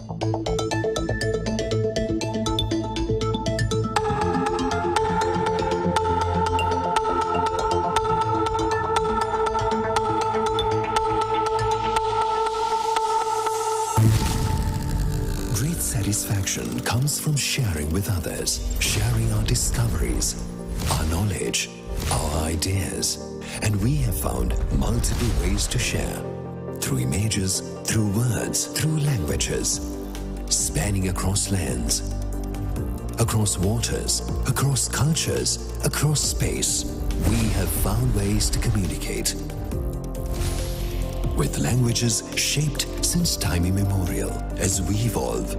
Great satisfaction comes from sharing with others, sharing our discoveries, our knowledge, our ideas, and we have found multiple ways to share. Through images, through words, through languages, spanning across lands, across waters, across cultures, across space, we have found ways to communicate. With languages shaped since time immemorial, as we evolve,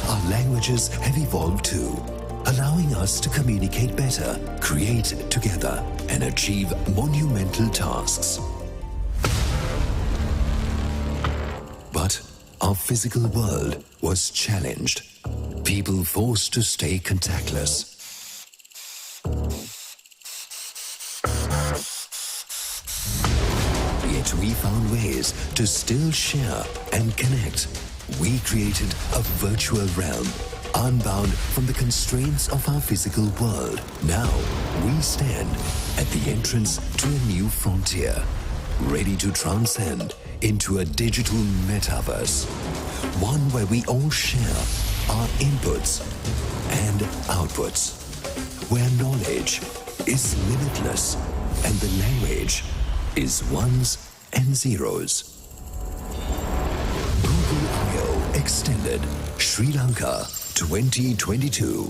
our languages have evolved too, allowing us to communicate better, create together, and achieve monumental tasks. But our physical world was challenged. People forced to stay contactless. Yet we found ways to still share and connect. We created a virtual realm, unbound from the constraints of our physical world. Now, we stand at the entrance to a new frontier, ready to transcend into a digital metaverse. One where we all share our inputs and outputs, where knowledge is limitless and the language is ones and zeros. Google I/O Extended Sri Lanka 2022.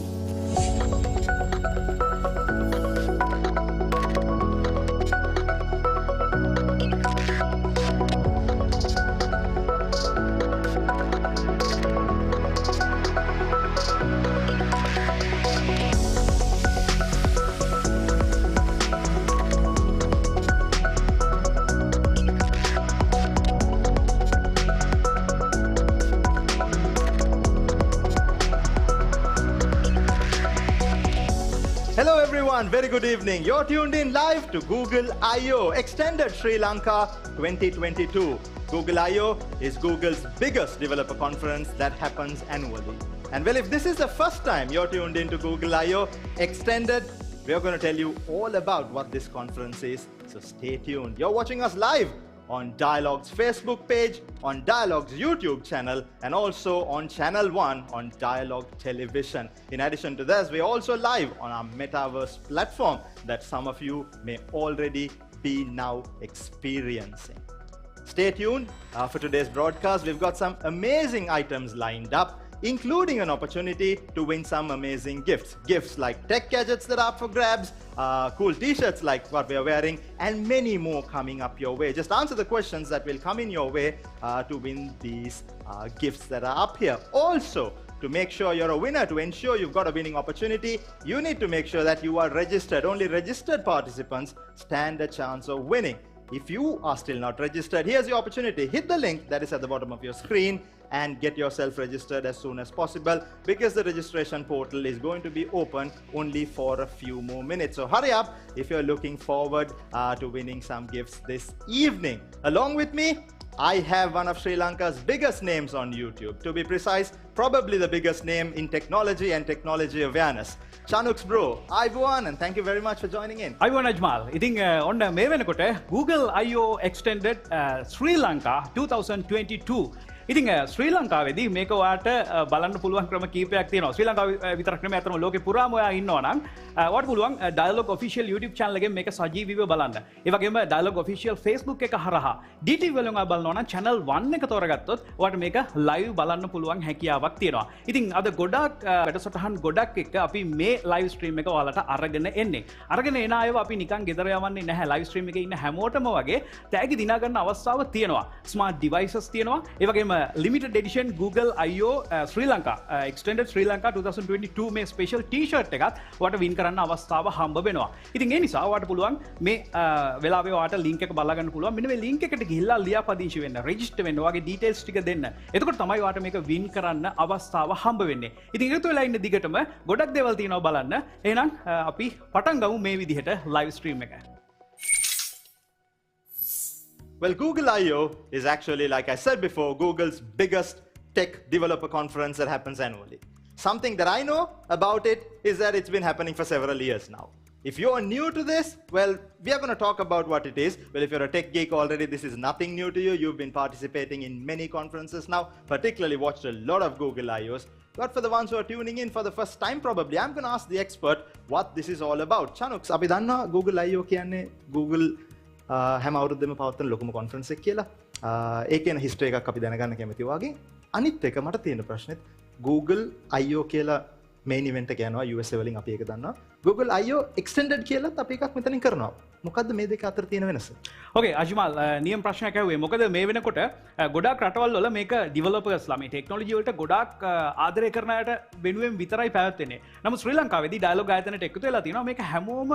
Hello everyone, very good evening. You're tuned in live to Google I/O Extended Sri Lanka 2022. Google I/O is Google's biggest developer conference that happens annually. And well, if this is the first time you're tuned into Google I/O Extended, we're going to tell you all about what this conference is, so stay tuned. You're watching us live on Dialog's Facebook page, on Dialog's YouTube channel, and also on Channel 1 on Dialog Television. In addition to this, we're also live on our Metaverse platform that some of you may already be now experiencing. Stay tuned for today's broadcast. We've got some amazing items lined up, including an opportunity to win some amazing gifts. Gifts like tech gadgets that are up for grabs, cool t-shirts like what we are wearing, and many more coming up your way. Just answer the questions that will come in your way to win these gifts that are up here. Also, to make sure you're a winner, to ensure you've got a winning opportunity, you need to make sure that you are registered. Only registered participants stand a chance of winning. If you are still not registered, here's your opportunity. Hit the link that is at the bottom of your screen and get yourself registered as soon as possible, because the registration portal is going to be open only for a few more minutes. So hurry up if you're looking forward to winning some gifts this evening. Along with me, I have one of Sri Lanka's biggest names on YouTube. To be precise, probably the biggest name in technology and technology awareness. Chanuk's bro, Ayubowan, and thank you very much for joining in. Ayubowan Ajmal. I think on the Mevenakote, Google I/O Extended Sri Lanka 2022. ඉතින් ශ්‍රී ලංකාවේදී මේක ඔයාට බලන්න පුළුවන් ක්‍රම කීපයක් තියෙනවා. ශ්‍රී ලංකාව විතරක් නෙමෙයි අතරම ලෝකේ පුරාම ඔයා ඉන්නවා නම් ඔයාට පුළුවන් Dialog official YouTube channel එකෙන් මේක සජීවීව බලන්න. ඒ වගේම Dialog official Facebook එක හරහා DTV වලින් ඔයා බලනවා නම් channel 1 එක තෝරගත්තොත් ඔයාට මේක live බලන්න පුළුවන් හැකියාවක් තියෙනවා. ඉතින් අද ගොඩක් වැඩසටහන් ගොඩක් එක්ක අපි මේ live stream එක ඔයාලට අරගෙන එන්නේ. අරගෙන එන අයව අපි නිකන් ගෙදර යවන්නේ නැහැ. live stream එකේ ඉන්න හැමෝටම වගේ තෑගි දිනා ගන්න අවස්ථාව තියෙනවා. smart devices තියෙනවා. ඒ වගේම limited edition Google I/O Sri Lanka Extended Sri Lanka 2022 මේ special t-shirt එකත් ඔයාලට win කරන්න අවස්ථාව හම්බ වෙනවා. ඉතින් ඒ නිසා ඔයාලට පුළුවන් මේ වෙලාවේ ඔයාලට link එක බලා ගන්න පුළුවන්. මෙන්න මේ link එකට ගිහිල්ලා ලියාපදිංචි වෙන්න, register වෙන්න, ඔයාගේ details ටික දෙන්න. එතකොට තමයි ඔයාලට මේක win කරන්න අවස්ථාව හම්බ වෙන්නේ. ඉතින් එකතු වෙලා ඉන්න දිගටම ගොඩක් දේවල් තියෙනවා බලන්න. එහෙනම් අපි පටන් ගමු මේ විදිහට live stream එක. Well, Google I/O is actually, like I said before, Google's biggest tech developer conference that happens annually. Something that I know about it is that it's been happening for several years now. If you're new to this, well, we are going to talk about what it is. Well, if you're a tech geek already, this is nothing new to you. You've been participating in many conferences now, particularly watched a lot of Google I/Os. But for the ones who are tuning in for the first time, probably, I'm going to ask the expert what this is all about. Chanuks, අපි දන්නවා Google I/O කියන්නේ Google හැම අවුරුද්දෙම පවත්වන ලොකුම conference එක කියලා. ඒකේන history එකක් අපි දැනගන්න කැමති වගේ. අනිත් එක මට තියෙන ප්‍රශ්නෙත් Google I/O කියලා main event එක යනවා USA වලින් අපි ඒක දන්නවා. Google I/O extended කියලාත් අපි එකක් මෙතනින් කරනවා. මොකද්ද මේ දෙක අතර තියෙන වෙනස? ඕකේ අජ්මල් නියම ප්‍රශ්නයක් ඇහුවේ. මොකද මේ වෙනකොට ගොඩාක් රටවල් වල මේක ඩෙවලොපර්ස්ලා මේ ටෙක්නොලොජි වලට ගොඩාක් ආදරය කරන අයට වෙනුවෙන් විතරයි පැවැත්වෙන්නේ. නමුත් ශ්‍රී ලංකාවේදී ඩයලොග් ආයතනයට එකතු වෙලා තියෙනවා මේක හැමෝම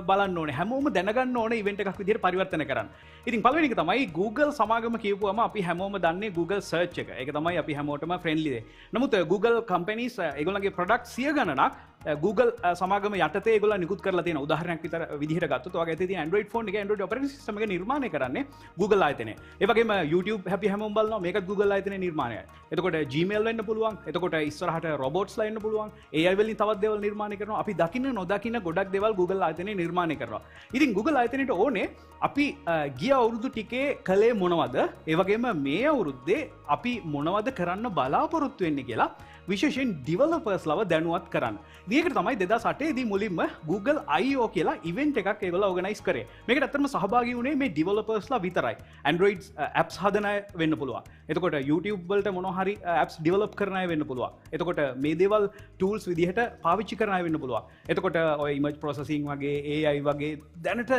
බලන්න ඕනේ. හැමෝම දැනගන්න ඕනේ ඉවෙන්ට් එකක් විදිහට පරිවර්තන කරන්න. ඉතින් පළවෙනි එක තමයි Google සමාගම කියපුවම අපි හැමෝම දන්නේ Google search එක. ඒක තමයි අපි හැමෝටම ෆ්‍රෙන්ඩ්ලි දේ. නමුත් Google companies ඒගොල්ලන්ගේ product 100 ගණනක් Google සමාගම යටතේ ඒගොල්ලෝ නිකුත් කරලා තියෙන උදාහරණයක් විදිහට ගත්තොත් ඔයගේ ඇත්තේ තියෙන Android phone එක Android operating system එක නිර්මාණය කරන්නේ Google ආයතනය. ඒ වගේම YouTube අපි හැමෝම බලනවා මේකත් Google ආයතනයේ නිර්මාණයයි. එතකොට Gmail වෙන්න පුළුවන්. එතකොට ඉස්සරහට robots ලා එන්න පුළුවන්. AI වලින් තවත් දේවල් නිර්මාණය කරනවා. අපි දකින්න නොදකින්න ගොඩක් දේවල් Google ආයතනයේ නිර්මාණය කරනවා. ඉතින් Google ආයතනයට ඕනේ අපි ගිය අවුරුදු ටිකේ කලේ මොනවද? ඒ වගේම මේ අවුරුද්දේ අපි මොනවද කරන්න බලාපොරොත්තු වෙන්නේ කියලා විශේෂයෙන් ඩෙවලොපර්ස් ලව දැනුවත් කරන්න. මේකට තමයි 2008 දී මුලින්ම Google I/O කියලා ඉවෙන්ට් එකක් ඒගොල්ලෝ ඕගනයිස් කරේ. මේකට ඇත්තටම සහභාගී වුණේ මේ ඩෙවලොපර්ස්ලා විතරයි. Android apps හදන අය වෙන්න පුළුවන්. එතකොට YouTube වලට මොනවා හරි apps develop කරන අය වෙන්න පුළුවන්. එතකොට මේ දේවල් tools විදිහට පාවිච්චි කරන අය වෙන්න පුළුවන්. එතකොට ඔය image processing වගේ AI වගේ දැනට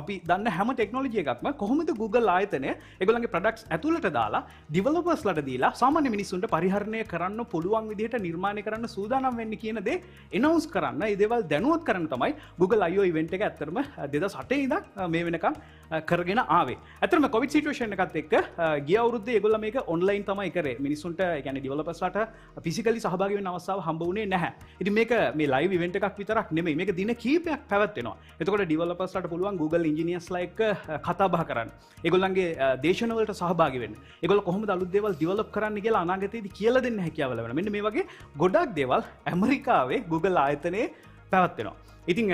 අපි දන්න හැම ටෙක්නොලොජි එකක්ම කොහොමද Google ආයතනය ඒගොල්ලන්ගේ products ඇතුළට දාලා developers ලට දීලා සාමාන්‍ය මිනිස්සුන්ට පරිහරණය කරන්න පුළුවන් විදිහට නිර්මාණය කරන්න සූදානම් වෙන්නේ කියන දේ announce කරන්න ඒ දේවල් දැනුවත් කරන්න තමයි Google I/O event එක ඇත්තටම 2008 ඉඳන් මේ වෙනකන් කරගෙන ආවේ. ඇත්තටම COVID situation එකත් එක්ක ගිය අවුරුද්දේ ඒගොල්ලෝ මේක online තමයි කරේ. මිනිස්සුන්ට ඒ කියන්නේ developers ලට physically සහභාගී වෙන්න අවස්ථාව හම්බ වුණේ නැහැ. ඉතින් මේක මේ live event එකක් විතරක් නෙමෙයි. මේක දින කීපයක් පැවැත්වෙනවා. එතකොට developers ලට පුළුවන් Google engineers ලා එක්ක කතා බහ කරන්න. ඒගොල්ලන්ගේ දේශන වලට සහභාගී වෙන්න. ඒගොල්ලෝ කොහොමද අලුත් දේවල් develop කරන්න කියලා අනාගතයේදී කියලා දෙන්න හැකියාව ලැබෙනවා. මෙන්න මේ වගේ ගොඩක් දේවල් ඇමරිකාවේ Google ආයතනයේ පැවැත්වෙනවා. ඉතින්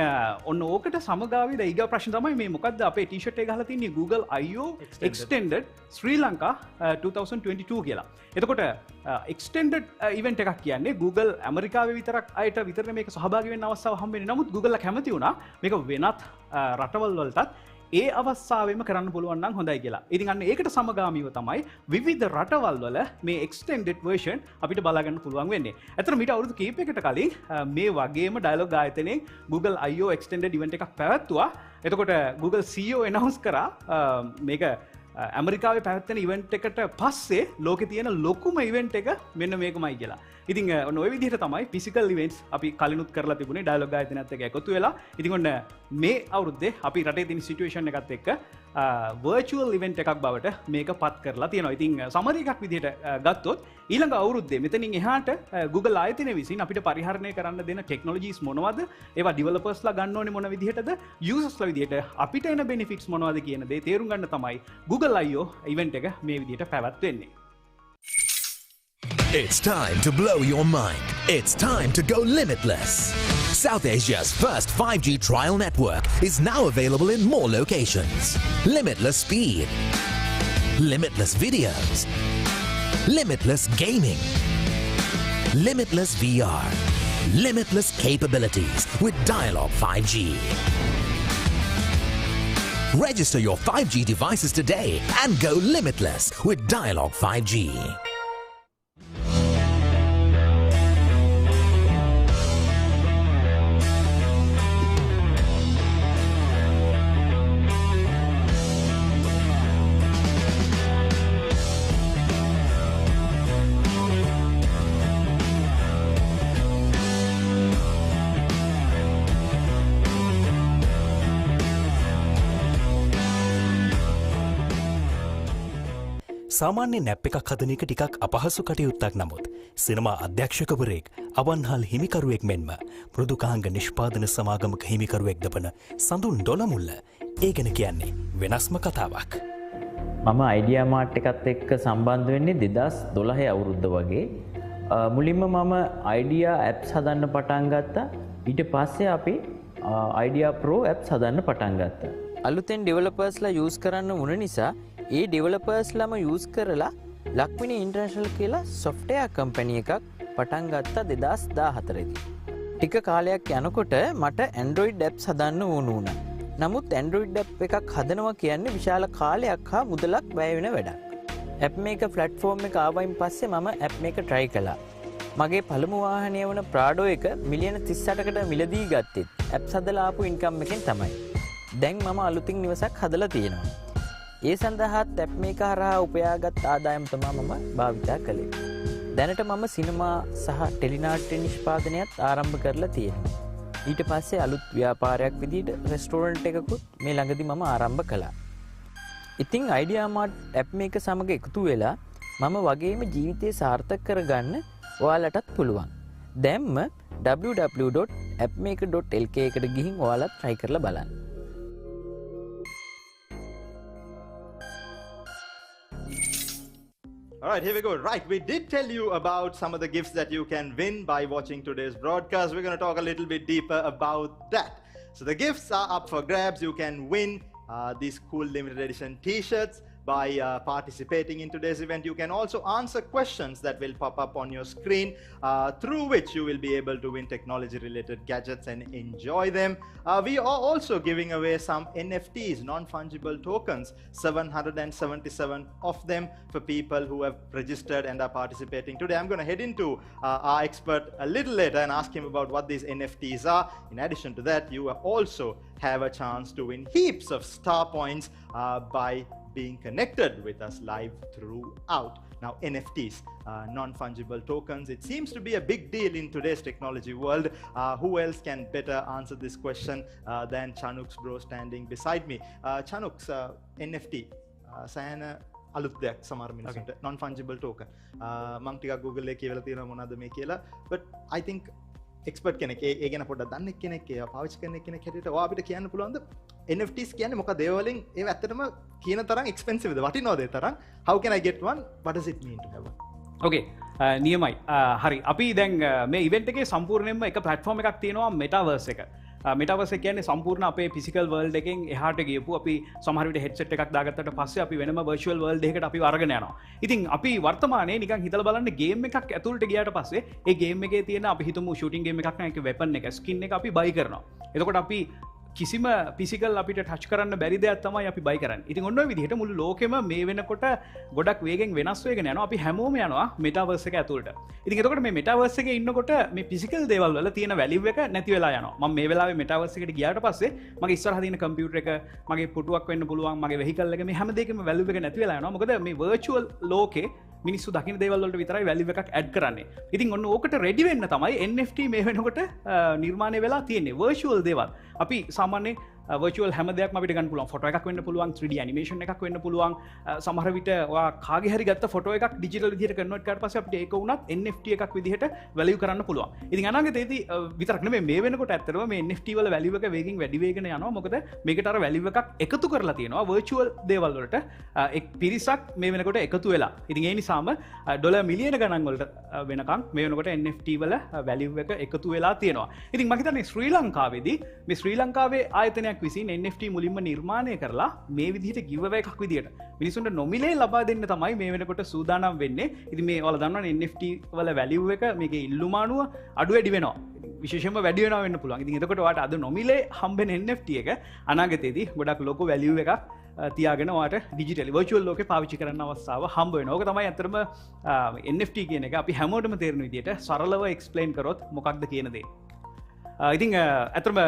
ඔන්න ඕකට සමගාමීව ඊගා ප්‍රශ්න තමයි මේ මොකද්ද අපේ ටී-ෂර්ට් එක ගහලා තින්නේ Google I/O Extended Sri Lanka 2022 කියලා. එතකොට extended event එකක් කියන්නේ Google ඇමරිකාවේ විතරක් අයට විතරනේ මේක සහභාගී වෙන්න අවස්ථාව හම්බෙන්නේ. නමුත් Google කැමති වුණා මේක වෙනත් රටවල් වලටත් ඒ අවස්ථාවෙම කරන්න පුළුවන් නම් හොඳයි කියලා. ඉතින් අන්න ඒකට සමගාමීව තමයි විවිධ රටවල් වල මේ extended version අපිට බලා ගන්න පුළුවන් වෙන්නේ. ඇත්තට මීට අවුරුදු කිහිපයකට කලින් මේ වගේම Dialog ආයතනයේ Google I/O extended event එකක් පැවැත්තුවා. එතකොට Google CEO announce කරා මේක ඇමරිකාවේ පැවැත්වෙන event එකට පස්සේ ලෝකේ තියෙන ලොකුම event එක මෙන්න මේකමයි කියලා. ඉතින් ඔන්න ඔය විදිහට තමයි physical events අපි කලිනුත් කරලා තිබුණේ Dialog ආයතනයත් එක්ක එකතු වෙලා. ඉතින් ඔන්න මේ අවුරුද්දේ අපි රටේ තියෙන situation එකත් එක්ක virtual event එකක් බවට මේක පත් කරලා තියෙනවා. ඉතින් සමරි එකක් විදිහට ගත්තොත් ඊළඟ අවුරුද්දේ මෙතනින් එහාට Google ආයතනය විසින් අපිට පරිහරණය කරන්න දෙන technologies මොනවද? ඒවා developers ලා ගන්න ඕනේ මොන විදිහටද? users ලා විදිහට අපිට එන benefits මොනවද කියන දේ තේරුම් ගන්න තමයි Google I/O event එක මේ විදිහට පැවැත්වෙන්නේ. It's time to blow your mind. It's time to go limitless. South Asia's first 5G trial network is now available in more locations. Limitless speed, limitless videos, limitless gaming, limitless VR, limitless capabilities with Dialog 5G. Register your 5G devices today and go limitless with Dialog 5G. සාමාන්‍ය nap එකක් හදන එක ටිකක් අපහසු කටයුත්තක් නමුත් සිනමා අධ්‍යක්ෂකවරයෙක් අවන්හල් හිමිකරුවෙක් මෙන්ම මෘදුකාංග නිෂ්පාදන සමාගමක හිමිකරුවෙක්ද වන සඳුන් ඩොලමුල්ල ඒ ගැන කියන්නේ වෙනස්ම කතාවක්. මම Ideamart එකත් එක්ක සම්බන්ධ වෙන්නේ 2012 අවුරුද්ද වගේ. මුලින්ම මම Idea apps හදන්න පටන් ගත්තා. ඊට පස්සේ අපි Idea Pro apps හදන්න පටන් ගත්තා. අලුතෙන් developersලා use කරන්න වුණ නිසා ඒ developersලාම use කරලා ලක්මිනි ඉන්ටර්නැෂනල් කියලා software company එකක් පටන් ගත්තා 2014 දී. ටික කාලයක් යනකොට මට Android apps හදන්න ඕන වුණා. නමුත් Android app එකක් හදනවා කියන්නේ විශාල කාලයක් හා මුදලක් වැය වෙන වැඩක්. app maker platform එක ආවයින් පස්සේ මම app maker try කළා. මගේ පළමු වාහනය වන Prado එක මිලියන 38කට මිලදී ගත්තෙත් apps හදලා ආපු income එකෙන් තමයි. දැන් මම අලුතින් නිවසක් හදලා තියෙනවා. ඒ සඳහාත් app maker හරහා උපයාගත් ආදායම තමයි මම භාවිතා කළේ. දැනට මම සිනමා සහ ටෙලිනාට්‍ය නිෂ්පාදනයත් ආරම්භ කරලා තියෙනවා. ඊට පස්සේ අලුත් ව්‍යාපාරයක් විදිහට රෙස්ටෝරන්ට් එකකුත් මේ ළඟදී මම ආරම්භ කළා. ඉතින් Ideamart app maker සමග එකතු වෙලා මම වගේම ජීවිතේ සාර්ථක කරගන්න ඔයාලටත් පුළුවන්. දැන්ම www.appmaker.lk එකට ගිහින් ඔයාලත් try කරලා බලන්න. All right, here we go. Right, we did tell you about some of the gifts that you can win by watching today's broadcast. We're going to talk a little bit deeper about that. So the gifts are up for grabs. You can win these cool limited edition t-shirts by participating in today's event. You can also answer questions that will pop up on your screen, through which you will be able to win technology related gadgets and enjoy them. We are also giving away some NFTs, non-fungible tokens, 777 of them for people who have registered and are participating today. I'm going to head into our expert a little later and ask him about what these NFTs are. In addition to that, you also have a chance to win heaps of star points by being connected with us live throughout. Now, NFTs, non-fungible tokens, it seems to be a big deal in today's technology world. Who else can better answer this question than Chanuk's bro standing beside me? Chanuk's NFT, Sayana අලුත් දෙයක් සමහර මිනිස්සුන්ට non-fungible token. මම ටිකක් Google එකේ කියවලා තියෙනවා මොනවද මේ කියලා. But I think expert කෙනෙක් ඒ ගැන පොඩ්ඩක් දන්න කෙනෙක් ඒ පාවිච්චි කරන කෙනෙක් හැටියට ඔයා අපිට කියන්න පුළුවන්ද NFTs කියන්නේ මොකද ඒ වලින් ඒව ඇත්තටම කියන තරම් expensive ද වටිනවද ඒ තරම් how can I get one what does it mean to have one okay නියමයි හරි අපි දැන් මේ ඉවෙන්ට් එකේ සම්පූර්ණයෙන්ම එක platform එකක් තියෙනවා Metaverse එක Metaverse කියන්නේ සම්පූර්ණ අපේ physical world එකෙන් එහාට ගියපු අපි සමහර විට headset එකක් දාගත්තට පස්සේ අපි වෙනම virtual world එකකට අපි අරගෙන යනවා. ඉතින් අපි වර්තමානයේ නිකන් හිතලා බලන්න game එකක් ඇතුළට ගියාට පස්සේ ඒ game එකේ තියෙන අපි හිතමු shooting game එකක් නම් ඒක weapon එක skin එක අපි buy කරනවා. එතකොට අපි කිසිම physical අපිට touch කරන්න බැරි දෙයක් තමයි අපි buy කරන්නේ. ඉතින් ඔන්න ඔය විදිහට මුළු ලෝකෙම මේ වෙනකොට ගොඩක් වේගෙන් වෙනස් වෙගෙන යනවා. අපි හැමෝම යනවා Metaverse එක ඇතුළට. ඉතින් එතකොට මේ Metaverse එකේ ඉන්නකොට මේ physical දේවල් වල තියෙන value එක නැති වෙලා යනවා. මම මේ වෙලාවේ Metaverse එකට ගියාට පස්සේ මගේ ඉස්සරහා තියෙන computer එක, මගේ පුටුවක් වෙන්න පුළුවන්, මගේ vehicle එක මේ හැම දෙයකම value එක නැති වෙලා යනවා. මොකද මේ virtual ලෝකේ මිනිස්සු දකින දේවල් වලට විතරයි value එකක් add කරන්නේ. ඉතින් ඔන්න ඕකට ready වෙන්න තමයි NFT මේ වෙනකොට නිර්මාණය වෙලා තියෙන්නේ. virtual දේවල්. අපි සාමාන්‍යයෙන් virtual හැම දෙයක්ම අපිට ගන්න පුළුවන්. ෆොටෝ එකක් වෙන්න පුළුවන්, 3D animation එකක් වෙන්න පුළුවන්. සමහර විට ඔයා කාගේ හරි ගත්ත ෆොටෝ එකක් digital විදිහට convert කරලා පස්සේ අපිට ඒක උනත් NFT එකක් විදිහට value කරන්න පුළුවන්. ඉතින් අනාගතයේදී විතරක් නෙමෙයි මේ වෙනකොට ඇත්තටම මේ NFT වල value එක වේගෙන් වැඩි වෙගෙන යනවා. මොකද මේකට අර value එකක් එකතු කරලා තියෙනවා virtual දේවල් වලට. එක් පිරිසක් මේ වෙනකොට එකතු වෙලා. ඉතින් ඒ නිසාම ඩොලර් මිලියන ගණන් වලට වෙනකන් මේ වෙනකොට NFT වල value එක එකතු වෙලා තියෙනවා. ඉතින් මම හිතන්නේ ශ්‍රී ලංකාවේදී මේ ශ්‍රී ලංකාවේ ආයතනයක් විසින් NFT මුලින්ම නිර්මාණය කරලා මේ විදිහට giveaway එකක් විදිහට මිනිසුන්ට නොමිලේ ලබා දෙන්න තමයි මේ වෙනකොට සූදානම් වෙන්නේ. ඉතින් මේ ඔයාලා දන්නවනේ NFT වල value එක මේකේ ඉල්ලුම අනුව අඩු වැඩි වෙනවා. විශේෂයෙන්ම වැඩි වෙනවා වෙන්න පුළුවන්. ඉතින් එතකොට ඔයාලට අද නොමිලේ හම්බෙන NFT එක අනාගතයේදී ගොඩක් ලොකු value එකක් තියාගෙන ඔයාලට digitally virtual ලෝකේ පාවිච්චි කරන්න අවස්ථාව හම්බ වෙනවා. ඕක තමයි අතරම NFT කියන එක අපි හැමෝටම තේරෙන විදිහට සරලව explain කරොත් මොකක්ද කියන දේ. ඉතින් ඇතරම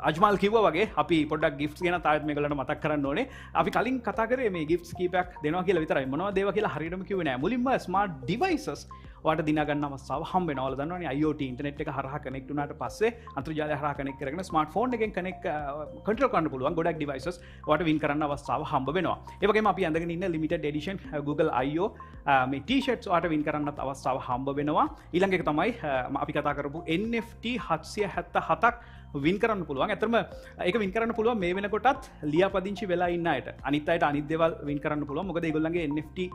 අජ්මල් කිව්ව වගේ අපි පොඩක් ගිෆ්ට්ස් ගැන තාත් මේගොල්ලන්ට මතක් කරන්න ඕනේ. අපි කලින් කතා කරේ මේ ගිෆ්ට්ස් කීපයක් දෙනවා කියලා විතරයි. මොනවද ඒවා කියලා හරියටම කිව්වේ නෑ. මුලින්ම ස්මාර්ට් ඩිවයිසස් ඔයාලට දිනා ගන්න අවස්ථාව හම්බ වෙනවා. ඔයාලා දන්නවනේ IoT ඉන්ටර්නෙට් එක හරහා කනෙක්ට් වුණාට පස්සේ අන්තර්ජාලය හරහා කනෙක්ට් කරගෙන ස්මාර්ට්ෆෝන් එකෙන් කන්ට්‍රෝල් කරන්න පුළුවන් ගොඩක් ඩිවයිසස් ඔයාලට වින් කරන්න අවස්ථාව හම්බ වෙනවා. ඒ වගේම අපි අඳගෙන ඉන්න ලිමිටඩ් එඩිෂන් Google I/O මේ ටී-ෂර්ට්ස් ඔයාලට වින් කරන්නත් අවස්ථාව හම්බ වෙනවා. ඊළඟ එක තමයි අපි කතා කරපු NFT 777ක් වින් කරන්න පුළුවන්. ඇත්තටම ඒක වින් කරන්න පුළුවන් මේ වෙනකොටත් ලියාපදිංචි වෙලා ඉන්න අයට. අනිත් අයට අනිත් දේවල් වින් කරන්න පුළුවන්. මොකද ඒගොල්ලන්ගේ NFT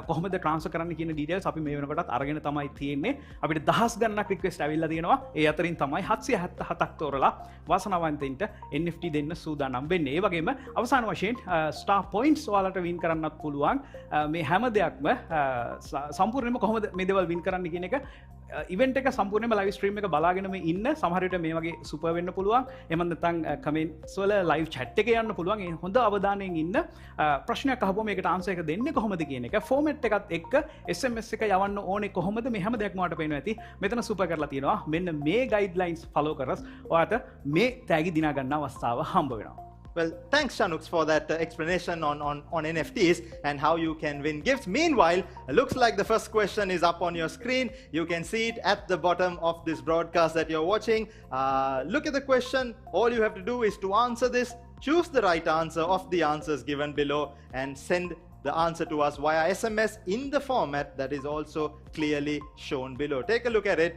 කොහොමද ට්‍රාන්ස්ෆර් කරන්න කියන ඩීටේල්ස් අපි මේ වෙනකොටත් අරගෙන තමයි තියෙන්නේ. අපිට දහස් ගණනක් රික්වෙස්ට් ඇවිල්ලා තියෙනවා. ඒ අතරින් තමයි 777ක් තෝරලා වාසනාවන්තයින්ට NFT දෙන්න සූදානම් වෙන්නේ. ඒ වගේම අවසාන වශයෙන් ස්ටාර් පොයින්ට්ස් ඔයාලට වින් කරන්නත් පුළුවන්. මේ හැම දෙයක්ම සම්පූර්ණයෙන්ම කොහොමද මේ දේවල් වින් කරන්න කියන එක ඉවෙන්ට් එක සම්පූර්ණයෙන්ම ලයිව් ස්ට්‍රීම් එක බලාගෙනම ඉන්න. සමහර විට මේ වගේ සුපර් වෙන්න පුළුවන්. එහෙම නැත්නම් කමෙන්ට්ස් වල ලයිව් chat එකේ යන්න පුළුවන්. ඒ හොඳ අවධානයෙන් ඉන්න. ප්‍රශ්නයක් අහපුවම මේකට ආන්සර් එක දෙන්නේ කොහොමද කියන එක ෆෝමැට් එකත් එක්ක SMS එක යවන්න ඕනේ කොහොමද මේ හැම දෙයක්ම ඔයාලට පේනවා ඇති. මෙතන සුපර් කරලා තියෙනවා. මෙන්න මේ ගයිඩ්ලයින්ස් ෆලෝ කරස් ඔයාලට මේ තෑගි දිනා ගන්න අවස්ථාව හම්බ වෙනවා. Well, thanks Chanux for that explanation on NFTs and how you can win gifts. Meanwhile, looks like the first question is up on your screen. You can see it at the bottom of this broadcast that you're watching. Look at the question. All you have to do is to answer this. Choose the right answer of the answers given below and send the answer to us via SMS in the format that is also clearly shown below. Take a look at it.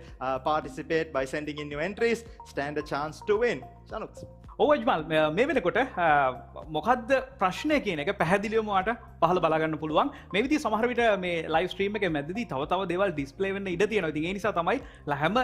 Participate by sending in your entries. Stand a chance to win. Chanux. ඔවජ්මල් මේ වෙනකොට මොකක්ද ප්‍රශ්නය කියන එක පැහැදිලිවම ඔයාලට පහළ බලා ගන්න පුළුවන්. මේ විදිහ සමහර විට මේ ලයිව් ස්ට්‍රීම් එකේ මැදදී තව දේවල් ඩිස්ප්ලේ වෙන්න ඉඩ තියෙනවා. ඉතින් ඒ නිසා තමයි හැම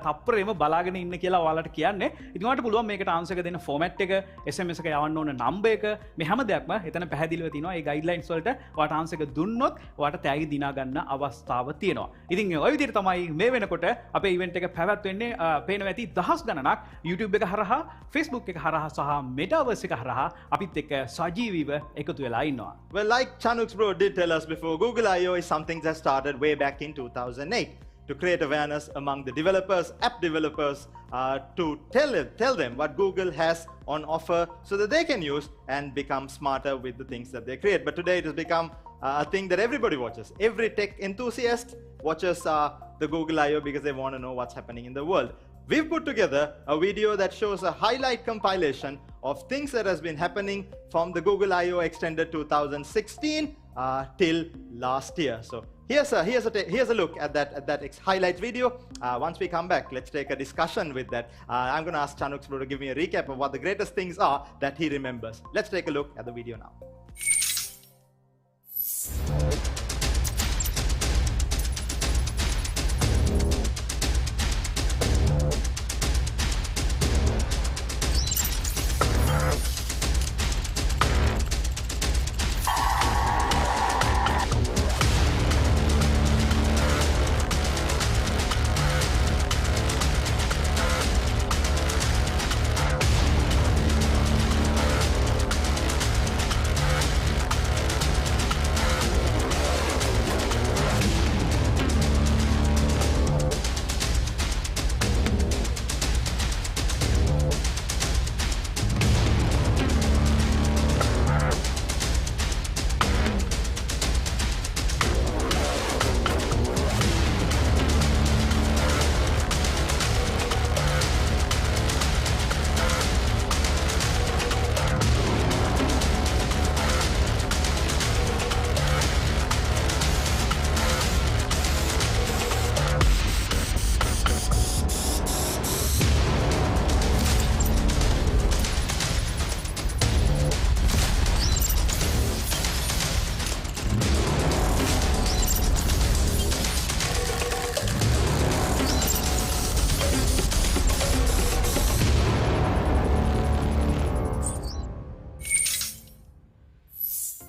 තප්පරෙම බලාගෙන ඉන්න කියලා ඔයාලට කියන්නේ. ඉතින් ඔයාලට පුළුවන් මේකට ආන්සර් එක දෙන්න ෆෝමැට් එක, SMS එක යවන්න ඕන නම්බර් එක, මේ හැම දෙයක්ම එතන පැහැදිලිව තියෙනවා. ඒ ගයිඩ්ලයින්ස් වලට ඔයාලට ආන්සර් එක දුන්නොත් ඔයාලට තෑගි දිනා ගන්න අවස්ථාව තියෙනවා. ඉතින් ඔය විදිහට තමයි මේ වෙනකොට අපේ ඉවෙන්ට් එක පැවැත්වෙන්නේ. පේනවා ඇති දහස් ගණනක් YouTube එක හරහා, Facebook එක හරහා සහ Metaverse එක හරහා අපිත් එක්ක සජීවීව එකතු වෙලා ඉන්නවා. Well, like Chanux bro did tell us before, Google I/O is something that started way back in 2008 to create awareness among the developers, app developers, to tell them what Google has on offer so that they can use and become smarter with the things that they create. But today it has become a thing that everybody watches. Every tech enthusiast watches the Google I/O because they want to know what's happening in the world. We've put together a video that shows a highlight compilation of things that has been happening from the Google I/O Extended 2016 till last year. So here's a look at that highlight video. Once we come back, let's take a discussion with that. I'm going to ask Chanux bro to give me a recap of what the greatest things are that he remembers. Let's take a look at the video now.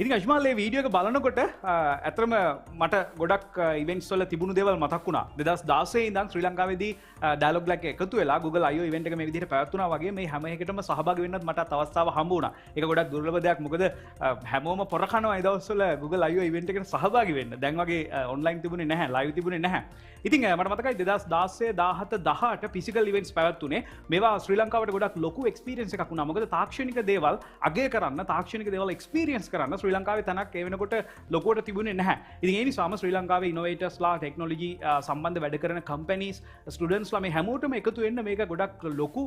ඉතින් අජ්මාල් මේ video එක බලනකොට ඇත්තටම මට ගොඩක් events වල තිබුණු දේවල් මතක් වුණා. 2016 ඉඳන් ශ්‍රී ලංකාවේදී ඩයලොග් ලක් එකතු වෙලා Google I/O ඉවෙන්ට් එක මේ විදිහට පැවැත්වුණා වගේ මේ හැම එකටම සහභාගී වෙන්නත් මට අවස්ථාව හම්බ වුණා. ඒක ගොඩක් දුර්ලභ දෙයක්. මොකද හැමෝම පොර කනවා ඒ දවස්වල Google I/O ඉවෙන්ට් එකට සහභාගී වෙන්න. දැන් වගේ ඔන්ලයින් තිබුණේ නැහැ, ලයිව් තිබුණේ නැහැ. ඉතින් මට මතකයි 2016, 17, 18 ෆිසිකල් ඉවෙන්ට්ස් පැවැත්වුනේ. මේවා ශ්‍රී ලංකාවට ගොඩක් ලොකු එක්ස්පීරියන්ස් එකක් වුණා. මොකද තාක්ෂණික දේවල් අගය කරන්න, තාක්ෂණික දේවල් එක්ස්පීරියන්ස් කරන්න ශ්‍රී ශ්‍රී ලංකාවේ තනක් ඒ වෙනකොට ලොකුවට තිබුණේ නැහැ. ඉතින් ඒ නිසාම ශ්‍රී ලංකාවේ ඉනෝවේටර්ස්ලා ටෙක්නොලොජි සම්බන්ධ වැඩ කරන කම්පැනිස් ස්ටුඩන්ට්ස්ලා මේ හැමෝටම එකතු වෙන්න මේක ගොඩක් ලොකු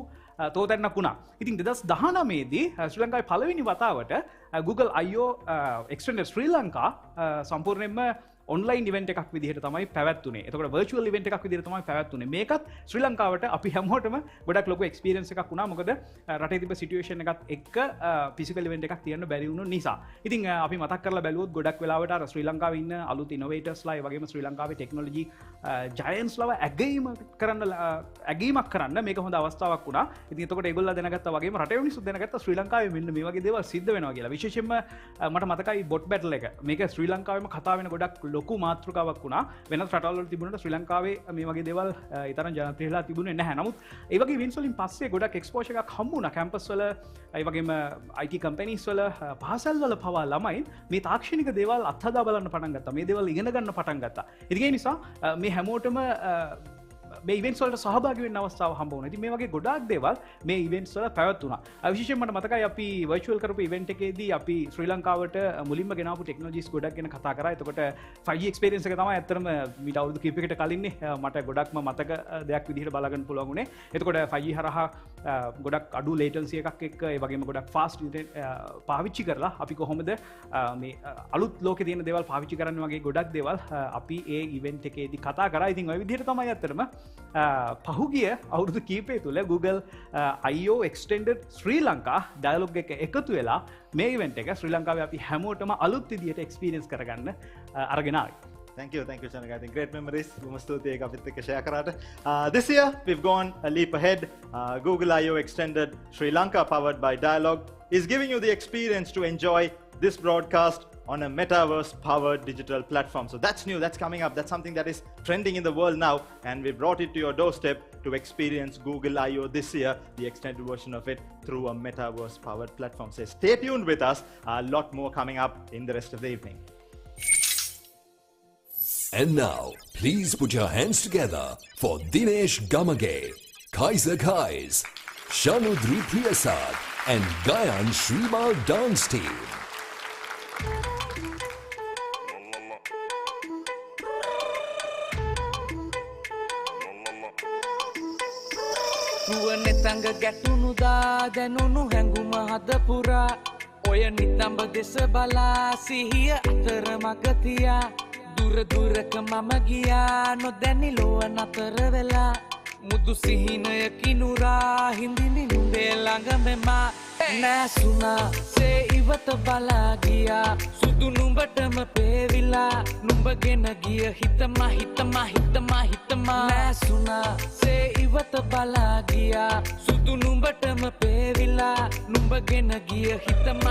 තෝතැන්නක් වුණා. ඉතින් 2019 දී ශ්‍රී ලංකාවේ පළවෙනි වතාවට Google I/O Extended Sri Lanka සම්පූර්ණයෙන්ම ඔන්ලයින් ඉවෙන්ට් එකක් විදිහට තමයි පැවැත්වුනේ. එතකොට වර්චුවල් ඉවෙන්ට් එකක් විදිහට තමයි පැවැත්වුනේ. මේකත් ශ්‍රී ලංකාවට අපි හැමෝටම ගොඩක් ලොකු එක්ස්පීරියන්ස් එකක් වුණා. මොකද රටේ තිබ්බ සිටුේෂන් එකත් එක්ක ෆිසිකල් ඉවෙන්ට් එකක් තියන්න බැරි වුණු නිසා. ඉතින් අපි මතක් කරලා බැලුවොත් ගොඩක් වෙලාවට අර ශ්‍රී ලංකාවේ ඉන්න අලුත් ඉනෝවේටර්ස්ලා ඒ වගේම ශ්‍රී ලංකාවේ ටෙක්නොලොජි ජයන්ට්ස්ලාව ඇගීමක් කරන්න මේක හොඳ අවස්ථාවක් වුණා. ඉතින් එතකොට ඒගොල්ලෝ දැනගත්තා වගේම රටේ මිනිස්සු දැනගත්තා ශ්‍රී ලංකාවේ මෙන්න මේ වගේ දේවල් සිද්ධ වෙනවා කියලා. විශේෂයෙන්ම මට මතකයි බොට් බැටල් එක. මේක ශ්‍රී ලංකාවේම කතා වෙන ගොඩක් ලොකු මාතෘකාවක් වුණා. වෙනත් රටවල් වල තිබුණාට ශ්‍රී ලංකාවේ මේ වගේ දේවල් ඊතරම් ජනප්‍රියලා තිබුණේ නැහැ. නමුත් ඒ වගේ ඉවෙන්ට්ස් වලින් පස්සේ ගොඩක් එක්ස්පෝෂර් එකක් හම්බ වුණා කැම්පස් වල, ඒ වගේම IT කම්පැනිස් වල, පාසල් වල පවා ළමයින් මේ තාක්ෂණික දේවල් අත්හදා බලන්න පටන් ගත්තා. මේ දේවල් ඉගෙන ගන්න පටන් ගත්තා. ඉතින් ඒ නිසා මේ හැමෝටම මේ ඉවෙන්ට්ස් වලට සහභාගී වෙන්න අවස්ථාව හම්බ වුණා. ඉතින් මේ වගේ ගොඩාක් දේවල් මේ ඉවෙන්ට්ස් වල පැවැත්වුණා. විශේෂයෙන්ම මට මතකයි අපි වර්චුවල් කරපු ඉවෙන්ට් එකේදී අපි ශ්‍රී ලංකාවට මුලින්ම ගෙනාවු ටෙක්නොලොජිස් ගොඩක් ගැන කතා කරා. එතකොට 5G එක්ස්පීරියන්ස් එක තමයි ඇත්තටම මීට අවුරුදු කිහිපයකට කලින්නේ මට ගොඩක්ම මතක දෙයක් විදිහට බලාගන්න පුළුවන් වුණේ. එතකොට 5G හරහා ගොඩක් අඩු ලේටන්සි එකක් එක්ක ඒ වගේම ගොඩක් ෆාස්ට් පාවිච්චි කරලා අපි කොහොමද මේ අලුත් ලෝකේ තියෙන දේවල් පාවිච්චි කරන්න වගේ ගොඩක් දේවල් අපි ඒ ඉවෙන්ට් එකේදී කතා කරා. ඉතින් ওই විදිහට තමයි ඇත්තටම පහුගිය අවුරුදු කීපය තුළ Google I/O Extended Sri Lanka Dialog එක එකතු වෙලා මේ ඉවෙන්ට් එක ශ්‍රී ලංකාවේ අපි හැමෝටම අලුත් විදිහට එක්ස්පීරියන්ස් කරගන්න අරගෙන ආවේ. Thank you, Chanak. I think great memories. This year, we've gone a leap ahead. Google I/O Extended Sri Lanka, powered by Dialog, is giving you the experience to enjoy this broadcast on a Metaverse-powered digital platform. So that's new, that's coming up. That's something that is trending in the world now, and we brought it to your doorstep to experience Google I/O this year, the extended version of it, through a Metaverse-powered platform. So stay tuned with us. A lot more coming up in the rest of the evening. And now, please put your hands together for Dinesh Gamage, Kaiser Kais, Shanudri Priyasad, and Gayan Shrimal Dance Team. නුවණැතංග ගැටුණුදා දැනුණු හැඟුම හද පුරා ඔය නිතඹ දෙස බලා සිහිය අතර මග තියා දුර දුරක මම ගියා නොදැනි ලොව නතර වෙලා මුදු සිහිනය කිනුරා හිඳිනි නුඹේ ළඟ මෙමා නැසුණා සේ ඉවත බලා ගියා සුදු නුඹටම පේවිලා නුඹගෙන ගිය හිතම නැසුණා සේ ඉවත බලා ගියා සුදු නුඹටම පේවිලා නුඹගෙන ගිය හිතම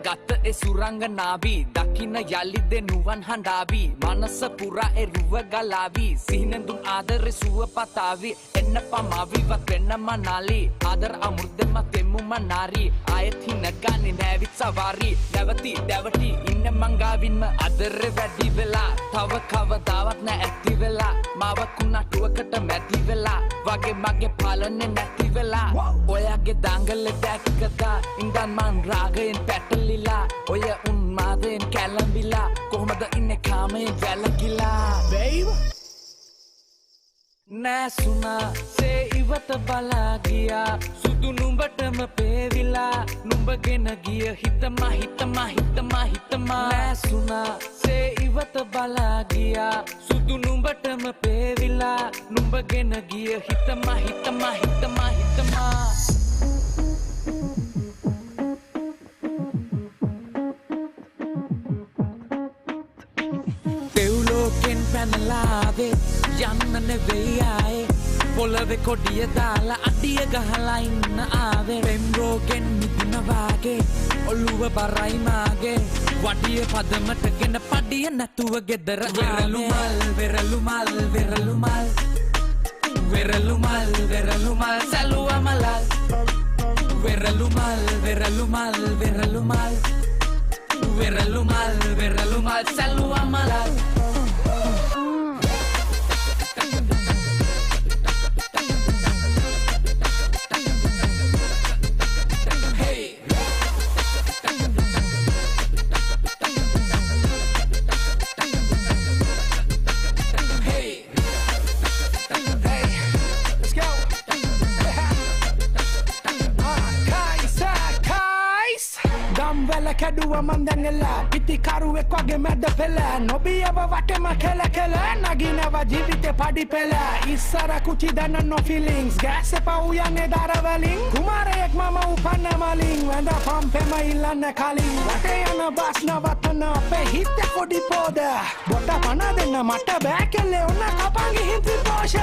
ගත ඒ සුරංගනාවී දකින්න යලිද නුවන් හඬාවී මනස පුරා ඒ රුව ගලාවී සිහිනෙන්දුන් ආදරේ සුව පතාවී එන්න පමාවිවත් වෙන්න මනාලී ආදර අමෘතෙම තෙමුම නාරී ආයෙත් හිනගන්නේ නැවිත් සවාරී දැවටි ඉන්න මංගාවින්ම ආදරේ වැඩි වෙලා තව කවදාවත් නැ ඇති වෙලා මාව කුණටුවකට මැදි වෙලා වගේ මගේ පාලනේ නැති වෙලා ඔයාගේ දඟල දැක්කදා ඉඳන් මං රාගයෙන් පැටලිලා ඔය උන්මාදයෙන් කැළඹිලා කොහොමද ඉන්නේ කාමයෙන් වැළකිලා babe නැසුණා සේ ඉවත බලා ගියා සුදු නුඹටම පේවිලා නුඹගෙන ගිය හිතම නැසුණා සේ ඉවත බලා ගියා සුදු නුඹටම පේවිලා නුඹගෙන ගිය හිතම පෙව්ලෝකෙන් පැනලාවේ යන්න නෙවෙයි ආයේ පොළවේ කොඩිය දාලා අඩිය ගහලා ඉන්න ආවේ පෙම්රෝගෙන් මිදුන වාගේ ඔළුව බරයි මාගේ වඩිය පදමටගෙන පඩිය නැතුව ගෙදර වෙරළු මල් Veralumal, veralumal, saluamalal. Veralumal, veralumal, veralumal. Veralumal, veralumal, saluamalal. කැඩුව මන්දැඟලා පිටිකරුවෙක් වගේ මැද පෙළ නොබියව වටම කෙල කෙල නගිනව ජීවිතේ පඩි පෙළ ඉස්සර කුචි දන්න no feelings ගෑස් එපා උයන්නේ දරවලින් කුමාරයෙක් මම උපන්න මලින් වැඳ පම්පෙම ඉල්ලන්න කලින් වටේ යන බස් නවත්තන අපේ හිත කොඩි පොද බොට පන දෙන්න මට බෑ කෙල්ලේ ඔන්න කපන් ගිහින් ත්‍රිපෝෂ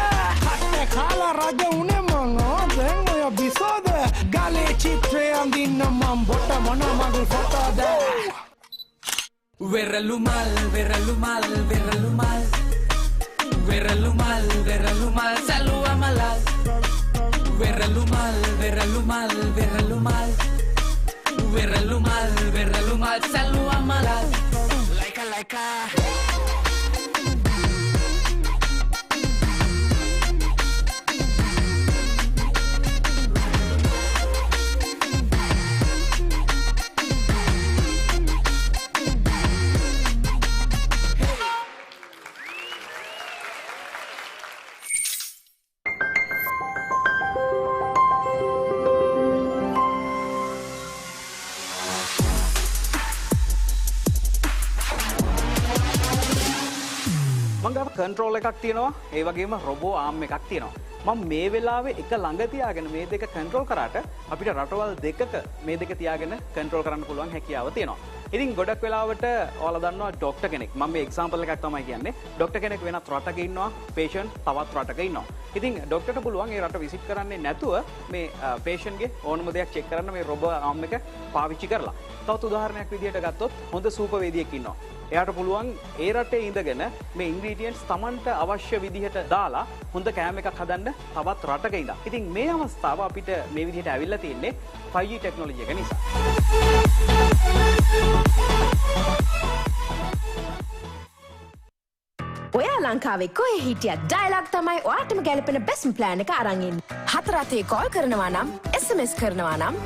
කට්ට කාලා රජ උනේ මං දැන් ඔය බිසෝද ගලේ චිත්‍රය අඳින්න මම බොට මොන මගුල් ෆොටෝද Veralumal, veralumal, veralumal. Veralumal, veralumal, saluamalal. Veralumal, veralumal, veralumal. Veralumal, veralumal, saluamalal. Like a control එකක් තියෙනවා ඒ වගේම රොබෝ ආම් එකක් තියෙනවා මම මේ වෙලාවේ එක ළඟ තියාගෙන මේ දෙක කන්ට්‍රෝල් කරාට අපිට රටවල් දෙකක මේ දෙක තියාගෙන කන්ට්‍රෝල් කරන්න පුළුවන් හැකියාව තියෙනවා ඉතින් ගොඩක් වෙලාවට ඔයාලා දන්නවා ડોක්ටර් කෙනෙක් මම මේ එක්සැම්පල් එකක් තමයි කියන්නේ ડોක්ටර් කෙනෙක් වෙනත් රටක ඉන්නවා patient තවත් රටක ඉන්නවා ඉතින් ડોක්ටර්ට පුළුවන් ඒ රට විසිට් කරන්නේ නැතුව මේ patient ගේ ඕනම දෙයක් චෙක් කරන්න මේ රොබෝ ආම් එක පාවිච්චි කරලා තවත් උදාහරණයක් විදිහට ගත්තොත් හොඳ සූපවේදියෙක් ඉන්නවා එයාට පුළුවන් ඒ රටේ ඉඳගෙන මේ ඉන්ග්‍රීඩියන්ට්ස් Tamanට අවශ්‍ය විදිහට දාලා හොඳ කෑම එකක් හදන්න තවත් රටක ඉඳලා. ඉතින් මේ අවස්ථාව අපිට මේ විදිහට ඇවිල්ලා තියෙන්නේ 5G ටෙක්නොලොජි එක නිසා. ඔයා ලංකාවේ කොහේ හිටියත් ඩයලොග් තමයි ඔයාටම ගැලපෙන බෙස්ට් ප්ලෑන් එක අරන් ඉන්නේ. හතර අතේ කෝල් කරනවා නම් SMS කරනවා නම්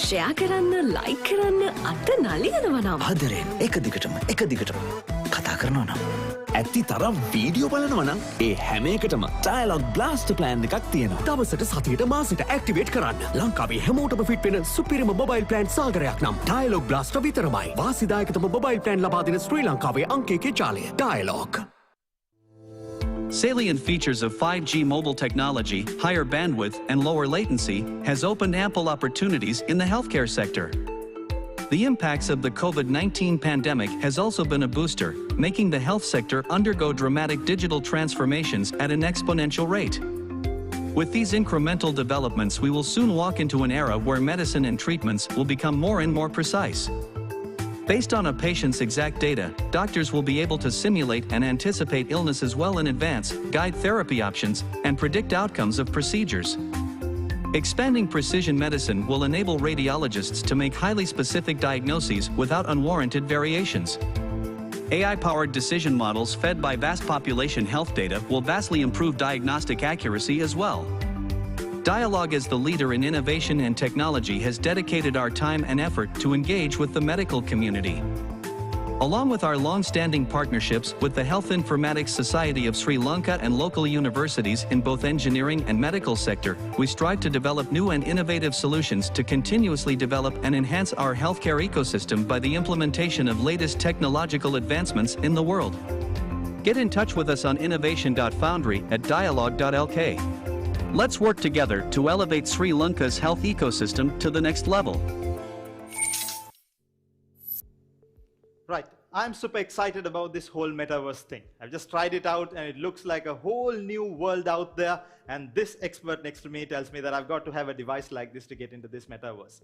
ෂෙයා කරන්න ලයික් කරන්න අත නලියනවා නම් ආදරෙන් එක දිගටම කතා කරනවා නම් ඇත්ති තරම් වීඩියෝ බලනවා නම් ඒ හැම එකටම ඩයලොග් බ්ලාස්ටර් ප්ලෑන් එකක් තියෙනවා. දවසට සතියට මාසෙට ඇක්ටිවේට් කරන්න. ලංකාවේ හැමෝටම ෆිට වෙන සුපිරිම මොබයිල් ප්ලෑන් සාගරයක් නම් ඩයලොග් බ්ලාස්ටර් විතරමයි. වාසිදායකතම මොබයිල් ප්ලෑන් ලබා දෙන ශ්‍රී ලංකාවේ අංකයේ ජාලය dialogue. Salient features of 5G mobile technology, higher bandwidth, and lower latency has opened ample opportunities in the healthcare sector. The impacts of the COVID-19 pandemic has also been a booster, making the health sector undergo dramatic digital transformations at an exponential rate. With these incremental developments, we will soon walk into an era where medicine and treatments will become more and more precise. Based on a patient's exact data, doctors will be able to simulate and anticipate illnesses well in advance, guide therapy options, and predict outcomes of procedures. Expanding precision medicine will enable radiologists to make highly specific diagnoses without unwarranted variations. AI-powered decision models fed by vast population health data will vastly improve diagnostic accuracy as well. Dialog as the leader in innovation and technology has dedicated our time and effort to engage with the medical community. Along with our long-standing partnerships with the Health Informatics Society of Sri Lanka and local universities in both engineering and medical sector, we strive to develop new and innovative solutions to continuously develop and enhance our healthcare ecosystem by the implementation of latest technological advancements in the world. Get in touch with us on innovation.foundry at dialog.lk. Let's work together to elevate Sri Lanka's health ecosystem to the next level. Right. I'm super excited about this whole metaverse thing. I've just tried it out and it looks like a whole new world out there. And this expert next to me tells me that I've got to have a device like this to get into this metaverse.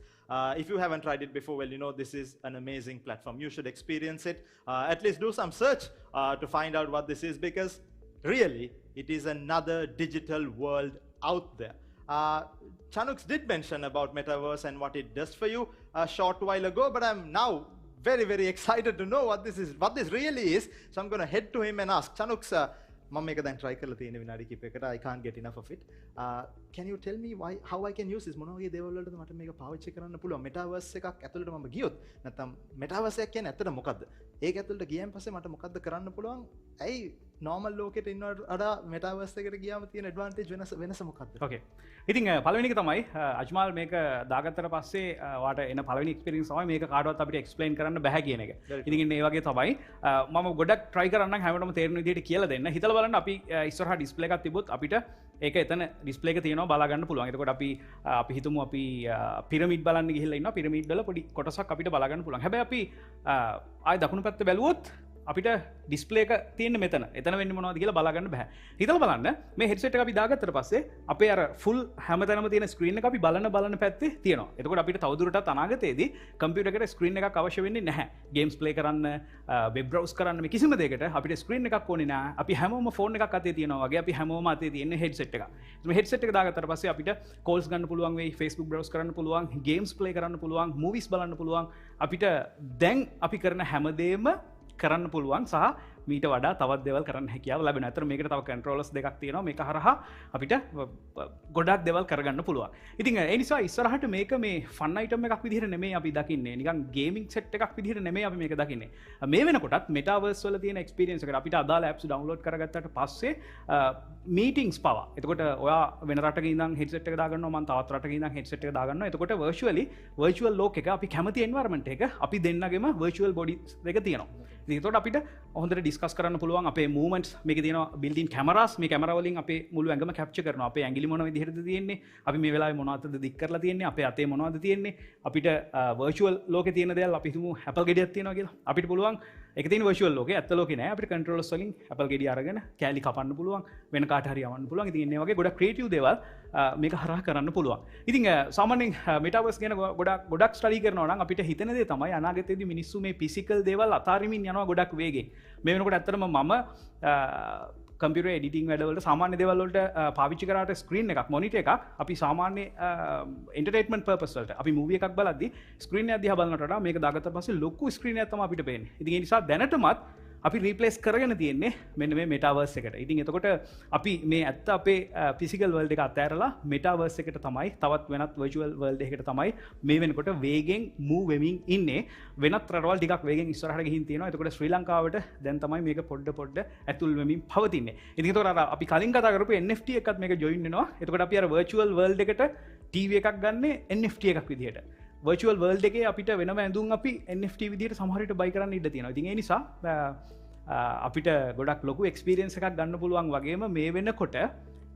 If you haven't tried it before, well, you know, this is an amazing platform. You should experience it. At least do some search to find out what this is because really, it is another digital world out there. Chanux did mention about Metaverse and what it does for you a short while ago, but I'm now very, very excited to know what this really is. So I'm going to head to him and ask, Chanux, I can't get enough of it. Can you tell me how I can use this? මොනවගේ දේවල් වලටද මට මේක පාවිච්චි කරන්න පුළුවන්? Metaverse එකක් ඇතුළට මම ගියොත් නැත්නම් Metaverse එක කියන්නේ ඇත්තට මොකද්ද? ඒක ඇතුළට ගියන් පස්සේ මට මොකද්ද කරන්න පුළුවන්? ඇයි normal ලෝකෙට ඉන්නවට වඩා Metaverse එකට ගියාම තියෙන advantage වෙනස මොකද්ද? Okay. ඉතින් පළවෙනි එක තමයි අජ්මාල් මේක දාගත්තට පස්සේ වාට එන පළවෙනි experience තමයි මේක කාටවත් අපිට explain කරන්න බෑ කියන එක. ඉතින් ඒ වගේ තමයි මම ගොඩක් try කරන්නම් හැමෝටම තේරෙන විදිහට කියලා දෙන්න. හිතලා බලන්න අපි ඉස්සරහා display එකක් තිබ්බොත් අපිට ඒක එතන display එක තියෙනවා බලා ගන්න පුළුවන්. එතකොට අපි හිතමු අපි පිරමිඩ් බලන්න ගිහිල්ලා ඉන්නවා. පිරමිඩ් වල පොඩි කොටසක් අපිට බලා ගන්න පුළුවන්. හැබැයි අපි ආයෙ දකුණු පැත්ත බැලුවොත් අපිට ඩිස්ප්ලේ එක තියෙන්නේ මෙතන. එතන වෙන්නේ මොනවද කියලා බලා ගන්න බෑ. හිතලා බලන්න මේ හෙඩ්සෙට් එක අපි දාගත්තට පස්සේ අපේ අර ෆුල් හැමතැනම තියෙන ස්ක්‍රීන් එක අපි බලන පැත්තේ තියෙනවා. එතකොට අපිට තවදුරටත් අනාගතයේදී කම්පියුටර් එකට ස්ක්‍රීන් එකක් අවශ්‍ය වෙන්නේ නැහැ. ගේම්ස් ප්ලේ කරන්න, වෙබ් බ්‍රවුස් කරන්න මේ කිසිම දෙයකට අපිට ස්ක්‍රීන් එකක් ඕනේ නැහැ. අපි හැමෝම ෆෝන් එකක් අතේ තියෙනවා වගේ අපි හැමෝම අතේ තියෙන හෙඩ්සෙට් එක. මේ හෙඩ්සෙට් එක දාගත්තට පස්සේ අපිට කෝල්ස් ගන්න පුළුවන් වෙයි, Facebook බ්‍රවුස් කරන්න පුළුවන්, ගේම්ස් ප්ලේ කරන්න පුළුවන්, මූවිස් බලන්න පුළුවන්. අපිට දැන් අපි කරන හැමදේම කරන්න පුළුවන් සහ මීට වඩා තවත් දේවල් කරන්න හැකියාව ලැබෙනවා. අතන මේකට තව කන්ට්‍රෝලර්ස් දෙකක් තියෙනවා. මේක හරහා අපිට ගොඩක් දේවල් කරගන්න පුළුවන්. ඉතින් ඒ නිසා ඉස්සරහට මේක මේ ෆන් අයිටම් එකක් විදිහට නෙමෙයි අපි දකින්නේ. නිකන් ගේමින් සෙට් එකක් විදිහට නෙමෙයි අපි මේක දකින්නේ. මේ වෙනකොටත් මෙටාවර්ස් වල තියෙන එක්ස්පීරියන්ස් එකට අපිට අදාළ ඇප්ස් ඩවුන්ලෝඩ් කරගත්තට පස්සේ මීටින්ග්ස් පවා. එතකොට ඔයා වෙන රටක ඉඳන් හෙඩ්සෙට් එක දාගන්නවා, මම තවත් රටක ඉඳන් හෙඩ්සෙට් එක දාගන්නවා. එතකොට වර්චුවල් ලෝකෙක අපි කැමති එන්වයරන්මන්ට් එක අපි දෙන්නගෙම වර්චුවල් බොඩිස් දෙක තියෙනවා. ඉතින් ඒතකොට අපිට හොඳට ඩිස්කස් කරන්න පුළුවන් අපේ මූවමන්ට්ස්. මේකේ තියෙනවා බිල්ට්-ඉන් කැමරාස්. මේ කැමරා වලින් අපේ මුළු ඇඟම කැප්චර් කරනවා. අපේ ඇඟිලි මොන විදිහටද තියෙන්නේ, අපි මේ වෙලාවේ මොනවද දික් කරලා තියෙන්නේ, අපේ අතේ මොනවද තියෙන්නේ, අපිට වර්චුවල් ලෝකේ තියෙන දේවල් අපි හිතමු ඇපල් ගෙඩියක් තියෙනවා කියලා. අපිට පුළුවන් ඒක තියෙන වර්චුවල් ලෝකේ, ඇත්ත ලෝකේ නෑ. අපිට කන්ට්‍රෝලර්ස් වලින් ඇපල් ගෙඩිය අරගෙන කෑලි කපන්න පුළුවන්, වෙන කාට හරි යවන්න පුළුවන්. ඉතින් මේ වගේ ගොඩක් ක්‍රියේටිව් දේවල් මේක හරහා කරන්න පුළුවන්. ඉතින් සාමාන්‍යයෙන් මෙටාවර්ස් ගැන ගොඩක් ස්ටඩි කරනවා නම් අපිට හිතෙන දේ තමයි අනාගතයේදී මිනිස්සු මේ ෆිසිකල් දේවල් අතාරිමින් යනවා ගොඩක් වේගෙන්. මේ වෙනකොට ඇත්තටම මම කම්පියුටර් එඩිටිං වැඩවලට සාමාන්‍ය දේවල් වලට පාවිච්චි කරාට ස්ක්‍රීන් එකක්, මොනිටර් එකක් අපි සාමාන්‍ය එන්ටර්ටේන්මන්ට් පර්පස් වලට අපි මූවි එකක් බලද්දී ස්ක්‍රීන් එක දිහා බලනට වඩා මේක දාගත්ත පස්සේ ලොකු ස්ක්‍රීන් එකක් තමයි අපිට පේන්නේ. ඉතින් ඒ නිසා දැනටමත් අපි රීප්ලේස් කරගෙන තියෙන්නේ මෙන්න මේ මෙටාවර්ස් එකට. ඉතින් එතකොට අපි මේ ඇත්ත අපේ ෆිසිකල් වර්ල්ඩ් එක අතෑරලා මෙටාවර්ස් එකට තමයි, තවත් වෙනත් වර්චුවල් වර්ල්ඩ් එකකට තමයි මේ වෙනකොට වේගෙන් මූව් වෙමින් ඉන්නේ. වෙනත් රටවල් ටිකක් වේගෙන් ඉස්සරහට ගිහින් තියෙනවා. එතකොට ශ්‍රී ලංකාවට දැන් තමයි මේක පොඩ්ඩ ඇතුල් වෙමින් පවතින්නේ. ඉතින් ඒතකොට අර අපි කලින් කතා කරපු NFT එකත් මේක ජොයින් වෙනවා. එතකොට අපි අර වර්චුවල් වර්ල්ඩ් එකට TV එකක් ගන්න NFT එකක් විදිහට. වර්චුවල් වර්ල්ඩ් එකේ අපිට වෙනම ඇඳුම් අපි NFT විදිහට සමහර විට බයි කරන්න ඉඩ තියෙනවා. ඉතින් ඒ නිසා අපිට ගොඩක් ලොකු එක්ස්පීරියන්ස් එකක් ගන්න පුළුවන් වගේම මේ වෙනකොට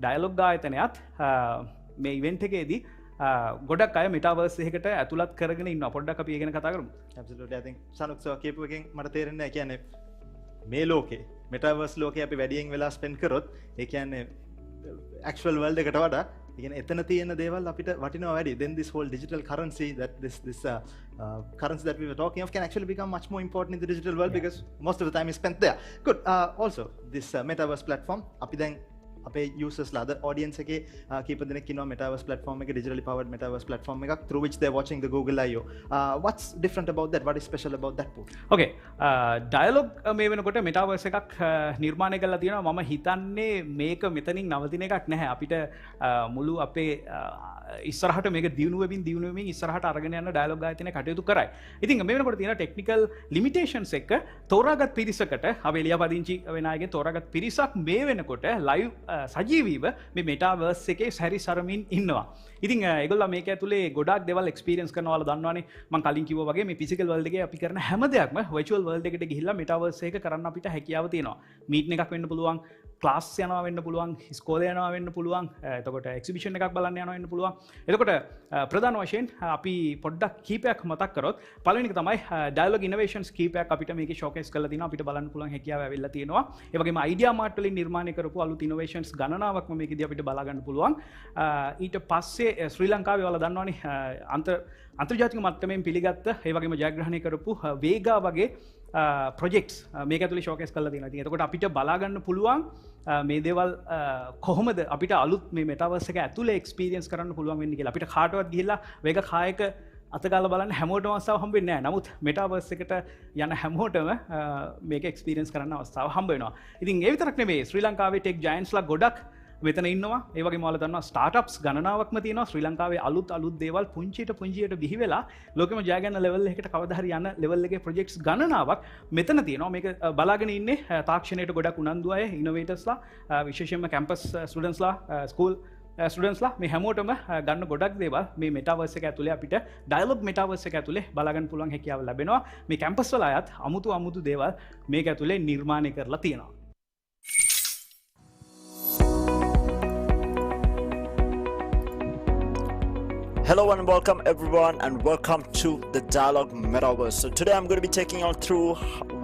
ඩයලොග් ආයතනයත් මේ ඉවෙන්ට් එකේදී ගොඩක් අය මෙටාවර්ස් එකකට ඇතුළත් කරගෙන ඉන්නවා. පොඩ්ඩක් අපි ඒ ගැන කතා කරමු. Absolutely. I think Sanuk sir කියපු එකෙන් මට තේරෙන්නේ කියන්නේ මේ ලෝකේ මෙටාවර්ස් ලෝකේ අපි වැඩියෙන් වෙලා ස්පෙන්ඩ් කරොත් ඒ කියන්නේ actual world එකට වඩා එතන තියෙන දේවල් අපිට වටිනවා වැඩි. Then this whole digital currency that this currency that we were talking of can actually become much more important in the digital world because most of the time is spent there. Good. Also this metaverse platform අපි දැන් අපේ users ලා the audience එකේ කීප දෙනෙක් ඉන්නවා metaverse platform එක, digitally powered metaverse platform එකක් through which they're watching the Google I/O. What's different about that? What is special about that pool? Okay. Dialog මේ වෙනකොට metaverse එකක් නිර්මාණය කරලා තියෙනවා. මම හිතන්නේ මේක මෙතනින් නවතින එකක් නැහැ. අපිට මුළු අපේ ඉස්සරහට මේක දියුණු වෙමින් ඉස්සරහට අරගෙන යන ඩයලොග් ආයතනය කටයුතු කරයි. ඉතින් මේ වෙනකොට තියෙන ටෙක්නිකල් ලිමිටේෂන්ස් එක තෝරාගත් පිරිසකට අපි ලියාපදිංචි වෙන අයගෙන් තෝරාගත් පිරිසක් මේ වෙනකොට ලයිව් සජීවීව මේ මෙටාවර්ස් එකේ සැරිසරමින් ඉන්නවා. ඉතින් ඒගොල්ලෝ මේක ඇතුලේ ගොඩාක් දේවල් එක්ස්පීරියන්ස් කරනවා වල දන්නවනේ. මම කලින් කිව්වා වගේ මේ ෆිසිකල් වර්ල්ඩ් එකේ අපි කරන හැම දෙයක්ම වර්චුවල් වර්ල්ඩ් එකට ගිහිල්ලා මෙටාවර්ස් එක කරන්න අපිට හැකියාව තියෙනවා. මීටින් එකක් වෙන්න පුළුවන්, ක්ලාස් යනවා වෙන්න පුළුවන්, ඉස්කෝලේ යනවා වෙන්න පුළුවන්, එතකොට එක්සිබිෂන් එකක් බලන්න යනවා වෙන්න පුළුවන්. එතකොට ප්‍රධාන වශයෙන් අපි පොඩ්ඩක් කීපයක් මතක් කරොත් පළවෙනි එක තමයි ඩයලොග් ඉනෝවේෂන්ස් කීපයක් අපිට මේකේ ෂෝකේස් කරලා තිනවා. අපිට බලන්න පුළුවන් හැකියාව ඇවිල්ලා තියෙනවා. ඒ වගේම Ideamart වලින් නිර්මාණය කරපු අලුත් ඉනෝවේෂන්ස් ගණනාවක්ම මේකදී අපිට බලා ගන්න පුළුවන්. ඊට පස්සේ ශ්‍රී ලංකාවේ ඔයාලා දන්නවනේ අන්තර්ජාතික මට්ටමින් පිළිගත්ත ඒ වගේම ජයග්‍රහණය කරපු වේගා වගේ ප්‍රොජෙක්ස් මේක ඇතුලේ ෂෝකේස් කරලා තියෙනවා. ඉතින් එතකොට අපිට බලා ගන්න පුළුවන් මේ දේවල් කොහොමද අපිට අලුත් මේ මෙටාවර්ස් එක ඇතුලේ එක්ස්පීරියන්ස් කරන්න පුළුවන් වෙන්නේ කියලා. අපිට කාටවත් ගිහිල්ලා වේග කායක අතගාලා බලන්න හැමෝටම අවස්ථාව හම්බ වෙන්නේ නැහැ. නමුත් මෙටාවර්ස් එකට යන හැමෝටම මේක එක්ස්පීරියන්ස් කරන්න අවස්ථාව හම්බ වෙනවා. ඉතින් ඒ විතරක් නෙමෙයි ශ්‍රී ලංකාවේ ටෙක් ජයන්ට්ස්ලා ගොඩක් මෙතන ඉන්නවා. ඒ වගේම ඔයාලා දන්නවා ස්ටාර්ට්අප්ස් ගණනාවක්ම තියෙනවා. ශ්‍රී ලංකාවේ අලුත් දේවල් පුංචියට බිහි වෙලා ලෝකෙම ජය ගන්න ලෙවල් එකකට කවදා හරි යන ලෙවල් එකේ ප්‍රොජෙක්ට්ස් ගණනාවක් මෙතන තියෙනවා. මේක බලාගෙන ඉන්නේ තාක්ෂණයට ගොඩක් උනන්දු අය, ඉනෝවේටර්ස්ලා, විශේෂයෙන්ම කැම්පස් ස්ටුඩන්ට්ස්ලා, ස්කූල් ස්ටුඩන්ට්ස්ලා මේ හැමෝටම ගන්න ගොඩක් දේවල් මේ මෙටාවර්ස් එක ඇතුලේ අපිට ඩයලොග් මෙටාවර්ස් එක ඇතුලේ බලාගන්න පුළුවන් හැකියාව ලැබෙනවා. මේ කැම්පස් වල අයත් අමුතු දේවල් මේක ඇතුලේ නිර්මාණය කරලා තියෙනවා. Hello and welcome everyone, and welcome to the Dialog Metaverse. So today I'm going to be taking you through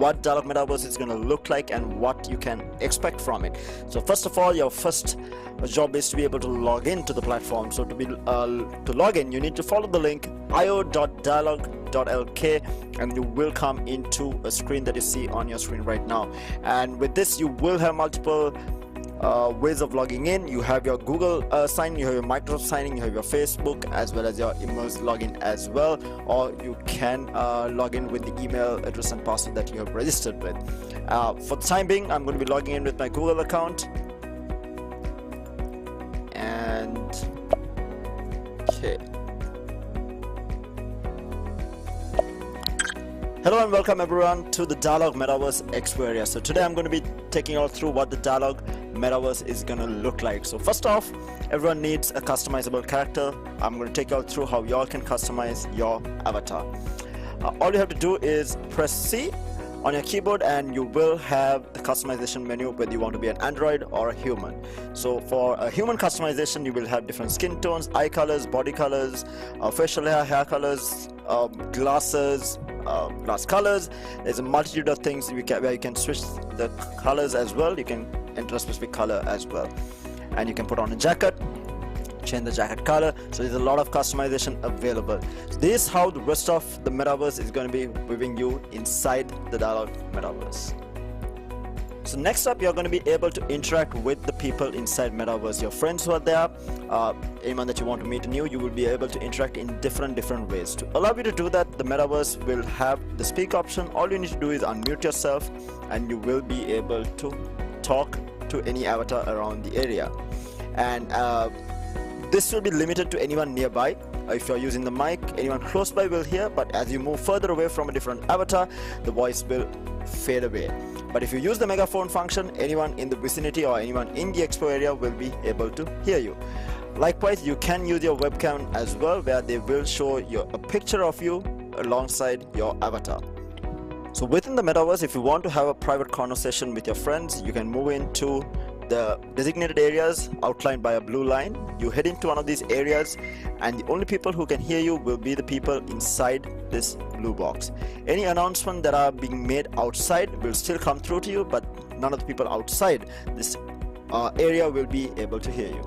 what Dialog Metaverse is going to look like and what you can expect from it. So first of all, your first job is to be able to log into the platform. So to log in, you need to follow the link io.dialog.lk and you will come into a screen that you see on your screen right now. And with this, you will have multiple ways of logging in. You have your Google sign, you have your Microsoft signing, you have your Facebook, as well as your Emojis login as well, or you can log in with the email address and password that you have registered with. For the time being, I'm going to be logging in with my Google account, and okay. Hello and welcome everyone to the Dialog Metaverse Expo area. So today I'm going to be taking you all through what the Dialog Metaverse is going to look like. So first off, everyone needs a customizable character. I'm going to take you all through how y'all can customize your avatar. All you have to do is press C on your keyboard and you will have the customization menu, whether you want to be an android or a human. So for a human customization, you will have different skin tones, eye colors, body colors, facial hair colors, glasses, glass colors. There's a multitude of things where you can switch the colors as well. You can enter a specific color as well, and you can put on a jacket, change the jacket color. So there's a lot of customization available. So this is how the rest of the metaverse is going to be weaving you inside the Dialog Metaverse. So next up, you're going to be able to interact with the people inside Metaverse. Your friends who are there, anyone that you want to meet new, you will be able to interact in different ways. To allow you to do that, the Metaverse will have the speak option. All you need to do is unmute yourself and you will be able to talk to any avatar around the area. And this will be limited to anyone nearby. If you're using the mic, anyone close by will hear, but as you move further away from a different avatar, the voice will fade away. But if you use the megaphone function, anyone in the vicinity or anyone in the expo area will be able to hear you. Likewise, you can use your webcam as well, where they will show you a picture of you alongside your avatar. So within the metaverse, if you want to have a private conversation with your friends, you can move into the designated areas outlined by a blue line. You head into one of these areas and the only people who can hear you will be the people inside this blue box. Any announcement that are being made outside will still come through to you, but none of the people outside this area will be able to hear you.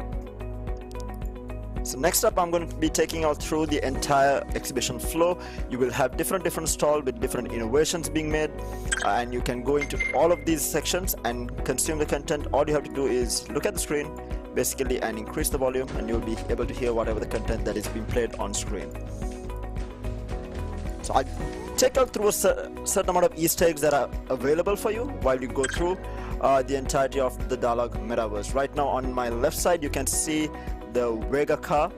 So next up, I'm going to be taking you all through the entire exhibition flow. You will have different stalls with different innovations being made, and you can go into all of these sections and consume the content. All you have to do is look at the screen basically and increase the volume, and you'll be able to hear whatever the content that is being played on screen. So I take you through a certain amount of Easter eggs that are available for you while you go through the entirety of the Dialog Metaverse. Right now on my left side, you can see the Vega car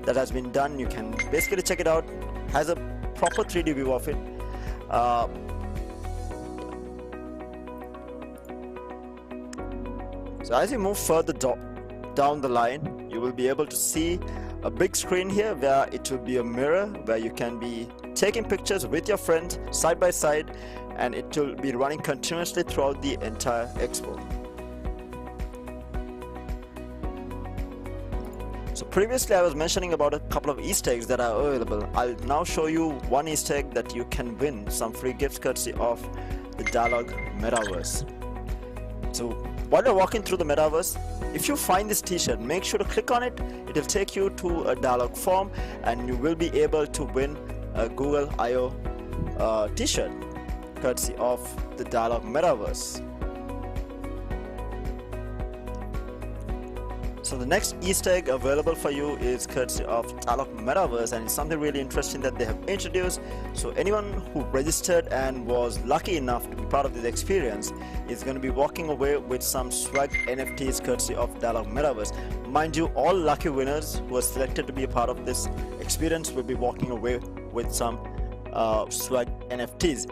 that has been done. You can basically check it out. Has a proper 3D view of it. So as you move further down the line, you will be able to see a big screen here where it will be a mirror where you can be taking pictures with your friends side by side, and it will be running continuously throughout the entire expo. So previously I was mentioning about a couple of Easter eggs that are available. I'll now show you one Easter egg that you can win some free gifts courtesy of the Dialog Metaverse. So while you're walking through the Metaverse, if you find this t-shirt, make sure to click on it. It will take you to a Dialog form and you will be able to win a Google I/O t-shirt. courtesy of the Dialog Metaverse. So the next Easter egg available for you is courtesy of Dialog Metaverse, and it's something really interesting that they have introduced. So anyone who registered and was lucky enough to be part of this experience is going to be walking away with some swag NFTs courtesy of Dialog Metaverse. Mind you, all lucky winners who are selected to be a part of this experience will be walking away with some swag NFTs.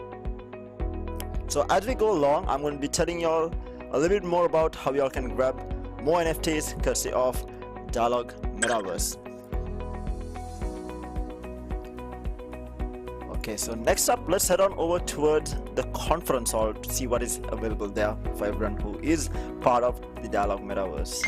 So as we go along, I'm going to be telling you all a little bit more about how you all can grab more NFTs courtesy of Dialog Metaverse. Okay, so next up, let's head on over towards the conference hall to see what is available there for everyone who is part of the Dialog Metaverse.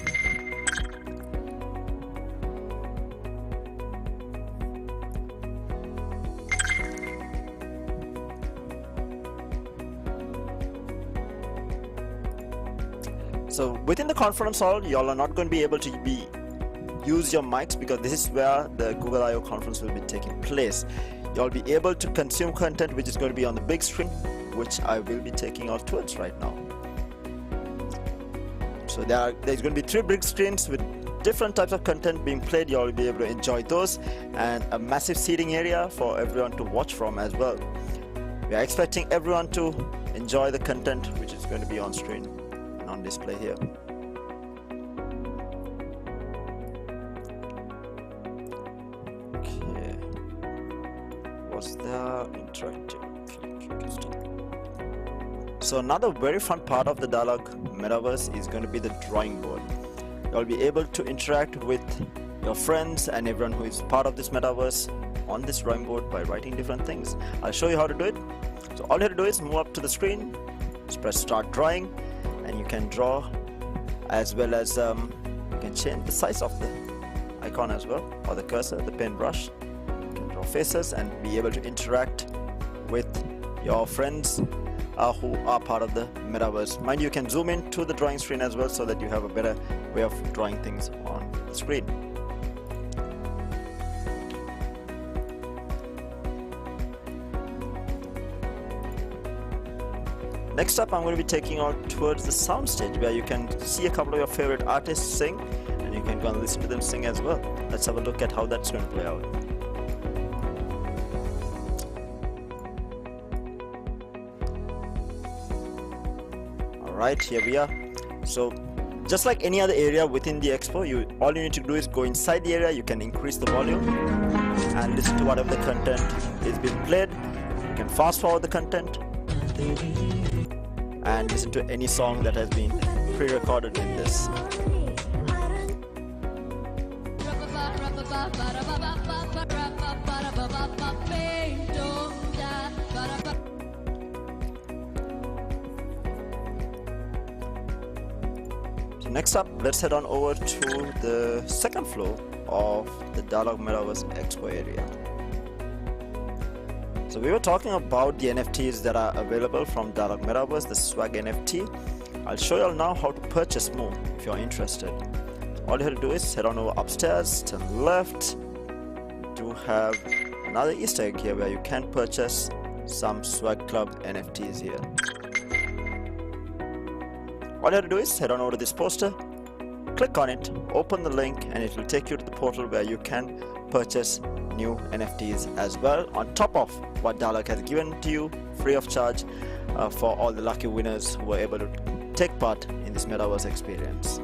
So within the conference hall, y'all are not going to be able to use your mics because this is where the Google I/O conference will be taking place. You'll be able to consume content which is going to be on the big screen, which I will be taking all towards right now. So there's going to be 3 big screens with different types of content being played. You'll be able to enjoy those, and a massive seating area for everyone to watch from as well. We are expecting everyone to enjoy the content which is going to be on screen on display here. Okay, what's there? Interactive. So another very fun part of the Dialog Metaverse is going to be the drawing board. You'll be able to interact with your friends and everyone who is part of this metaverse on this drawing board by writing different things. I'll show you how to do it. So all you have to do is move up to the screen, just press start drawing, and you can draw, as well as you can change the size of the icon as well, or the cursor, the paintbrush. You can draw faces and be able to interact with your friends who are part of the metaverse. Mind you, can zoom in to the drawing screen as well so that you have a better way of drawing things on the screen. Next up, I'm going to be taking you out towards the soundstage where you can see a couple of your favorite artists sing, and you can go and listen to them sing as well. Let's have a look at how that's going to play out. Alright, here we are. So just like any other area within the expo, all you need to do is go inside the area. You can increase the volume and listen to whatever the content is being played. You can fast forward the content and listen to any song that has been pre-recorded in this. So next up, let's head on over to the second floor of the Dialog Metaverse Expo area. So we were talking about the NFTs that are available from Dialog Metaverse, the swag NFT. I'll show you all now how to purchase more if you're interested. So all you have to do is head on over upstairs, turn left. We do have another Easter egg here where you can purchase some Swag Club NFTs here. All you have to do is head on over to this poster, click on it, open the link, and it will take you to the portal where you can purchase new NFTs as well, on top of what Dialog has given to you free of charge for all the lucky winners who were able to take part in this metaverse experience.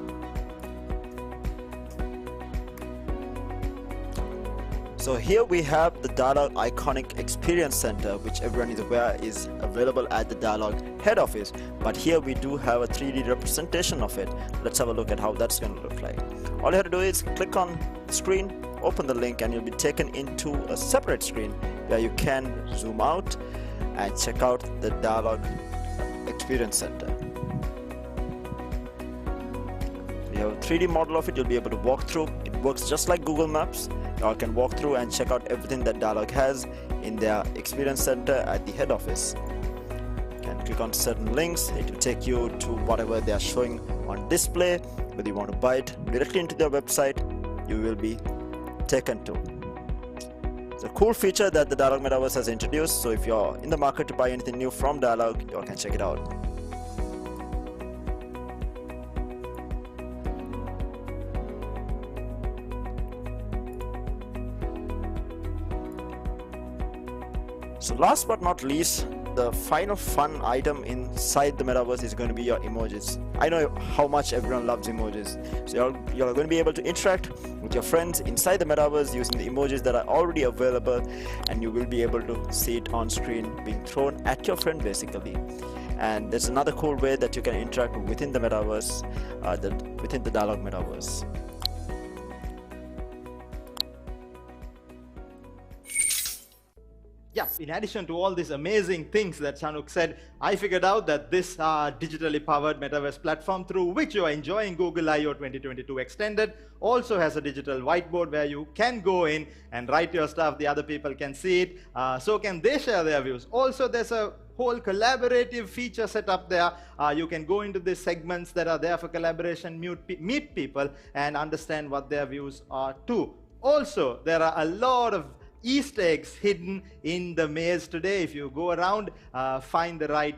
So here we have the Dialog Iconic Experience Center, which everyone is aware is available at the Dialog head office, but here we do have a 3D representation of it. Let's have a look at how that's going to look like. All you have to do is click on the screen, open the link, and you'll be taken into a separate screen where you can zoom out and check out the Dialog Experience Center. We have a 3D model of it. You'll be able to walk through. It works just like Google Maps. You all can walk through and check out everything that Dialog has in their Experience Center at the head office. You can click on certain links. It will take you to whatever they are showing on display. Whether you want to buy it directly into their website, you will be taken to. It's a cool feature that the Dialog Metaverse has introduced. So if you're in the market to buy anything new from Dialog, you all can check it out. So last but not least, the final fun item inside the Metaverse is going to be your emojis. I know how much everyone loves emojis. So you're going to be able to interact with your friends inside the Metaverse using the emojis that are already available, and you will be able to see it on screen being thrown at your friend basically. And there's another cool way that you can interact within the Metaverse, within the Dialog Metaverse. Yeah, in addition to all these amazing things that Shanuk said, I figured out that this digitally powered Metaverse platform through which you are enjoying Google I/O 2022 Extended also has a digital whiteboard where you can go in and write your stuff. The other people can see it. So can they share their views. Also, there's a whole collaborative feature set up there. You can go into the segments that are there for collaboration, meet people, and understand what their views are too. Also, there are a lot of Easter eggs hidden in the maze today. If you go around, find the right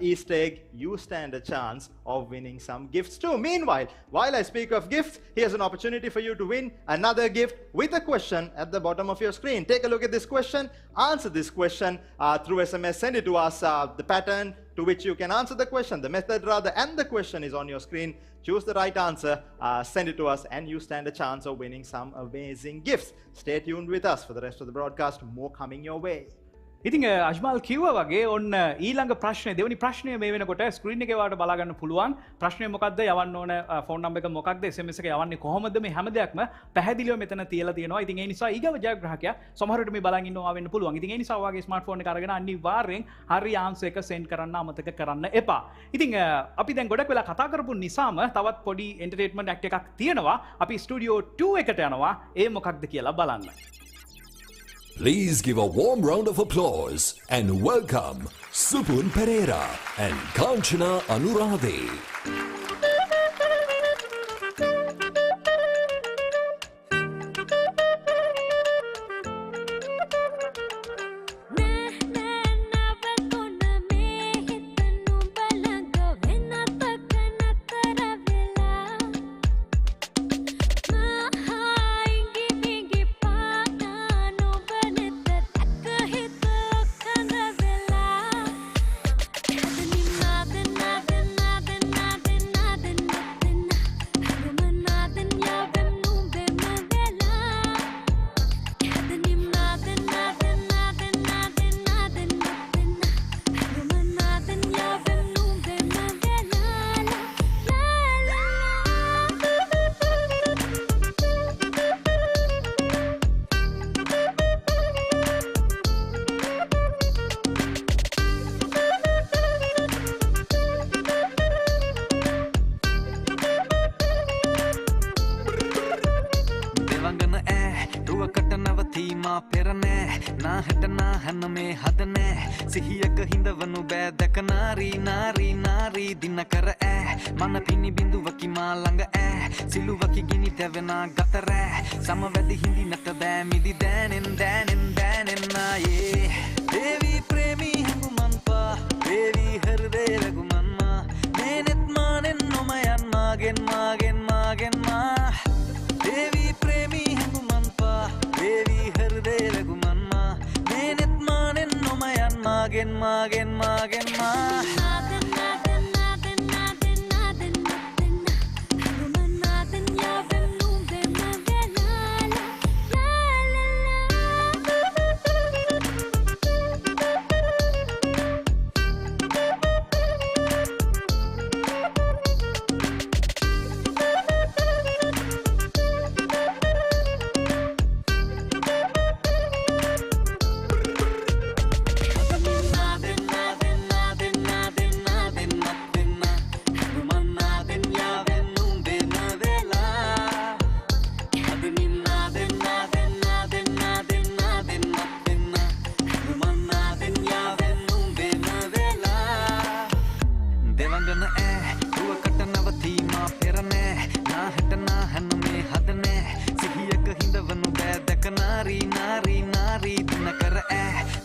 Easter egg, you stand a chance of winning some gifts too. Meanwhile, while I speak of gifts, here's an opportunity for you to win another gift with a question at the bottom of your screen. Take a look at this question, answer this question through SMS, send it to us. The pattern to which you can answer the question, the method rather, and the question is on your screen. Choose the right answer, send it to us, and you stand a chance of winning some amazing gifts. Stay tuned with us for the rest of the broadcast. More coming your way. ඉතින් අජ්මල් කිව්වා වගේ ඔන්න ඊළඟ ප්‍රශ්නේ දෙවෙනි ප්‍රශ්නය මේ වෙනකොට ස්ක්‍රීන් එකේ වාට බලා ගන්න පුළුවන්. ප්‍රශ්නේ මොකක්ද? යවන්න ඕන ෆෝන් නම්බර් එක මොකක්ද? SMS එක යවන්නේ කොහොමද? මේ හැම දෙයක්ම පැහැදිලිව මෙතන තියලා තියෙනවා. ඉතින් ඒ නිසා ඊගව ජයග්‍රාහකයා සමහරවිට මේ බලන් ඉන්නවා වෙන්න පුළුවන්. ඉතින් ඒ නිසා ඔයාගේ ස්මාර්ට්ෆෝන් එක අරගෙන අනිවාර්යෙන් හරි ආන්සර් එක සෙන්ඩ් කරන්න අමතක කරන්න එපා. ඉතින් අපි දැන් ගොඩක් වෙලා කතා කරපු නිසාම තවත් පොඩි එන්ටර්ටේන්මන්ට් ඇක්ට් එකක් තියෙනවා. අපි ස්ටුඩියෝ 2 එකට යනවා. ඒ මොකක්ද කියලා බලන්න. Please give a warm round of applause and welcome Supun Pereira and Kanchana Anuradhe.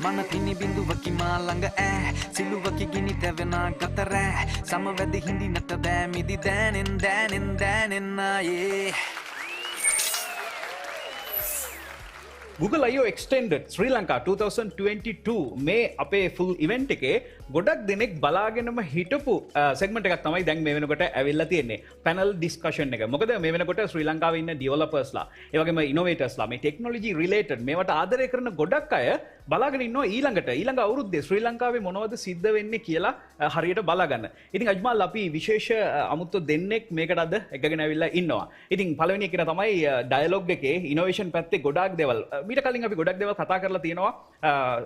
මන පිනි බිඳුවකි මා ළඟ ඈ සිලුවකි ගිනි තැවෙනා ගත රෑ සමවැද හිඳින්නට බෑ මිදි දැනෙන් ආයේ Google I/O Extended Sri Lanka 2022 මේ අපේ full event එකේ ගොඩක් දෙනෙක් බලාගෙනම හිටපු segment එකක් තමයි දැන් මේ වෙනකොට ඇවිල්ලා තියෙන්නේ panel discussion එක. මොකද මේ වෙනකොට ශ්‍රී ලංකාවේ ඉන්න developersලා, ඒ වගේම innovators මේ technology related මේවට ආදරය කරන ගොඩක් අය බලාගෙන ඉන්නවා ඊළඟ අවුරුද්දේ ශ්‍රී ලංකාවේ මොනවද සිද්ධ වෙන්නේ කියලා හරියට බලාගන්න. ඉතින් අජ්මල් අපි විශේෂ අමුත්තු දෙන්නෙක් මේකට අද එකගෙන ඇවිල්ලා ඉන්නවා. ඉතින් පළවෙනි එක තමයි Dialog එකේ innovation පැත්තේ ගොඩාක් දේවල් මීට කලින් අපි ගොඩක් දේවල් කතා කරලා තියෙනවා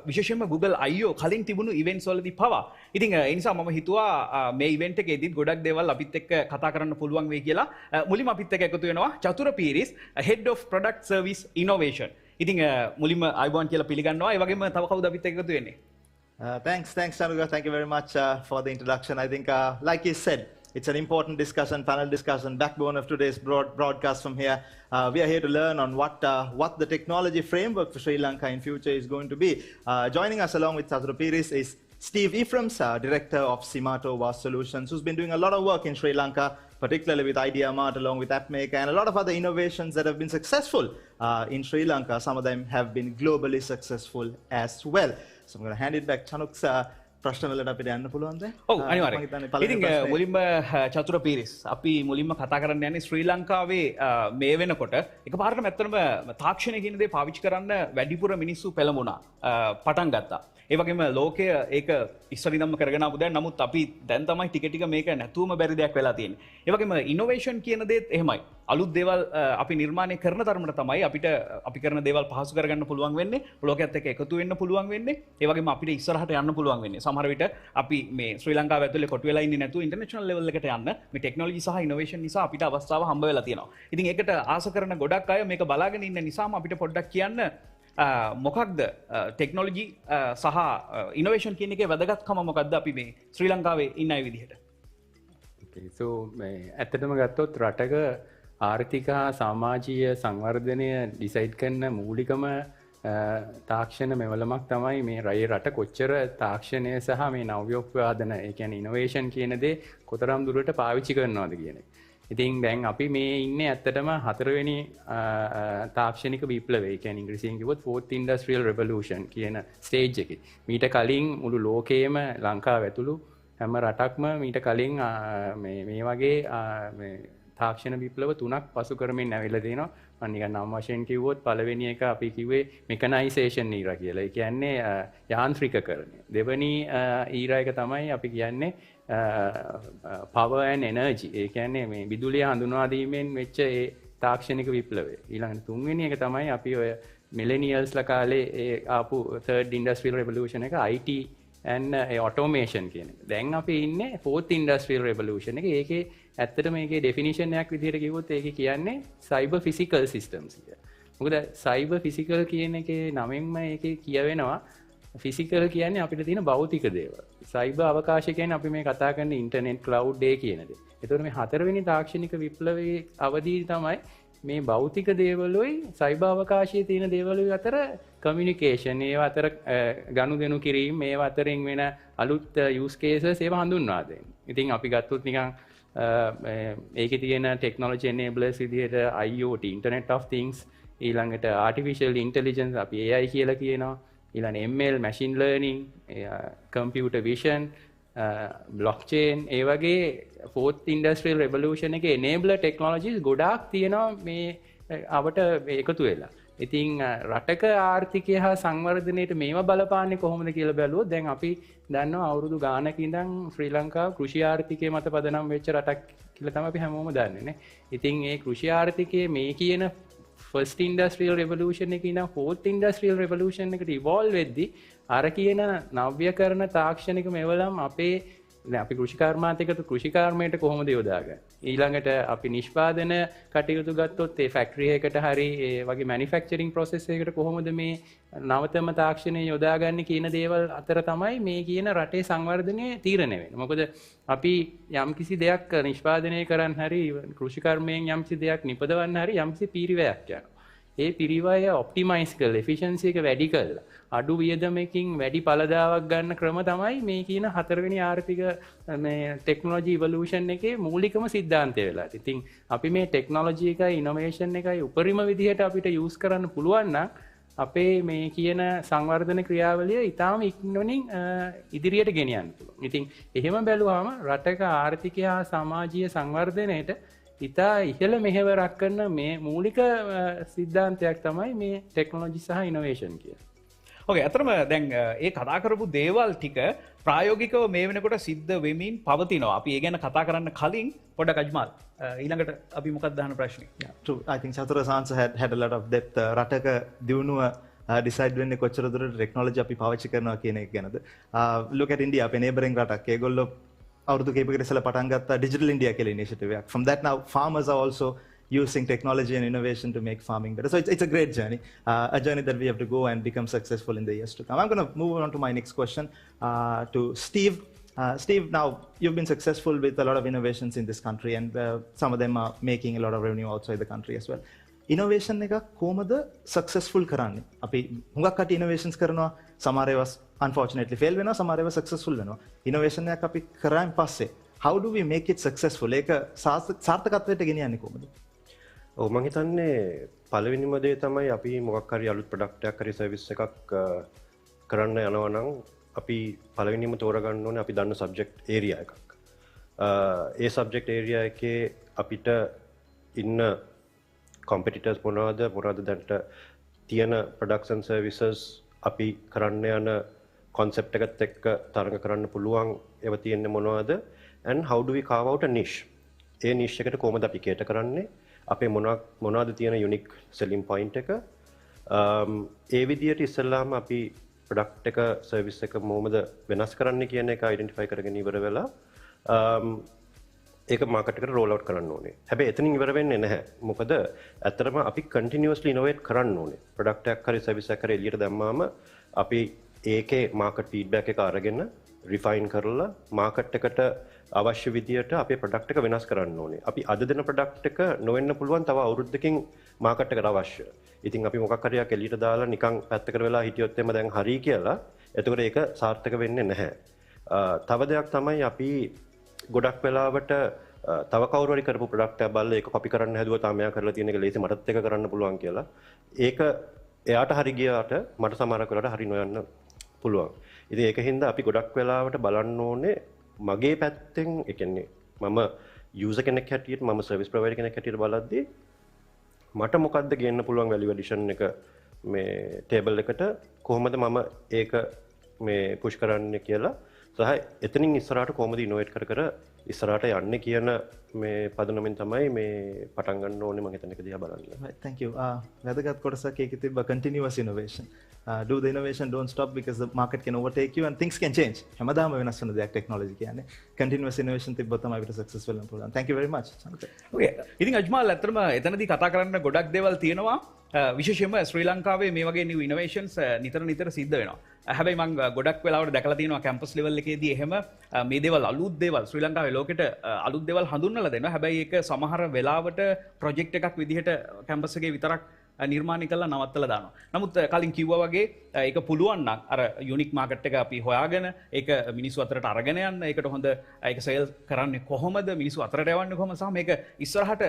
විශේෂයෙන්ම Google I/O කලින් තිබුණු events වලදී පවා. ඉතින් ඒ නිසා මම හිතුවා මේ event එකේදීත් ගොඩක් දේවල් අපිත් එක්ක කතා කරන්න පුළුවන් වෙයි කියලා. මුලින්ම අපිත් එක්ක එකතු වෙනවා චතුර Peiris Head of Product Service Innovation. ඉතින් මුලින්ම අයබෝන් කියලා පිළිගන්නවා. ඒ වගේම තව කවුද අපිත් එක්ක එකතු වෙන්නේ? Thanks, Chanuga. Thank you very much for the introduction. I think, like you said, it's an important discussion, panel discussion, backbone of today's broadcast from here. We are here to learn on what the technology framework for Sri Lanka in future is going to be. Joining us along with Chatura Piris is Steve Ephraim's Director of Simato Vast Solutions, who's been doing a lot of work in Sri Lanka, particularly with Ideamart along with AppMaker and a lot of other innovations that have been successful in Sri Lanka. Some of them have been globally successful as well. So I'm going to hand it back Chanuk's ප්‍රශ්න වලට අපිට යන්න පුළුවන්ද? ඔව් අනිවාර්යයෙන්. ඉතින් මුලින්ම චතුර පීරිස් අපි මුලින්ම කතා කරන්න යන්නේ ශ්‍රී ලංකාවේ මේ වෙනකොට එකපාරටම ඇත්තටම තාක්ෂණය කියන දේ පාවිච්චි කරන්න වැඩිපුර මිනිස්සු පෙළඹුණා පටන් ගත්තා. ඒ වගේම ලෝකය ඒක ඉස්සරින්ම කරගෙන ආපු දෙයක්. නමුත් අපි දැන් තමයි ටික ටික මේක නැතුවම බැරි දෙයක් වෙලා තියෙන්නේ. ඒ වගේම ඉනෝවේෂන් කියන දේත් එහෙමයි. අලුත් දේවල් අපි නිර්මාණය කරන තරමට තමයි අපිට අපි කරන දේවල් පහසු කරගන්න පුළුවන් වෙන්නේ. ලෝකයේත් එක්ක එකතු වෙන්න පුළුවන් වෙන්නේ. ඒ වගේම අපිට ඉස්සරහට යන්න පුළුවන් වෙන්නේ. සමහර විට අපි මේ ශ්‍රී ලංකාව ඇතුලේ කොටු වෙලා ඉන්නේ නැතුව ඉන්ටර්නැෂනල් ලෙවල් එකට යන්න මේ ටෙක්නොලොජි සහ ඉනෝවේෂන් නිසා අපිට අවස්ථාව හම්බ වෙලා තියෙනවා. ඉතින් ඒකට ආස කරන ගොඩක් අය මේක බලාගෙන ඉන්න නිසාම අපිට පොඩ්ඩක් කියන්න මොකක්ද ටෙක්නොලොජි සහ ඉනෝවේෂන් කියන එකේ වැදගත්කම මොකක්ද අපි මේ ශ්‍රී ලංකාවේ ඉන්න අය විදිහට? Okay, so ඇත්තටම ගත්තොත් රටක ආර්ථික හා සමාජීය සංවර්ධනය ඩිසයිඩ් කරන මූලිකම තාක්ෂණ මෙවලමක් තමයි මේ රට කොච්චර තාක්ෂණය සහ මේ නව්‍යෝත්පාදන ඒ කියන්නේ ඉනෝවේෂන් කියන දේ කොතරම් දුරට පාවිච්චි කරනවද කියන එක. ඉතින් දැන් අපි මේ ඉන්නේ ඇත්තටම හතරවෙනි තාක්ෂණික විප්ලවය. ඒ කියන්නේ ඉංග්‍රීසියෙන් කිව්වොත් fourth industrial revolution කියන ස්ටේජ් එකේ. මීට කලින් මුළු ලෝකයේම ලංකාව ඇතුළු හැම රටක්ම මීට කලින් මේ වගේ මේ තාක්ෂණ විප්ලව තුනක් පසු කරමින් ඇවිල්ලා තියෙනවා. මම නිකන් නම් වශයෙන් කිව්වොත් පළවෙනි එක අපි කිව්වේ මෙකනයිසේෂන් ඊරා කියලා. ඒ කියන්නේ යාන්ත්‍රිකකරණය. දෙවෙනි ඊරා එක තමයි අපි කියන්නේ power and energy. ඒ කියන්නේ මේ විදුලිය හඳුන්වා දීමෙන් වෙච්ච ඒ තාක්ෂණික විප්ලවය. ඊළඟට තුන්වෙනි එක තමයි අපි ඔය මිලෙනියල්ස්ලා කාලේ ඒ ආපු third industrial revolution එක IT and automation කියන එක. දැන් අපි ඉන්නේ fourth industrial revolution එක. ඒකේ ඇත්තට මේකේ ඩෙෆිනිෂන් එකක් විදිහට කිව්වොත් ඒකේ කියන්නේ cyber physical systems කියලා. මොකද cyber physical කියන එකේ නමෙන්ම ඒකේ කියවෙනවා ෆිසිකල් කියන්නේ අපිට තියෙන භෞතික දේවල්. සයිබර් අවකාශය කියන්නේ අපි මේ කතා කරන ඉන්ටර්නෙට් ක්ලවුඩ් ඒ කියන දේ. ඒතකොට මේ හතරවෙනි තාක්ෂණික විප්ලවයේ අවධියේ තමයි මේ භෞතික දේවලුයි සයිබර් අවකාශයේ තියෙන දේවලුයි අතර කමියුනිකේෂන් ඒවා අතර ගනුදෙනු කිරීම මේවා අතරින් වෙන අලුත් යූස් කේසස් ඒවා හඳුන්වා දෙන්නේ. ඉතින් අපි ගත්තොත් නිකන් ඒකේ තියෙන ටෙක්නොලොජි එනේබලර්ස් විදිහට IoT Internet of Things ඊළඟට artificial intelligence අපි AI කියලා කියනවා. ඊළඟ ML machine learning computer vision blockchain ඒ වගේ fourth industrial revolution එකේ enabler technologies ගොඩාක් තියෙනවා මේ අපට එකතු වෙලා. ඉතින් රටක ආර්ථිකය හා සංවර්ධනයට මේව බලපාන්නේ කොහොමද කියලා බැලුවොත් දැන් අපි දන්නවා අවුරුදු ගානක ඉඳන් ශ්‍රී ලංකාව කෘෂි ආර්ථිකය මත පදනම් වෙච්ච රටක් කියලා තමයි අපි හැමෝම දන්නේ නේ. ඉතින් මේ කෘෂි ආර්ථිකයේ මේ කියන first industrial revolution එකේ ඉඳන් fourth industrial revolution එකට evolve වෙද්දී අර කියන නව්‍යකරණ තාක්ෂණික මෙවලම් අපේ දැන් අපි කෘෂිකර්මාන්ත එකට කෘෂිකර්මයට කොහොමද යොදාගන්නේ ඊළඟට අපි නිෂ්පාදන කටයුතු ගත්තොත් ඒ ෆැක්ටරි එකකට හරි ඒ වගේ මැනුෆැක්චරින් ප්‍රොසෙස් එකකට කොහොමද මේ නවතම තාක්ෂණය යොදාගන්නේ කියන දේවල් අතර තමයි මේ කියන රටේ සංවර්ධනය තීරණය වෙන්නේ. මොකද අපි යම්කිසි දෙයක් නිෂ්පාදනය කරන්න හරි කෘෂිකර්මයෙන් යම්කිසි දෙයක් නිපදවන්න හරි යම්කිසි පීරිවැයක් යනවා. ඒ පිරිවය ඔප්ටිමයිස් කරලා efficiency එක වැඩි කරලා අඩු වියදමකින් වැඩි ඵලදාවක් ගන්න ක්‍රම තමයි මේ කියන හතරවෙනි ආර්ථික මේ ටෙක්නොලොජි ඉවොලූෂන් එකේ මූලිකම සිද්ධාන්තය වෙලා. ඉතින් අපි මේ ටෙක්නොලොජි එකයි ඉනෝවේෂන් එකයි උපරිම විදිහට අපිට යූස් කරන්න පුළුවන් නම් අපේ මේ කියන සංවර්ධන ක්‍රියාවලිය ඉතාම ඉක්මනින් ඉදිරියට ගෙනියන්න පුළුවන්. ඉතින් එහෙම බැලුවාම රටක ආර්ථිකය හා සමාජීය සංවර්ධනයට ඉතා ඉහළ මෙහෙවරක් කරන මේ මූලික සිද්ධාන්තයක් තමයි මේ ටෙක්නොලොජි සහ ඉනෝවේෂන් කියන්නේ. ඕකේ අතරම දැන් ඒ කතා කරපු දේවල් ටික ප්‍රායෝගිකව මේ වෙනකොට සිද්ධ වෙමින් පවතිනවා. අපි ඒ ගැන කතා කරන්න කලින් පොඩ්ඩක් අජ්මල් ඊළඟට අපි මොකක්ද අහන ප්‍රශ්නේ? True. I think Chatur's answer had a lot of depth. රටක දියුණුව decide වෙන්නේ කොච්චර දුරට ටෙක්නොලොජි අපි පාවිච්චි කරනවා කියන එක ගැනද. Look at India, අපේ neighboring රටක්. ඒගොල්ලෝ අවුරුදු කීපයකට ඉස්සෙල්ලා පටන් ගත්ත Digital India කියලා initiative එකක්. From that now farmers are also using technology and innovation to make farming better. So it's a great journey, a journey that we have to go and become successful in the years to come. I'm going to move on to my next question to Steve. Steve, now you've been successful with a lot of innovations in this country and some of them are making a lot of revenue outside the country as well. Innovation එක කොහොමද successful කරන්නේ? අපි හුඟක් කට innovations කරනවා, සමහර ඒවා unfortunately fail වෙනවා, සමහර ඒවා successful වෙනවා. Innovation එකක් අපි කරායින් පස්සේ how do we make it successful? ඒක සාර්ථකත්වයට ගෙනියන්නේ කොහොමද? ඔව් මම හිතන්නේ පළවෙනිම දේ තමයි අපි මොකක් හරි අලුත් ප්‍රොඩක්ට් එකක් හරි සර්විස් එකක් කරන්න යනවා නම් අපි පළවෙනිම තෝරගන්න ඕනේ අපි දන්න සබ්ජෙක්ට් ඒරියා එකක්. ඒ සබ්ජෙක්ට් ඒරියා එකේ අපිට ඉන්න කොම්පිටිටර්ස් මොනවද දැන්ට තියෙන ප්‍රොඩක්ට්ස් ඇන්ඩ් සර්විසස් අපි කරන්න යන concept එකත් එක්ක තරඟ කරන්න පුළුවන් ඒවා තියෙන්නේ මොනවද and how do we carve out a niche? A niche එකට කොහොමද අපි cater කරන්නේ? අපේ මොනවද තියෙන unique selling point එක? ඒ විදිහට ඉස්සෙල්ලාම අපි product එක service එක මොහොමද වෙනස් කරන්නේ කියන එක identify කරගෙන ඉවර වෙලා ඒක market එකට roll out කරන්න ඕනේ. හැබැයි එතනින් ඉවර වෙන්නේ නැහැ. මොකද ඇත්තටම අපි continuously innovate කරන්න ඕනේ. product එකක් හරි service එකක් හරි එළියට දැම්මාම අපි ඒකේ market feedback එක අරගෙන refine කරලා market එකට අවශ්‍ය විදියට අපේ product එක වෙනස් කරන්න ඕනේ. අපි අද දෙන product එක නොවෙන්න පුළුවන් තව අවුරුද්දකින් market එකට අවශ්‍ය. ඉතින් අපි මොකක් හරියක් එළියට දාලා නිකන් පැත්තකට වෙලා හිටියොත් එම දැන් හරි කියලා එතකොට ඒක සාර්ථක වෙන්නේ නැහැ. තව දෙයක් තමයි අපි ගොඩක් වෙලාවට තව කවුරු හරි කරපු product එකක් බලලා ඒක copy කරන්න හැදුවා තාම එයා කරලා තියෙන එක ලේසි මටත් ඒක කරන්න පුළුවන් කියලා. ඒක එයාට හරි ගියාට මට සමහරක් වෙලාවට හරි නොයන්න පුළුවන්. ඉතින් ඒකින්ද අපි ගොඩක් වෙලාවට බලන්න ඕනේ මගේ පැත්තෙන් ඒ කියන්නේ මම යූසර් කෙනෙක් හැටියට මම සර්විස් ප්‍රොවයිඩර් කෙනෙක් හැටියට බලද්දී මට මොකද්ද ගේන්න පුළුවන් වැලියු ඇඩිෂන් එක මේ ටේබල් එකට කොහොමද මම ඒක මේ පුෂ් කරන්නේ කියලා සහ එතනින් ඉස්සරහට කොහොමද ඉනෝවේට් කර ඉස්සරහට යන්නේ කියන මේ පදනමෙන් තමයි මේ පටන් ගන්න ඕනේ මම හිතන එක දිහා බලන්න. Right, thank you. වැදගත් කොටසක් ඒකේ තිබ්බ continuous innovation. Do the innovation, don't stop because the market can overtake you and things can change. හැමදාම වෙනස් වෙන දෙයක් ටෙක්නොලොජි කියන්නේ. Continuous innovation තිබ්බොත් තමයි අපිට successful වෙන්න පුළුවන්. Thank you very much. Okay. ඉතින් අජ්මල් ඇත්තටම එතනදී කතා කරන්න ගොඩක් දේවල් තියෙනවා. විශේෂයෙන්ම ශ්‍රී ලංකාවේ මේ වගේ new innovations නිතර සිද්ධ වෙනවා. හැබැයි මම ගොඩක් වෙලාවට දැකලා තියෙනවා කැම්පස් ලෙවල් එකේදී එහෙම මේ දේවල් අලුත් දේවල් ශ්‍රී ලංකාවේ ලෝකෙට අලුත් දේවල් හඳුන්වලා දෙනවා. හැබැයි ඒක සමහර වෙලාවට ප්‍රොජෙක්ට් එකක් විදිහට කැම්පස් එකේ විතරක් නිර්මාණය කළා නවත්තලා දානවා. නමුත් කලින් කිව්වා වගේ ඒක පුළුවන් නම් අර යුනික් මාකට් එක අපි හොයාගෙන ඒක මිනිස්සු අතරට අරගෙන යන්න ඒකට හොඳ ඒක සේල් කරන්නේ කොහොමද මිනිස්සු අතරට යවන්නේ කොහොමද සහ මේක ඉස්සරහට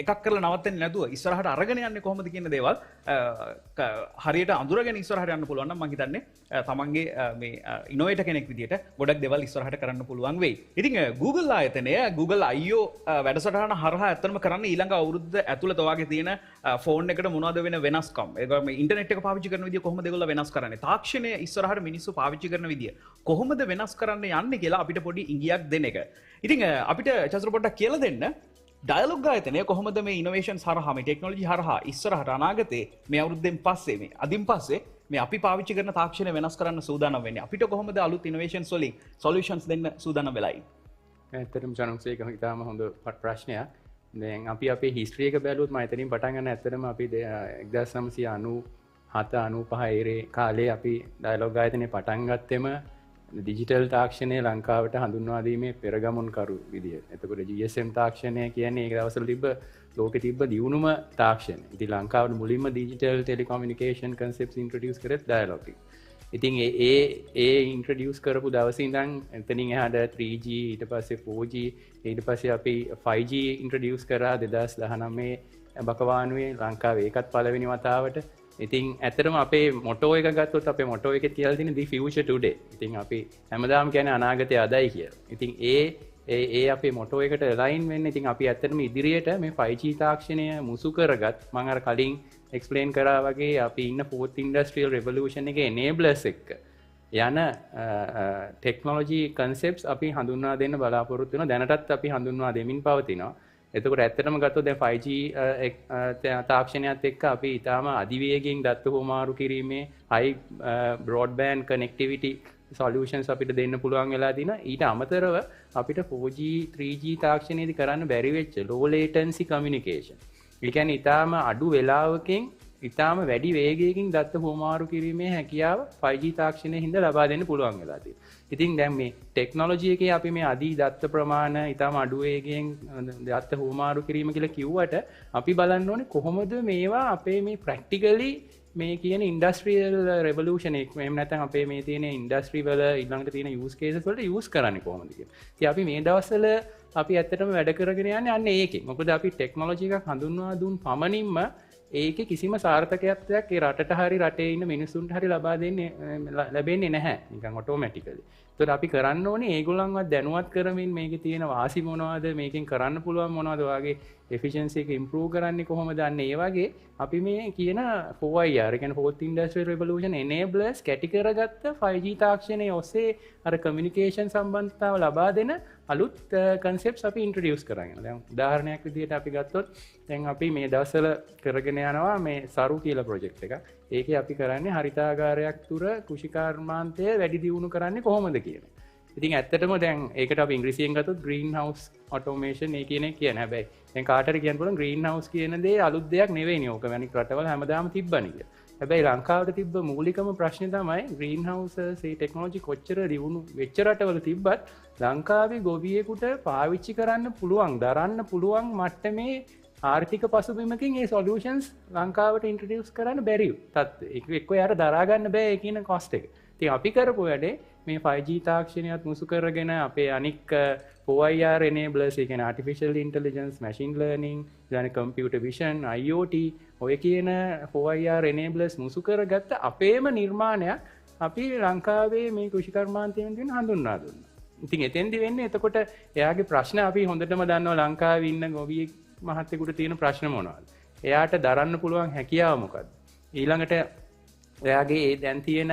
එකක් කරලා නවත්තන්නේ නැතුව ඉස්සරහට අරගෙන යන්නේ කොහොමද කියන දේවල් හරියට අඳුරගෙන ඉස්සරහට යන්න පුළුවන් නම් මම හිතන්නේ තමන්ගේ මේ ඉනෝවේටර් කෙනෙක් විදියට ගොඩක් දේවල් ඉස්සරහට කරන්න පුළුවන් වෙයි. ඉතින් Google ආයතනය Google I/O වැඩසටහන හරහා ඇත්තටම කරන්නේ ඊළඟ අවුරුද්ද ඇතුළත ඔයාගේ තියෙන ෆෝන් එකට මොනවද වෙන වෙනස්කම්. ඒක මේ ඉන්ටර්නෙට් එක පාවිච්චි කරන විදිය කොහොමද ඒගොල්ලෝ වෙනස් කරන්නේ? තාක්ෂණය ඉස්සරහට මිනිස්සු පාවිච්චි කරන විදිය කොහොමද වෙනස් කරන්න යන්නේ කියලා අපිට පොඩි ඉඟියක් දෙන එක. ඉතින් අපිට චතුර පොඩ්ඩක් කියලා දෙන්න ඩයලොග් ආයතනය කොහොමද මේ ඉනෝවේෂන්ස් හරහා මේ ටෙක්නොලොජි හරහා ඉස්සරහට අනාගතේ මේ අවුරුද්දෙන් පස්සේ මේ අදින් පස්සේ මේ අපි පාවිච්චි කරන තාක්ෂණය වෙනස් කරන්න සූදානම් වෙන්නේ අපිට කොහොමද අලුත් ඉනෝවේෂන්ස් වලින් සොලියුෂන්ස් දෙන්න සූදානම් වෙලා ඉන්නේ. ඇත්තටම ජනංශ ඒක ඉතාලම හොඳ ප්‍රශ්නයක්. දැන් අපි අපේ හිස්ටරි එක බැලුවොත් මම එතනින් පටන් ගන්න ඇත්තටම අපි 1997-95 ඒ කාලේ අපි ඩයලොග් ආයතනය පටන් ගත්තෙම ඩිජිටල් තාක්ෂණය ලංකාවට හඳුන්වාදීමේ පෙරගමුන්කරු විදිහට. එතකොට GSM තාක්ෂණය කියන්නේ ඒ දවස්වල තිබ්බ ලෝකෙ තිබ්බ දියුණුම තාක්ෂණ. ඉතින් ලංකාවට මුලින්ම ඩිජිටල් ටෙලිකමියුනිකේෂන් කන්සෙප්ට්ස් ඉන්ට්‍රොඩියුස් කරේ ඩයලොග් එක. ඉතින් ඒ ඉන්ට්‍රොඩියුස් කරපු දවසේ ඉඳන් එතනින් එහාට 3G ඊට පස්සේ 4G ඊට පස්සේ අපි 5G ඉන්ට්‍රොඩියුස් කරා 2019 බකවානුවේ ලංකාවේ ඒකත් පළවෙනි වතාවට. ඉතින් ඇත්තටම අපේ මොටෝ එක ගත්තොත් අපේ මොටෝ එකේ කියලා තියෙන the future today. ඉතින් අපි හැමදාම කියන්නේ අනාගතය අදයි කියලා. ඉතින් ඒ අපේ මොටෝ එකට අලයින් වෙන්න. ඉතින් අපි ඇත්තටම ඉදිරියට මේ 5G තාක්ෂණය මුසු කරගත් මම අර කලින් එක්ස්ප්ලේන් කරා වගේ අපි ඉන්න 4th industrial revolution එකේ enablers එක්ක යන ටෙක්නොලොජි කන්සෙප්ට්ස් අපි හඳුන්වා දෙන්න බලාපොරොත්තු වෙනවා. දැනටත් අපි හඳුන්වා දෙමින් පවතිනවා. එතකොට ඇත්තටම ගත්තොත් දැන් 5G තාක්ෂණයත් එක්ක අපි ඊටාම අධිවේගයෙන් දත්ත හොමාරු කිරීමේ high broadband connectivity solutions අපිට දෙන්න පුළුවන් වෙලා දිනා. ඊට අමතරව අපිට 4G 3G තාක්ෂණයේදී කරන්න බැරි වෙච්ච low latency communication. ඒ කියන්නේ ඊටාම අඩු වේලාවකින් ඊටාම වැඩි වේගයකින් දත්ත හොමාරු කිරීමේ හැකියාව 5G තාක්ෂණයෙන් හින්දා ලබා දෙන්න පුළුවන් වෙලා තියෙනවා. ඉතින් දැන් මේ ටෙක්නොලොජි එකේ අපි මේ අදී දත්ත ප්‍රමාණ ඊටාම අඩු වේගයෙන් දත්ත හොමාරු කිරීම කියලා කිව්වට අපි බලන්න ඕනේ කොහොමද මේවා අපේ මේ ප්‍රැක්ටිකලි මේ කියන ඉන්ඩස්ට්‍රියල් රෙවලූෂන් එක එහෙම නැත්නම් අපේ මේ තියෙන ඉන්ඩස්ට්‍රි වල ඊළඟට තියෙන යූස් කේසස් වලට යූස් කරන්නේ කොහොමද කියලා. ඉතින් අපි මේ දවස්වල අපි ඇත්තටම වැඩ කරගෙන යන්නේ අන්න ඒකෙන්. මොකද අපි ටෙක්නොලොජි එකක් හඳුන්වා දුන් පමණින්ම ඒකේ කිසිම සාර්ථකත්වයක් ඒ රටට හරි රටේ ඉන්න මිනිස්සුන්ට හරි ලැබෙන්නේ නැහැ නිකන් ඔටෝමැටිකලි. ඒතකොට අපි කරන්න ඕනේ ඒගොල්ලන්වත් දැනුවත් කරමින් මේකේ තියෙන වාසි මොනවද මේකෙන් කරන්න පුළුවන් මොනවද වගේ efficiency එක improve කරන්නේ කොහොමද අන්න ඒ වගේ අපි මේ කියන 4IR ඒ කියන්නේ fourth industrial revolution enablers කැටි කරගත්ත 5G තාක්ෂණයේ ඔස්සේ අර communication සම්බන්ධතාව ලබා දෙන අලුත් concepts අපි introduce කරගෙන. දැන් උදාහරණයක් විදිහට අපි ගත්තොත් දැන් අපි මේ දවස්වල කරගෙන යනවා මේ සරු කියලා project එකක්. ඒකේ අපි කරන්නේ හරිතාගාරයක් තුර කෘෂිකර්මාන්තය වැඩි දියුණු කරන්නේ කොහොමද කියලා. ඉතින් ඇත්තටම දැන් ඒකට අපි ඉංග්‍රීසියෙන් ගත්තොත් green house automation ඒ කියන එක කියන හැබැයි දැන් කාටරි කියන්න පුළුවන් green house කියන දේ අලුත් දෙයක් නෙවෙයිනේ. ඕක වැනි රටවල හැමදාම තිබ්බනේ කියලා. හැබැයි ලංකාවට තිබ්බ මූලිකම ප්‍රශ්නේ තමයි green houses ඒ ටෙක්නොලොජි කොච්චර දියුණු වෙච්ච රටවල තිබ්බත් ලංකාවේ ගොවියෙකුට පාවිච්චි කරන්න පුළුවන් දරන්න පුළුවන් මට්ටමේ ආර්ථික පසුබිමකින් ඒ සොලියුෂන්ස් ලංකාවට ඉන්ට්‍රොඩියුස් කරන්න බැරි තත්ත්වය. එක්ක යාර දරා ගන්න බෑ ඒ කියන කොස්ට් එක. ඉතින් අපි කරපු වැඩේ මේ 5G තාක්ෂණයත් මුසු කරගෙන අපේ අනික් 4IR enablers ඒ කියන්නේ artificial intelligence, machine learning, ඊළඟ computer vision, IoT ඔය කියන 4IR enablers මුසු කරගත්ත අපේම නිර්මාණයක් අපි ලංකාවේ මේ කෘෂිකර්මාන්තයෙන් දෙන හඳුන්වා දුන්නා. ඉතින් එතෙන්දි වෙන්නේ එතකොට එයාගේ ප්‍රශ්න අපි හොඳටම දන්නවා ලංකාවේ ඉන්න ගොවියෙක් මහත්තයෙකුට තියෙන ප්‍රශ්න මොනවද? එයාට දරන්න පුළුවන් හැකියාව මොකක්ද? ඊළඟට එයාගේ ඒ දැන් තියෙන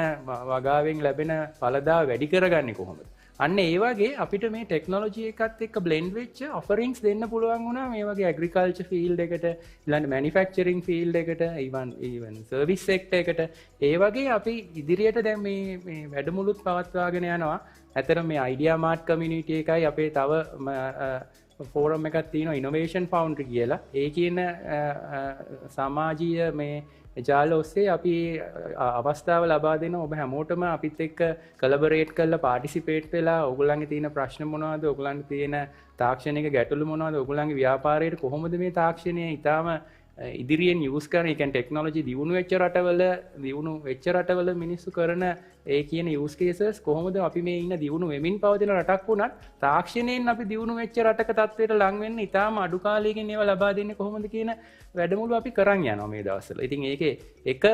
වගාවෙන් ලැබෙන ඵලදා වැඩි කරගන්නේ කොහොමද? අන්න ඒ වගේ අපිට මේ ටෙක්නොලොජි එකත් එක්ක බ්ලෙන්ඩ් වෙච්ච ඔෆරින්ග්ස් දෙන්න පුළුවන් වුණා මේ වගේ ඇග්‍රිකල්චර් ෆීල්ඩ් එකට, ඊළඟ මැනුෆැක්චරින් ෆීල්ඩ් එකට, even සර්විස් සෙක්ටර් එකට. ඒ වගේ අපි ඉදිරියට දැන් මේ වැඩමුළුත් පවත්වාගෙන යනවා. ඇත්තටම මේ Ideamart community එකයි අපේ තව ෆෝරම් එකක් තියෙනවා Innovation Foundry කියලා. ඒ කියන සමාජීය මේ ජාල ඔස්සේ අපි අවස්ථාව ලබා දෙන ඔබ හැමෝටම අපිත් එක්ක කලබරේට් කරලා පාටිසිපේට් වෙලා ඔයගොල්ලන්ගේ තියෙන ප්‍රශ්න මොනවද, ඔයගොල්ලන්ගේ තියෙන තාක්ෂණික ගැටලු මොනවද, ඔයගොල්ලන්ගේ ව්‍යාපාරයට කොහොමද මේ තාක්ෂණය ඊටාම ඉදිරියෙන් යූස් කරන ඒ කියන්නේ ටෙක්නොලොජි දියුණු වෙච්ච රටවල මිනිස්සු කරන ඒ කියන යූස් කේසස් කොහොමද අපි මේ ඉන්න දියුණු වෙමින් පවතින රටක් වුණත් තාක්ෂණයෙන් අපි දියුණු වෙච්ච රටක තත්ත්වයට ලං වෙන්න ඉතාම අඩු කාලයකින් ඒවා ලබා දෙන්නේ කොහොමද කියන වැඩමුළු අපි කරන් යනවා මේ දවස්වල. ඉතින් ඒකේ එක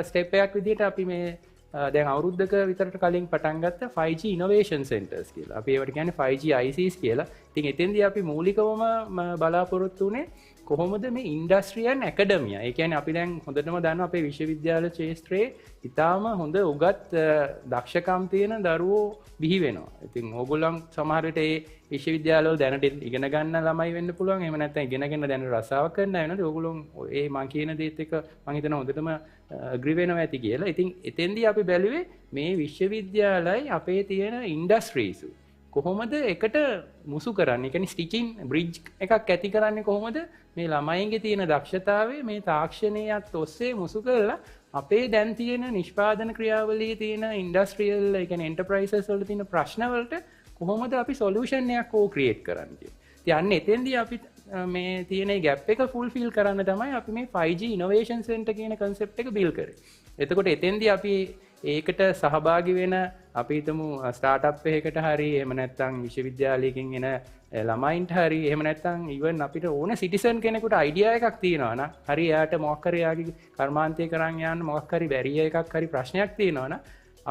ස්ටෙප් එකක් විදිහට අපි මේ දැන් අවුරුද්දක විතරට කලින් පටන් ගත්ත 5G Innovation Centers කියලා. අපි ඒවට කියන්නේ 5G ICs කියලා. ඉතින් එතෙන්දී අපි මූලිකවම බලාපොරොත්තු වුණේ කොහොමද මේ ඉන්ඩස්ට්‍රියල් ඇකඩමියා. ඒ කියන්නේ අපි දැන් හොඳටම දන්නවා අපේ විශ්වවිද්‍යාල ක්ෂේත්‍රයේ ඉතාම හොඳ උගත් දක්ෂකම් තියෙන දරුවෝ බිහි වෙනවා. ඉතින් ඕගොල්ලන් සමහර විට ඒ විශ්වවිද්‍යාලවල දැනට ඉගෙන ගන්න ළමයි වෙන්න පුළුවන්. එහෙම නැත්නම් ඉගෙනගෙන දැන් රසාවක් කරන්න වෙනවද? ඕගොල්ලෝ ඒ මං කියන දේත් එක්ක මං හිතනවා හොඳටම අග්‍රී වෙනවා ඇති කියලා. ඉතින් එතෙන්දී අපි බැලුවේ මේ විශ්වවිද්‍යාලයි අපේ තියෙන ඉන්ඩස්ට්‍රීස් කොහොමද එකට මුසු කරන්නේ? ඒ කියන්නේ ස්ටිචින් බ්‍රිජ් එකක් ඇති කරන්නේ කොහොමද? මේ ළමයින්ගේ තියෙන දක්ෂතාවය මේ තාක්ෂණයත් ඔස්සේ මුසු කරලා අපේ දැන් තියෙන නිෂ්පාදන ක්‍රියාවලියේ තියෙන ඉන්ඩස්ට්‍රියල් ඒ කියන්නේ එන්ටර්ප්‍රයිසස් වල තියෙන ප්‍රශ්න වලට කොහොමද අපි සොලියුෂන් එකක් ක්‍රියේට් කරන්නේ? ඉතින් අන්න එතෙන්දී අපි මේ තියෙන ගැප් එක ෆුල්ෆිල් කරන්න තමයි අපි මේ 5G ඉනෝවේෂන් සෙන්ටර් කියන concept එක build කරේ. එතකොට එතෙන්දී අපි ඒකට සහභාගී වෙන අපි හිතමු ස්ටාර්ට්අප් එකකට හරි එහෙම නැත්නම් විශ්වවිද්‍යාලයකින් එන ළමයින්ට හරි එහෙම නැත්නම් ඉවන් අපිට ඕන සිටිසන් කෙනෙකුට අයිඩියා එකක් තියෙනවා නම් හරි එයාට මොකක් හරි යාගේ කර්මාන්තය කරන් යන්න මොකක් හරි බැරිය එකක් හරි ප්‍රශ්නයක් තියෙනවා නම්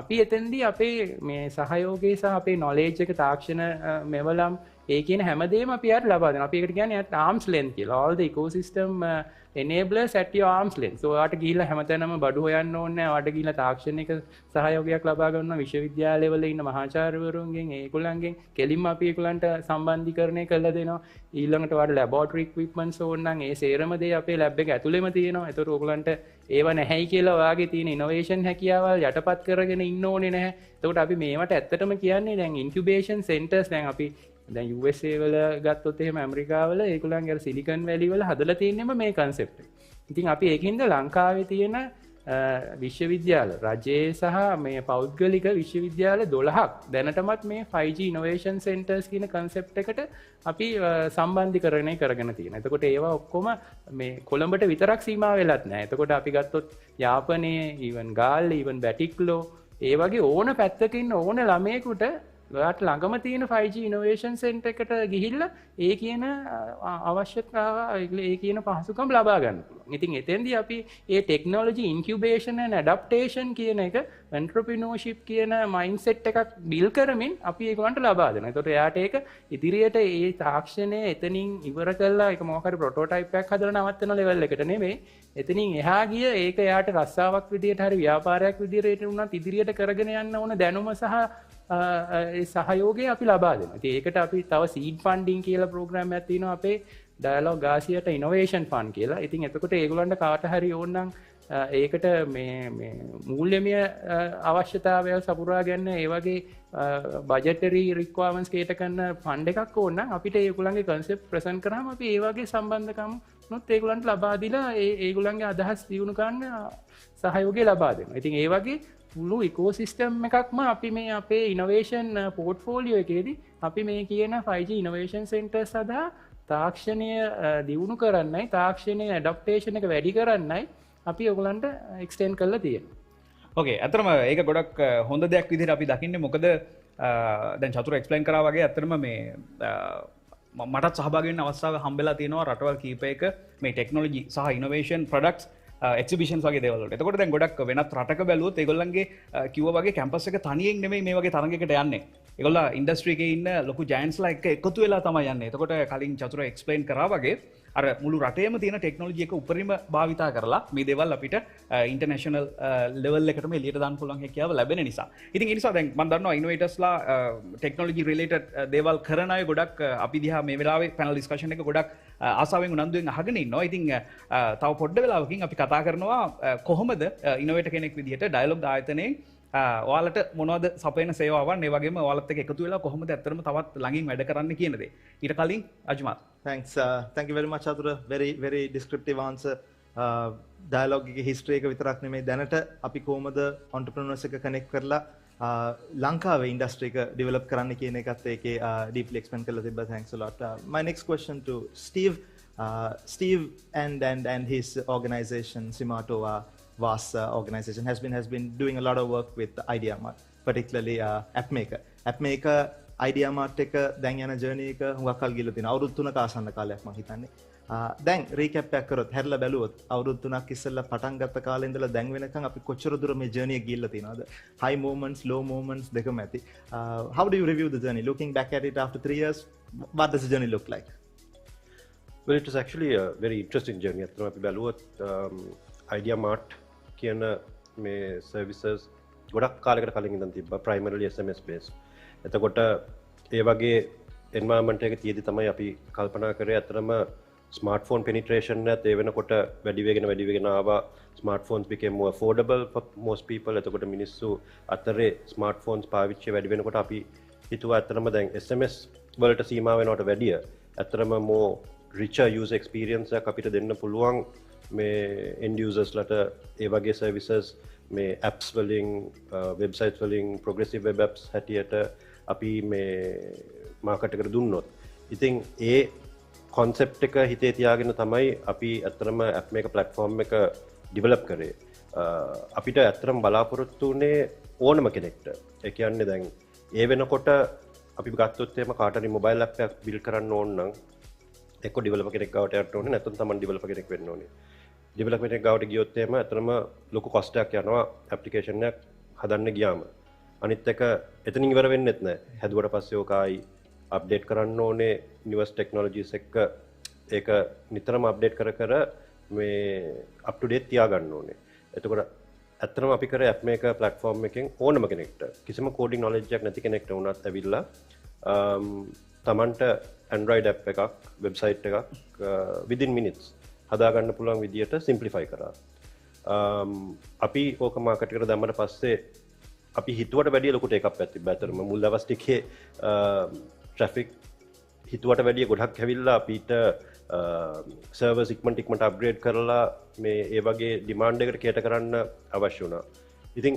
අපි එතෙන්දී අපේ මේ සහයෝගය සහ අපේ knowledge එක තාක්ෂණ මෙවලම් ඒ කියන හැමදේම අපි යාට ලබා දෙනවා. අපි ඒකට කියන්නේ arm's length කියලා. all the ecosystem enablers at your arm's length. so ඔයාට ගිහිල්ලා හැමතැනම බඩු හොයන්න ඕනේ නැහැ. ඔයාට ගිහිල්ලා තාක්ෂණික සහයෝගයක් ලබා ගන්නවා විශ්වවිද්‍යාලවල ඉන්න මහාචාර්යවරුන්ගෙන් ඒගොල්ලන්ගෙන් කෙලින්ම අපි ඒගොල්ලන්ට සම්බන්ධීකරණය කරලා දෙනවා. ඊළඟට ඔයාට laboratory equipments ඕන නම් ඒ සේරම දේ අපේ lab එක ඇතුළෙම තියෙනවා. ඒතකොට ඕගොල්ලන්ට ඒව නැහැයි කියලා ඔයාගේ තියෙන innovation හැකියාවල් යටපත් කරගෙන ඉන්න ඕනේ නැහැ. එතකොට අපි මේවට ඇත්තටම කියන්නේ දැන් incubation centers දැන් අපි දැන් USA වල ගත්තොත් එහෙම ඇමරිකාවල ඒගොල්ලන්ගේ අර සිලිකන් වැලි වල හදලා තියෙන්නම මේ concept එක. ඉතින් අපි ඒකින්ද ලංකාවේ තියෙන විශ්වවිද්‍යාල රජයේ සහ මේ පෞද්ගලික විශ්වවිද්‍යාල 12ක් දැනටමත් මේ 5G innovation centers කියන concept එකට අපි සම්බන්ධීකරණය කරගෙන තියෙනවා. එතකොට ඒවා ඔක්කොම මේ කොළඹට විතරක් සීමා වෙලත් නැහැ. එතකොට අපි ගත්තොත් යාපනයේ even ගාල්ල even බැටික්ලෝ ඒ වගේ ඕන පැත්තක ඉන්න ඕන ළමයෙකුට ඔයාට ළඟම තියෙන 5G innovation center එකට ගිහිල්ලා ඒ කියන අවශ්‍යතාව ඒ කියන පහසුකම් ලබා ගන්න පුළුවන්. ඉතින් එතෙන්දී අපි මේ technology incubation and adaptation කියන එක entrepreneurship කියන mindset එකක් build කරමින් අපි ඒකට ලබා දෙනවා. ඒතකොට එයාට ඒක ඉදිරියට ඒ තාක්ෂණය එතනින් ඉවර කළා ඒක මොකක් හරි prototype එකක් හදලා නවත්තන level එකට නෙමෙයි. එතනින් එහා ගිය ඒක එයාට රස්සාවක් විදියට හරි ව්‍යාපාරයක් විදියට උනත් ඉදිරියට කරගෙන යන්න ඕන දැනුම සහ ඒ සහයෝගය අපි ලබා දෙනවා. ඉතින් ඒකට අපි තව seed funding කියලා ප්‍රෝග්‍රෑම් එකක් තියෙනවා අපේ Dialog Axiata Innovation Fund කියලා. ඉතින් එතකොට ඒගොල්ලන්ට කාට හරි ඕන නම් ඒකට මේ මූල්‍යමය අවශ්‍යතාවය සපුරා ගන්න ඒ වගේ budgetary requirements කේට කරන ෆන්ඩ් එකක් ඕන නම් අපිට ඒගොල්ලන්ගේ concept present කරාම අපි ඒ වගේ සම්බන්ධකම් නොත් ඒගොල්ලන්ට ලබා දීලා ඒගොල්ලන්ගේ අදහස් දියුණු කරන්න සහයෝගය ලබා දෙනවා. ඉතින් ඒ වගේ පුළු ඉකෝසිස්ටම් එකක්ම අපි මේ අපේ ඉනොවේෂන් පෝර්ට්ෆෝලියෝ එකේදී අපි මේ කියන 5G ඉනොවේෂන් සෙන්ටර් සඳහා තාක්ෂණය දියුණු කරන්නයි තාක්ෂණය ඇඩප්ටේෂන් එක වැඩි කරන්නයි අපි ඔයගලන්ට එක්ස්ටෙන්ඩ් කරලා තියෙනවා. ඕකේ අතරම ඒක ගොඩක් හොඳ දෙයක් විදිහට අපි දකින්නේ මොකද දැන් චතුර එක්ස්ප්ලেইন කරා වගේ අතරම මේ මටත් සහභාගී වෙන්න අවස්ථාව හම්බෙලා තියෙනවා රටවල් කීපයක මේ ටෙක්නොලොජි සහ ඉනොවේෂන් ප්‍රොඩක්ට්ස් එක්සිබිෂන්ස් වගේ දේවල් වලට. එතකොට දැන් ගොඩක් වෙනත් රටක බැලුවොත් ඒගොල්ලන්ගේ කිව්වා වගේ කැම්පස් එක තනියෙන් නෙමෙයි මේ වගේ තරඟයකට යන්නේ. ඒගොල්ලෝ ඉන්ඩස්ට්‍රි එකේ ඉන්න ලොකු ජයන්ට්ස්ලා එක්ක එකතු වෙලා තමයි යන්නේ. එතකොට කලින් චතුර එක්ස්ප්ලেইন කරා වගේ අර මුළු රටේම තියෙන ටෙක්නොලොජි එක උපරිම භාවිතා කරලා මේ දේවල් අපිට ඉන්ටර්නැෂනල් ලෙවල් එකටම එළියට දාන්න පුළුවන් හැකියාව ලැබෙන නිසා. ඉතින් ඒ නිසා දැන් මම දන්නවා ඉනොවේටර්ස්ලා ටෙක්නොලොජි රිලේටඩ් දේවල් කරන අය ගොඩක් අපි දිහා මේ වෙලාවේ පැනල් ඩිස්කෂන් එක ගොඩක් ආසාවෙන් උනන්දුවෙන් අහගෙන ඉන්නවා. ඉතින් තව පොඩ්ඩ වෙලාවකින් අපි කතා කරනවා කොහොමද ඉනොවේටර් කෙනෙක් විදිහට ඩයලොග් ආයතනයේ ඔයාලට මොනවද සපයන සේවාවන් ඒ වගේම ඔයාලත් එක්ක එකතු වෙලා කොහොමද ඇත්තටම තවත් ළඟින් වැඩ කරන්න කියන දේ. ඊට කලින් අජ්මාත්. Thanks. Thank you very much Atura. Very descriptive answer. Dialog එකේ history එක විතරක් නෙමෙයි දැනට අපි කොහොමද entrepreneurs එක connect කරලා ලංකාවේ industry එක develop කරන්න කියන එකත් ඒකේ deeply explain කරලා තිබ්බා. Thanks a lot. My next question to Steve. Steve and his organization Simato VAS organization has been doing a lot of work with Ideamart, particularly AppMaker. AppMaker Ideamart එක දැන් යන journey එක හුඟක් කල් ගිහලා තියෙනවා. අවුරුදු 3ක ආසන්න කාලයක් මම හිතන්නේ. දැන් recap එකක් කරොත් හැරලා බැලුවොත් අවුරුදු 3ක් ඉස්සෙල්ලා පටන් ගත්ත කාලේ ඉඳලා දැන් වෙනකන් අපි කොච්චර දුර මේ journey එක ගිහලා තියෙනවද? High moments, low moments දෙකම ඇති. How do you review the journey? Looking back at it after 3 years, what does the journey look like? Well, it was actually a very interesting journey. අතන අපි බැලුවොත් Ideamart කියන මේ services ගොඩක් කාලයකට කලින් ඉඳන් තිබ්බා primarily SMS based. එතකොට ඒ වගේ environment එක තියෙදි තමයි අපි කල්පනා කරේ අතරම smartphone penetration එක ඒ වෙනකොට වැඩි වෙගෙන ආවා. Smartphones became more affordable for most people. එතකොට මිනිස්සු අතරේ smartphones පාවිච්චි වැඩි වෙනකොට අපි හිතුවා අතරම දැන් SMS වලට සීමා වෙනවට වැඩිය අතරම more richer user experience එකක් අපිට දෙන්න පුළුවන් මේ end users ලට ඒ වගේ services මේ apps වලින් websites වලින් progressive web apps හැටියට අපි මේ market එකට දුන්නොත් ඉතින් ඒ කොන්සෙප්ට් එක හිතේ තියාගෙන තමයි අපි ඇත්තටම ඇප් එක ප්ලැට්ෆෝම් එක ඩිවලොප් කරේ. අපිට ඇත්තටම බලාපොරොත්තු වුණේ ඕනම කෙනෙක්ට. ඒ කියන්නේ දැන් ඒ වෙනකොට අපි ගත්තොත් එහෙම කාට හරි මොබයිල් ඇප් එකක් බිල්ඩ් කරන්න ඕන නම් එක්ක ඩිවෙලොපර් කෙනෙක් ගාවට යන්න ඕනේ නැත්නම් තමන් ඩිවෙලොපර් කෙනෙක් වෙන්න ඕනේ. ඩිවෙලොපර් කෙනෙක් ගාවට ගියොත් එහෙම ඇත්තටම ලොකු කොස්ට් එකක් යනවා ඇප්ලිකේෂන් එකක් හදන්න ගියාම. අනිත් එක එතනින් ඉවර වෙන්නෙත් නැහැ. හැදුවට පස්සේ ඕක ආයි අප්ඩේට් කරන්න ඕනේ නිවස් ටෙක්නොලොජිස් එක්ක ඒක නිතරම අප්ඩේට් කර කර මේ අප් ටු ඩේට් තියාගන්න ඕනේ. එතකොට ඇත්තටම අපි කරේ ඇප් මේක ප්ලැට්ෆෝම් එකෙන් ඕනම කෙනෙක්ට කිසිම කෝඩින් නොලෙජ් එකක් නැති කෙනෙක්ට වුණත් ඇවිල්ලා තමන්ට Android app එකක් වෙබ්සයිට් එකක් within minutes හදාගන්න පුළුවන් විදියට සිම්ප්ලිෆයි කරා. අපි ඕක මාකට් එකට දැම්මට පස්සේ අපි හිතුවට වැඩිය ලොකු ටේක් අප් එකක් තිබ්බා. ඇත්තටම මුල් දවස් ටිකේ ට්‍රැෆික් හිතුවට වැඩිය ගොඩක් ඇවිල්ලා අපිට සර්වර්ස් ඉක්මනට අප්ග්‍රේඩ් කරලා මේ ඒ වගේ ඩිමාන්ඩ් එකට කේටර් කරන්න අවශ්‍ය වුණා. ඉතින්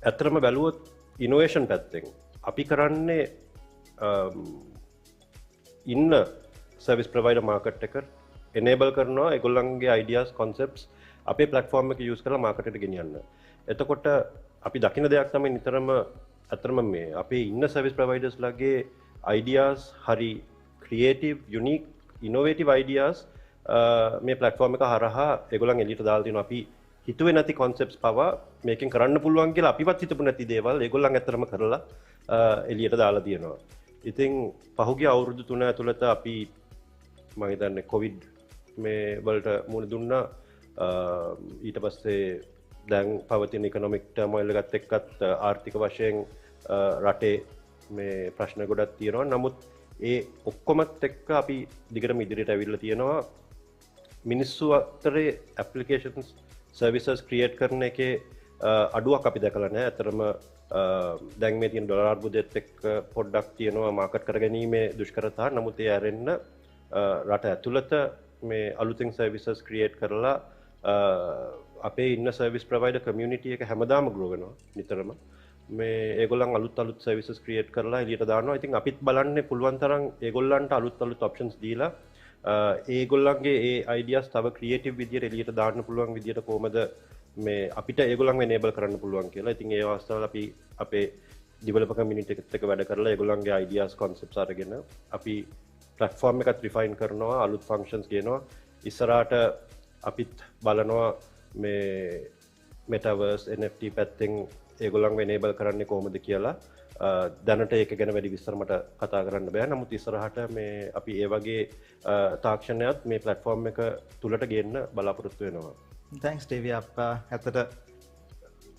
ඇත්තටම බැලුවොත් ඉනෝවේෂන් පැත්තෙන් අපි කරන්නේ ඉන්න සර්විස් ප්‍රොවයිඩර් මාකට් එක enable කරනවා ඒගොල්ලන්ගේ ideas concepts අපේ platform එක use කරලා market එකට ගෙනියන්න. එතකොට අපි දකින දෙයක් තමයි නිතරම අතරම මේ අපේ ඉන්න service providers ලගේ ideas හරි creative unique innovative ideas මේ platform එක හරහා ඒගොල්ලන් එළියට දාලා තියෙනවා. අපි හිතුවේ නැති concepts පවා මේකෙන් කරන්න පුළුවන් කියලා අපිවත් හිතපු නැති දේවල් ඒගොල්ලන් ඇත්තටම කරලා එළියට දාලා තියෙනවා. ඉතින් පහුගිය අවුරුදු 3 ඇතුළත අපි මම හිතන්නේ කොවිඩ් මේ වලට මුහුණ දුන්නා. ඊට පස්සේ දැන් පවතින ඉකොනොමික් ටර්මොයිල් එකත් එක්කත් ආර්ථික වශයෙන් රටේ මේ ප්‍රශ්න ගොඩක් තියෙනවා. නමුත් ඒ ඔක්කොමත් එක්ක අපි දිගටම ඉදිරියට ඇවිල්ලා තියෙනවා. මිනිස්සු අතරේ ඇප්ලිකේෂන්ස් සර්විසස් ක්‍රියේට් කරන එකේ අඩුවක් අපි දැකලා නැහැ. ඇත්තටම දැන් මේ තියෙන ඩොලර් අර්බුදයත් එක්ක පොඩ්ඩක් තියෙනවා මාකට් කරගැනීමේ දුෂ්කරතා. නමුත් ඒ ඇරෙන්න රට ඇතුළත මේ අලුතෙන් සර්විසස් ක්‍රියේට් කරලා අපේ ඉන්න සර්විස් ප්‍රොවයිඩර් කමියුනිටි එක හැමදාම ග්‍රෝ වෙනවා නිතරම. මේ ඒගොල්ලන් අලුත් සර්විසස් ක්‍රියේට් කරලා එළියට දානවා. ඉතින් අපිත් බලන්නේ පුළුවන් තරම් ඒගොල්ලන්ට අලුත් ඔප්ෂන්ස් දීලා ඒගොල්ලන්ගේ ඒ අයිඩියාස් තව ක්‍රියේටිව් විදියට එළියට දාන්න පුළුවන් විදියට කොහමද මේ අපිට ඒගොල්ලන්ව enable කරන්න පුළුවන් කියලා. ඉතින් ඒ අවස්ථාවල අපි අපේ developer community එකත් එක්ක වැඩ කරලා ඒගොල්ලන්ගේ ideas concepts අරගෙන අපි platform එකත් refine කරනවා, අලුත් functions ගේනවා. ඉස්සරහට අපිත් බලනවා මේ Metaverse NFT පැත්තෙන් ඒගොල්ලන්ව enable කරන්නේ කොහොමද කියලා. දැනට ඒක ගැන වැඩි විස්තර මට කතා කරන්න බෑ. නමුත් ඉස්සරහට මේ අපි ඒ වගේ තාක්ෂණයත් මේ platform එක තුලට ගේන්න බලාපොරොත්තු වෙනවා. Thanks, Davey.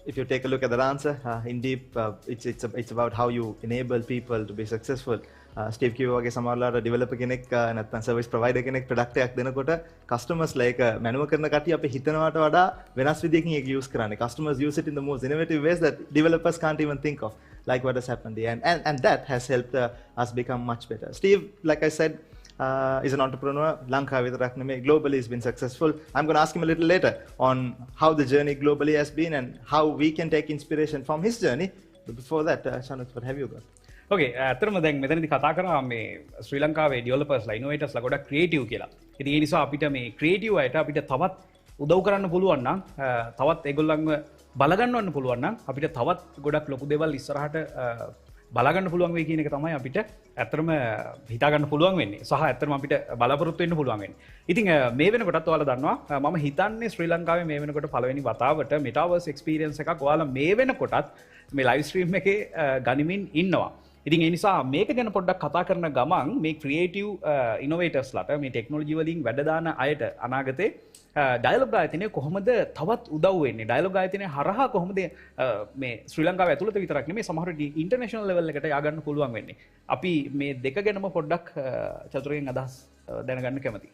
If you take a look at that answer, indeed, it's about how you enable people to be successful. Steve කිව්වා වගේ සමහරවල්ලාට developer කෙනෙක් නැත්නම් service provider කෙනෙක් product එකක් දෙනකොට customers like manual කරන කට්ටිය අපි හිතනවට වඩා වෙනස් විදියකින් ඒක use කරන්නේ. Customers use it in the most innovative ways that developers can't even think of, like what has happened there. And that has helped us become much better. Steve, like I said, is an entrepreneur. Lanka vidarak neme globally has been successful. I'm going to ask him a little later on how the journey globally has been and how we can take inspiration from his journey. But before that, Shanuth, what have you got? Okay, ඇත්තටම දැන් මෙතනදී කතා කරා මේ ශ්‍රී ලංකාවේ ඩෙවලොපර්ස්ලා ඉනෝවේටර්ස්ලා ගොඩක් creative කියලා. ඉතින් ඒ නිසා අපිට මේ ක්‍රියේටිව් අයට අපිට තවත් උදව් කරන්න පුළුවන් නම් තවත් ඒගොල්ලන්ව බලගන්නවන්න පුළුවන් නම් අපිට තවත් ගොඩක් ලොකු දේවල් ඉස්සරහට බලාගන්න පුළුවන් වෙයි කියන එක තමයි අපිට ඇත්තටම හිතාගන්න පුළුවන් වෙන්නේ. සහ ඇත්තටම අපිට බලාපොරොත්තු වෙන්න පුළුවන් වෙන්නේ. ඉතින් මේ වෙනකොටත් ඔයාලා දන්නවා මම හිතන්නේ ශ්‍රී ලංකාවේ මේ වෙනකොට පළවෙනි වතාවට Metaverse experience එකක් ඔයාලා මේ වෙනකොටත් මේ live stream එකේ ගනිමින් ඉන්නවා. ඉතින් ඒ නිසා මේක ගැන පොඩ්ඩක් කතා කරන ගමන් මේ ක්‍රියේටිව් ඉනෝවේටර්ස්ලාට මේ ටෙක්නොලොජි වලින් වැඩ දාන අයට අනාගතේ ඩයලොග් ආයතනය කොහොමද තවත් උදව් වෙන්නේ? ඩයලොග් ආයතනය හරහා කොහොමද මේ ශ්‍රී ලංකාව ඇතුළත විතරක් නෙමෙයි සමහර ඉන්ටර්නැෂනල් ලෙවල් එකට ය아가න්න පුළුවන් වෙන්නේ. අපි මේ දෙක ගැනම පොඩ්ඩක් චතුරගෙන් අදහස් දැනගන්න කැමතියි.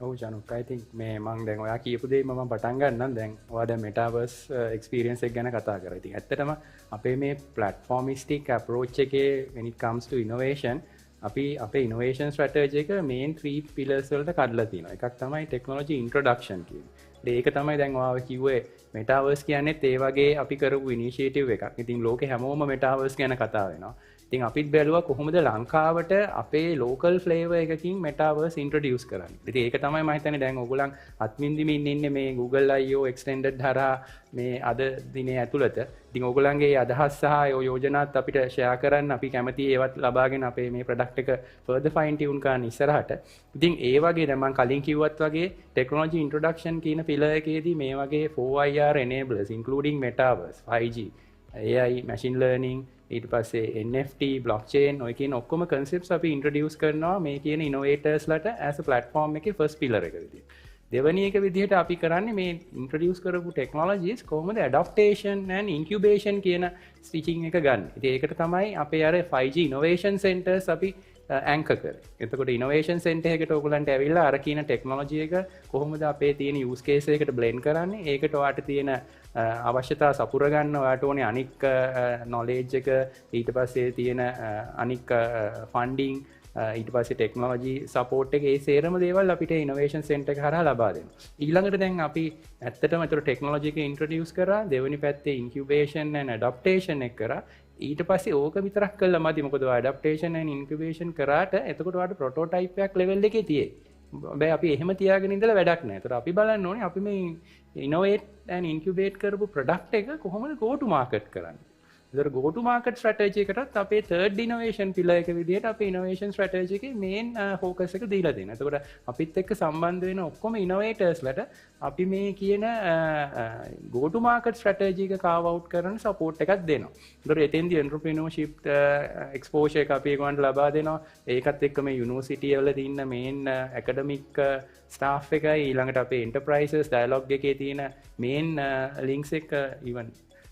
ඔව් ජනුක්, I think මේ මම දැන් ඔයා කියපු දේ මම පටන් ගන්නම්. දැන් ඔයා දැන් Metaverse experience එක ගැන කතා කරා. ඉතින් ඇත්තටම අපේ මේ platformistic approach එකේ when it comes to innovation අපි අපේ innovation strategy එක main 3 pillars වලට කඩලා තියෙනවා. එකක් තමයි technology introduction කියන්නේ. ඒක තමයි දැන් ඔයා කිව්වේ Metaverse කියන්නේත් ඒ වගේ අපි කරපු initiative එකක්. ඉතින් ලෝකේ හැමෝම Metaverse ගැන කතා වෙනවා. ඉතින් අපිත් බැලුවා කොහොමද ලංකාවට අපේ ලෝකල් ෆ්ලේවර් එකකින් Metaverse introduce කරන්නේ. ඉතින් ඒක තමයි මම හිතන්නේ දැන් ඔයගොල්ලන් අත්විඳිමින් ඉන්නේ මේ Google I/O extended හරහා මේ අද දිනේ ඇතුළත. ඉතින් ඔයගොල්ලන්ගේ අදහස් සහ යෝජනාත් අපිට ෂෙයා කරන්න අපි කැමතියි ඒවත් ලබාගෙන අපේ මේ ප්‍රොඩක්ට් එක further fine tune කරන්න ඉස්සරහට. ඉතින් ඒ වගේ දැන් මම කලින් කිව්වත් වගේ technology introduction කියන පිළර එකේදී මේ වගේ 4IR enablers including Metaverse, 5G, AI, machine learning, ඊට පස්සේ NFT, blockchain ඔය කියන ඔක්කොම concepts අපි introduce කරනවා මේ කියන innovators ලට as a platform එකේ first pillar එක විදියට. දෙවැනි එක විදිහට අපි කරන්නේ මේ introduce කරපු technologies කොහොමද adaptation and incubation කියන stitching එක ගන්න. ඉතින් ඒකට තමයි අපේ අර 5G innovation centers අපි anchor කරේ. එතකොට innovation center එකට ඔයගලන්ට ඇවිල්ලා අර කියන technology එක කොහොමද අපේ තියෙන use case එකකට blend කරන්නේ? ඒකට ඔයාට තියෙන අවශ්‍යතා සපුර ගන්න ඔයාට ඕනේ අනික් knowledge එක ඊට පස්සේ තියෙන අනික් funding ඊට පස්සේ ටෙක්නොලොජි සපෝට් එක ඒ සේරම දේවල් අපිට ඉනෝවේෂන් සෙන්ටර් එක හරහා ලබා දෙනවා. ඊළඟට දැන් අපි ඇත්තටම ඒතර ටෙක්නොලොජි එක ඉන්ට්‍රොඩියුස් කරා දෙවෙනි පැත්තේ ඉන්කියුබේෂන් and ඇඩැප්ටේෂන් එක කරා. ඊට පස්සේ ඕක විතරක් කළා මදි. මොකද ඔය ඇඩැප්ටේෂන් and ඉන්කියුබේෂන් කරාට එතකොට ඔයාලට ප්‍රොටෝටයිප් එකක් ලෙවල් එකේ තියෙයි. බෑ අපි එහෙම තියාගෙන ඉඳලා වැඩක් නැහැ. ඒතර අපි බලන්න ඕනේ අපි මේ ඉනෝවේට් and ඉන්කියුබේට් කරපු ප්‍රොඩක්ට් එක කොහොමද go to market කරන්නේ. ඒතර go to market strategy එකටත් අපේ third innovation pillar එක විදිහට අපේ innovation strategy එකේ main focus එක දීලා දෙනවා. එතකොට අපිත් එක්ක සම්බන්ධ වෙන ඔක්කොම innovators ලට අපි මේ කියන go to market strategy එක carve out කරන support එකක් දෙනවා. ඒතර එතෙන්දී entrepreneurship exposure එක අපි ඒගොල්ලන්ට ලබා දෙනවා. ඒකත් එක්ක මේ university වල තියෙන main academic staff එකයි ඊළඟට අපේ enterprises dialog එකේ තියෙන main links එක even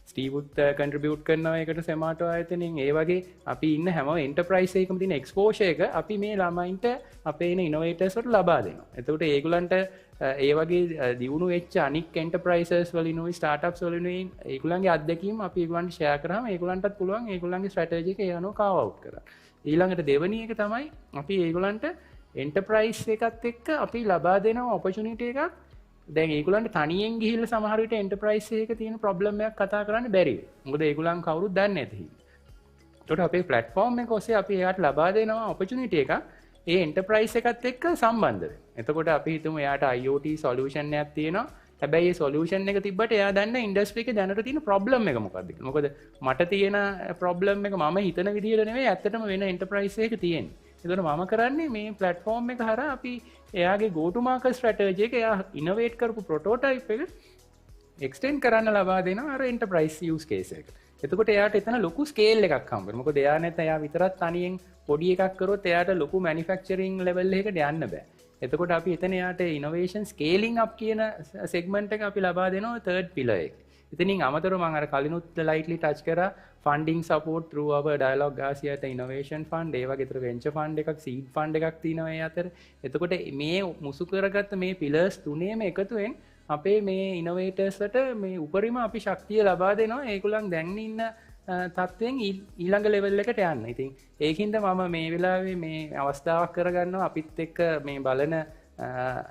ස්ටීවුත් කන්ට්‍රිබියුට් කරනවා ඒකට සෙමාටෝ ආයතනයෙන් ඒ වගේ අපි ඉන්න හැම එන්ටර්ප්‍රයිස් එකකම තියෙන එක්ස්පෝෂර් එක අපි මේ ළමයින්ට අපේ ඉන ඉනෝවේටර්ස් වලට ලබා දෙනවා. එතකොට ඒගොල්ලන්ට ඒ වගේ දියුණු වෙච්ච අනික් එන්ටර්ප්‍රයිසස් වලිනුයි ස්ටාර්ට්අප්ස් වලිනුයි ඒගොල්ලන්ගේ අත්දැකීම් අපි ඒගොල්ලන්ට ෂෙයා කරාම ඒගොල්ලන්ටත් පුළුවන් ඒගොල්ලන්ගේ ස්ට්‍රැටජි එක ඒ අනුව කාව් අවුට් කරන්න. ඊළඟට දෙවෙනි එක තමයි අපි ඒගොල්ලන්ට එන්ටර්ප්‍රයිස් එකත් එක්ක අපි ලබා දෙනවා ඔපචුනිටි එකක්. දැන් ඒගොල්ලන්ට තනියෙන් ගිහිල්ලා සමහර විට එන්ටර්ප්‍රයිස් එකක තියෙන ප්‍රොබ්ලම් එකක් කතා කරන්න බැරි වෙයි. මොකද ඒගොල්ලන් කවුරුත් දන්නේ නැති හින්දා. ඒකට අපේ platform එක ඔස්සේ අපි එයාට ලබා දෙනවා opportunity එකක් ඒ එන්ටර්ප්‍රයිස් එකත් එක්ක සම්බන්ධ වෙන්න. එතකොට අපි හිතමු එයාට IoT solution එකක් තියෙනවා. හැබැයි මේ solution එක තිබ්බට එයා දන්නේ industry එකේ දැනට තියෙන problem එක මොකක්ද කියලා. මොකද මට තියෙන problem එක මම හිතන විදිහට නෙවෙයි ඇත්තටම වෙන එන්ටර්ප්‍රයිස් එකක තියෙන්නේ. එතකොට මම කරන්නේ මේ platform එක හරහා අපි එයාගේ go to market strategy එක එයා innovate කරපු prototype එක extend කරන්න ලබා දෙනවා අර enterprise use case එකට. එතකොට එයාට එතන ලොකු scale එකක් හම්බ වෙනවා. මොකද එයා නැත්නම් එයා විතරක් තනියෙන් පොඩි එකක් කරොත් එයාට ලොකු manufacturing level එකකට යන්න බෑ. එතකොට අපි එතන එයාට innovation scaling up කියන segment එක අපි ලබා දෙනවා third pillar එක. ඉතින් අමතරව මම අර කලිනුත් lightly touch කරා funding support through our Dialog Axiata Innovation Fund ඒ වගේ විතර venture fund එකක් seed fund එකක් තියෙනවා ඒ අතර. එතකොට මේ මුසු කරගත්ත මේ pillars තුනේම එකතුවෙන් අපේ මේ innovators ලට මේ උපරිම අපි ශක්තිය ලබා දෙනවා ඒගොල්ලන් දැන් ඉන්න තත්ත්වයෙන් ඊළඟ level එකට යන්න. ඉතින් ඒකින්ද මම මේ වෙලාවේ මේ අවස්ථාවක් කරගන්නවා අපිත් එක්ක මේ බලන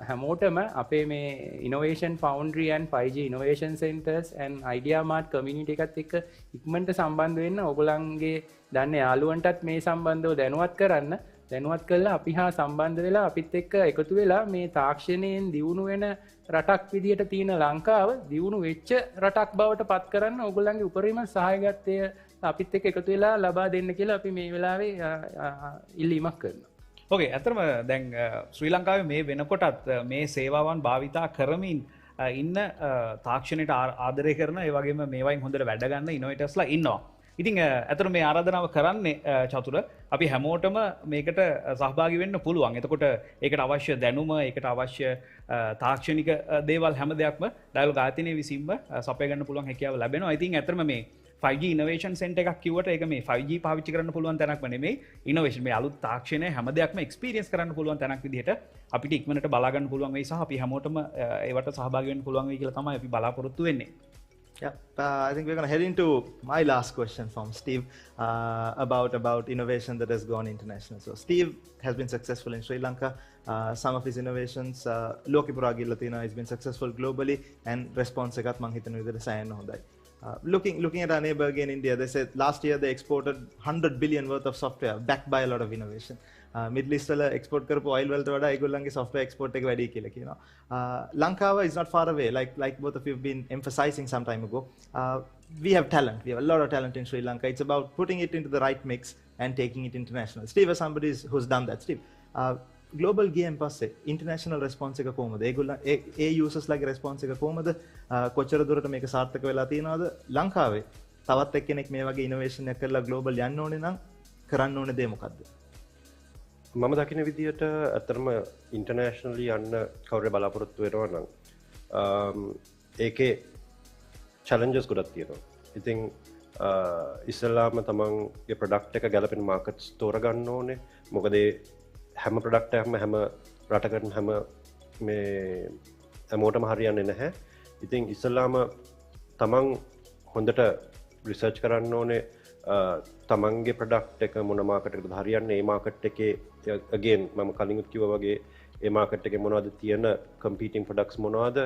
හැමෝටම අපේ මේ Innovation Foundry and 5G Innovation Centers and Ideamart community එකත් එක්ක ඉක්මනට සම්බන්ධ වෙන්න ඔයගොල්ලන්ගේ දන්න යාළුවන්ටත් මේ සම්බන්ධව දැනුවත් කරන්න දැනුවත් කළා අපි හා සම්බන්ධ වෙලා අපිත් එක්ක එකතු වෙලා මේ තාක්ෂණයෙන් දියුණු වෙන රටක් විදියට තියෙන ලංකාව දියුණු වෙච්ච රටක් බවට පත් කරන්න ඔයගොල්ලන්ගේ උපරිම සහායකත්වය අපිත් එක්ක එකතු වෙලා ලබා දෙන්න කියලා අපි මේ වෙලාවේ ඉල්ලීමක් කරනවා. ඕකේ ඇත්තටම දැන් ශ්‍රී ලංකාවේ මේ වෙනකොටත් මේ සේවාවන් භාවිතා කරමින් ඉන්න තාක්ෂණයට ආදරය කරන ඒ වගේම මේවයින් හොඳට වැඩ ගන්න ඉනෝවේටර්ස්ලා ඉන්නවා. ඉතින් ඇත්තටම මේ ආරාධනාව කරන්නේ චතුර අපි හැමෝටම මේකට සහභාගී වෙන්න පුළුවන්. එතකොට ඒකට අවශ්‍ය දැනුම, ඒකට අවශ්‍ය තාක්ෂණික දේවල් හැම දෙයක්ම ඩයලොග් ආයතනයේ විසින්ම සපය ගන්න පුළුවන් හැකියාව ලැබෙනවා. ඉතින් ඇත්තටම මේ 5G innovation center එකක් කිව්වට ඒක මේ 5G පාවිච්චි කරන්න පුළුවන් තැනක්ම නෙමෙයි. innovation මේ අලුත් තාක්ෂණය හැම දෙයක්ම experience කරන්න පුළුවන් තැනක් විදිහට අපිට ඉක්මනට බලා ගන්න පුළුවන් වෙයි සහ අපි හැමෝටම ඒවට සහභාගී වෙන්න පුළුවන් වෙයි කියලා තමයි අපි බලාපොරොත්තු වෙන්නේ. Yeah, I think we're going to head into my last question from Steve about innovation that has gone international. So Steve has been successful in Sri Lanka. Some of his innovations, Lokipura Latina, has been successful globally and response ekat mang hitanu vidara sayanna hondai. Looking at our neighbor again, India, they said last year they exported 100 billion worth of software backed by a lot of innovation. Middle East වල export කරපු oil වලට වඩා ඒගොල්ලන්ගේ software export එක වැඩි කියලා කියනවා. Lanka is not far away, like both of you have been emphasizing some time ago. We have talent. We have a lot of talent in Sri Lanka. It's about putting it into the right mix and taking it international. Steve is somebody who's done that. Steve, global ගියන් පස්සේ international response එක කොහොමද? ඒගොල්ලන් ඒ users ලගේ response එක කොහොමද? කොච්චර දුරට මේක සාර්ථක වෙලා තියෙනවද? ලංකාවේ තවත් එක්කෙනෙක් මේ වගේ innovation එකක් කරලා global යන්න ඕනේ නම් කරන්න ඕනේ දේ මොකද්ද? මම දකින විදිහට ඇත්තටම ඉන්ටර්නැෂනලි යන්න කවුරු බලාපොරොත්තු වෙනවා නම් ඒකේ challenges ගොඩක් තියෙනවා. ඉතින් ඉස්සෙල්ලාම තමන්ගේ ප්‍රොඩක්ට් එක ගැලපෙන මාකට්ස් තෝරගන්න ඕනේ. මොකද හැම ප්‍රොඩක්ට් එකක්ම හැම රටකටම හැම මේ හැමෝටම හරියන්නේ නැහැ. ඉතින් ඉස්සෙල්ලාම තමන් හොඳට රිසර්ච් කරන්න ඕනේ තමන්ගේ ප්‍රොඩක්ට් එක මොන මාකට් එකකටද හරියන්නේ. ඒ මාකට් එකේ again මම කලින් කිව්වා වගේ ඒ මාකට් එකේ මොනවද තියෙන competing products මොනවද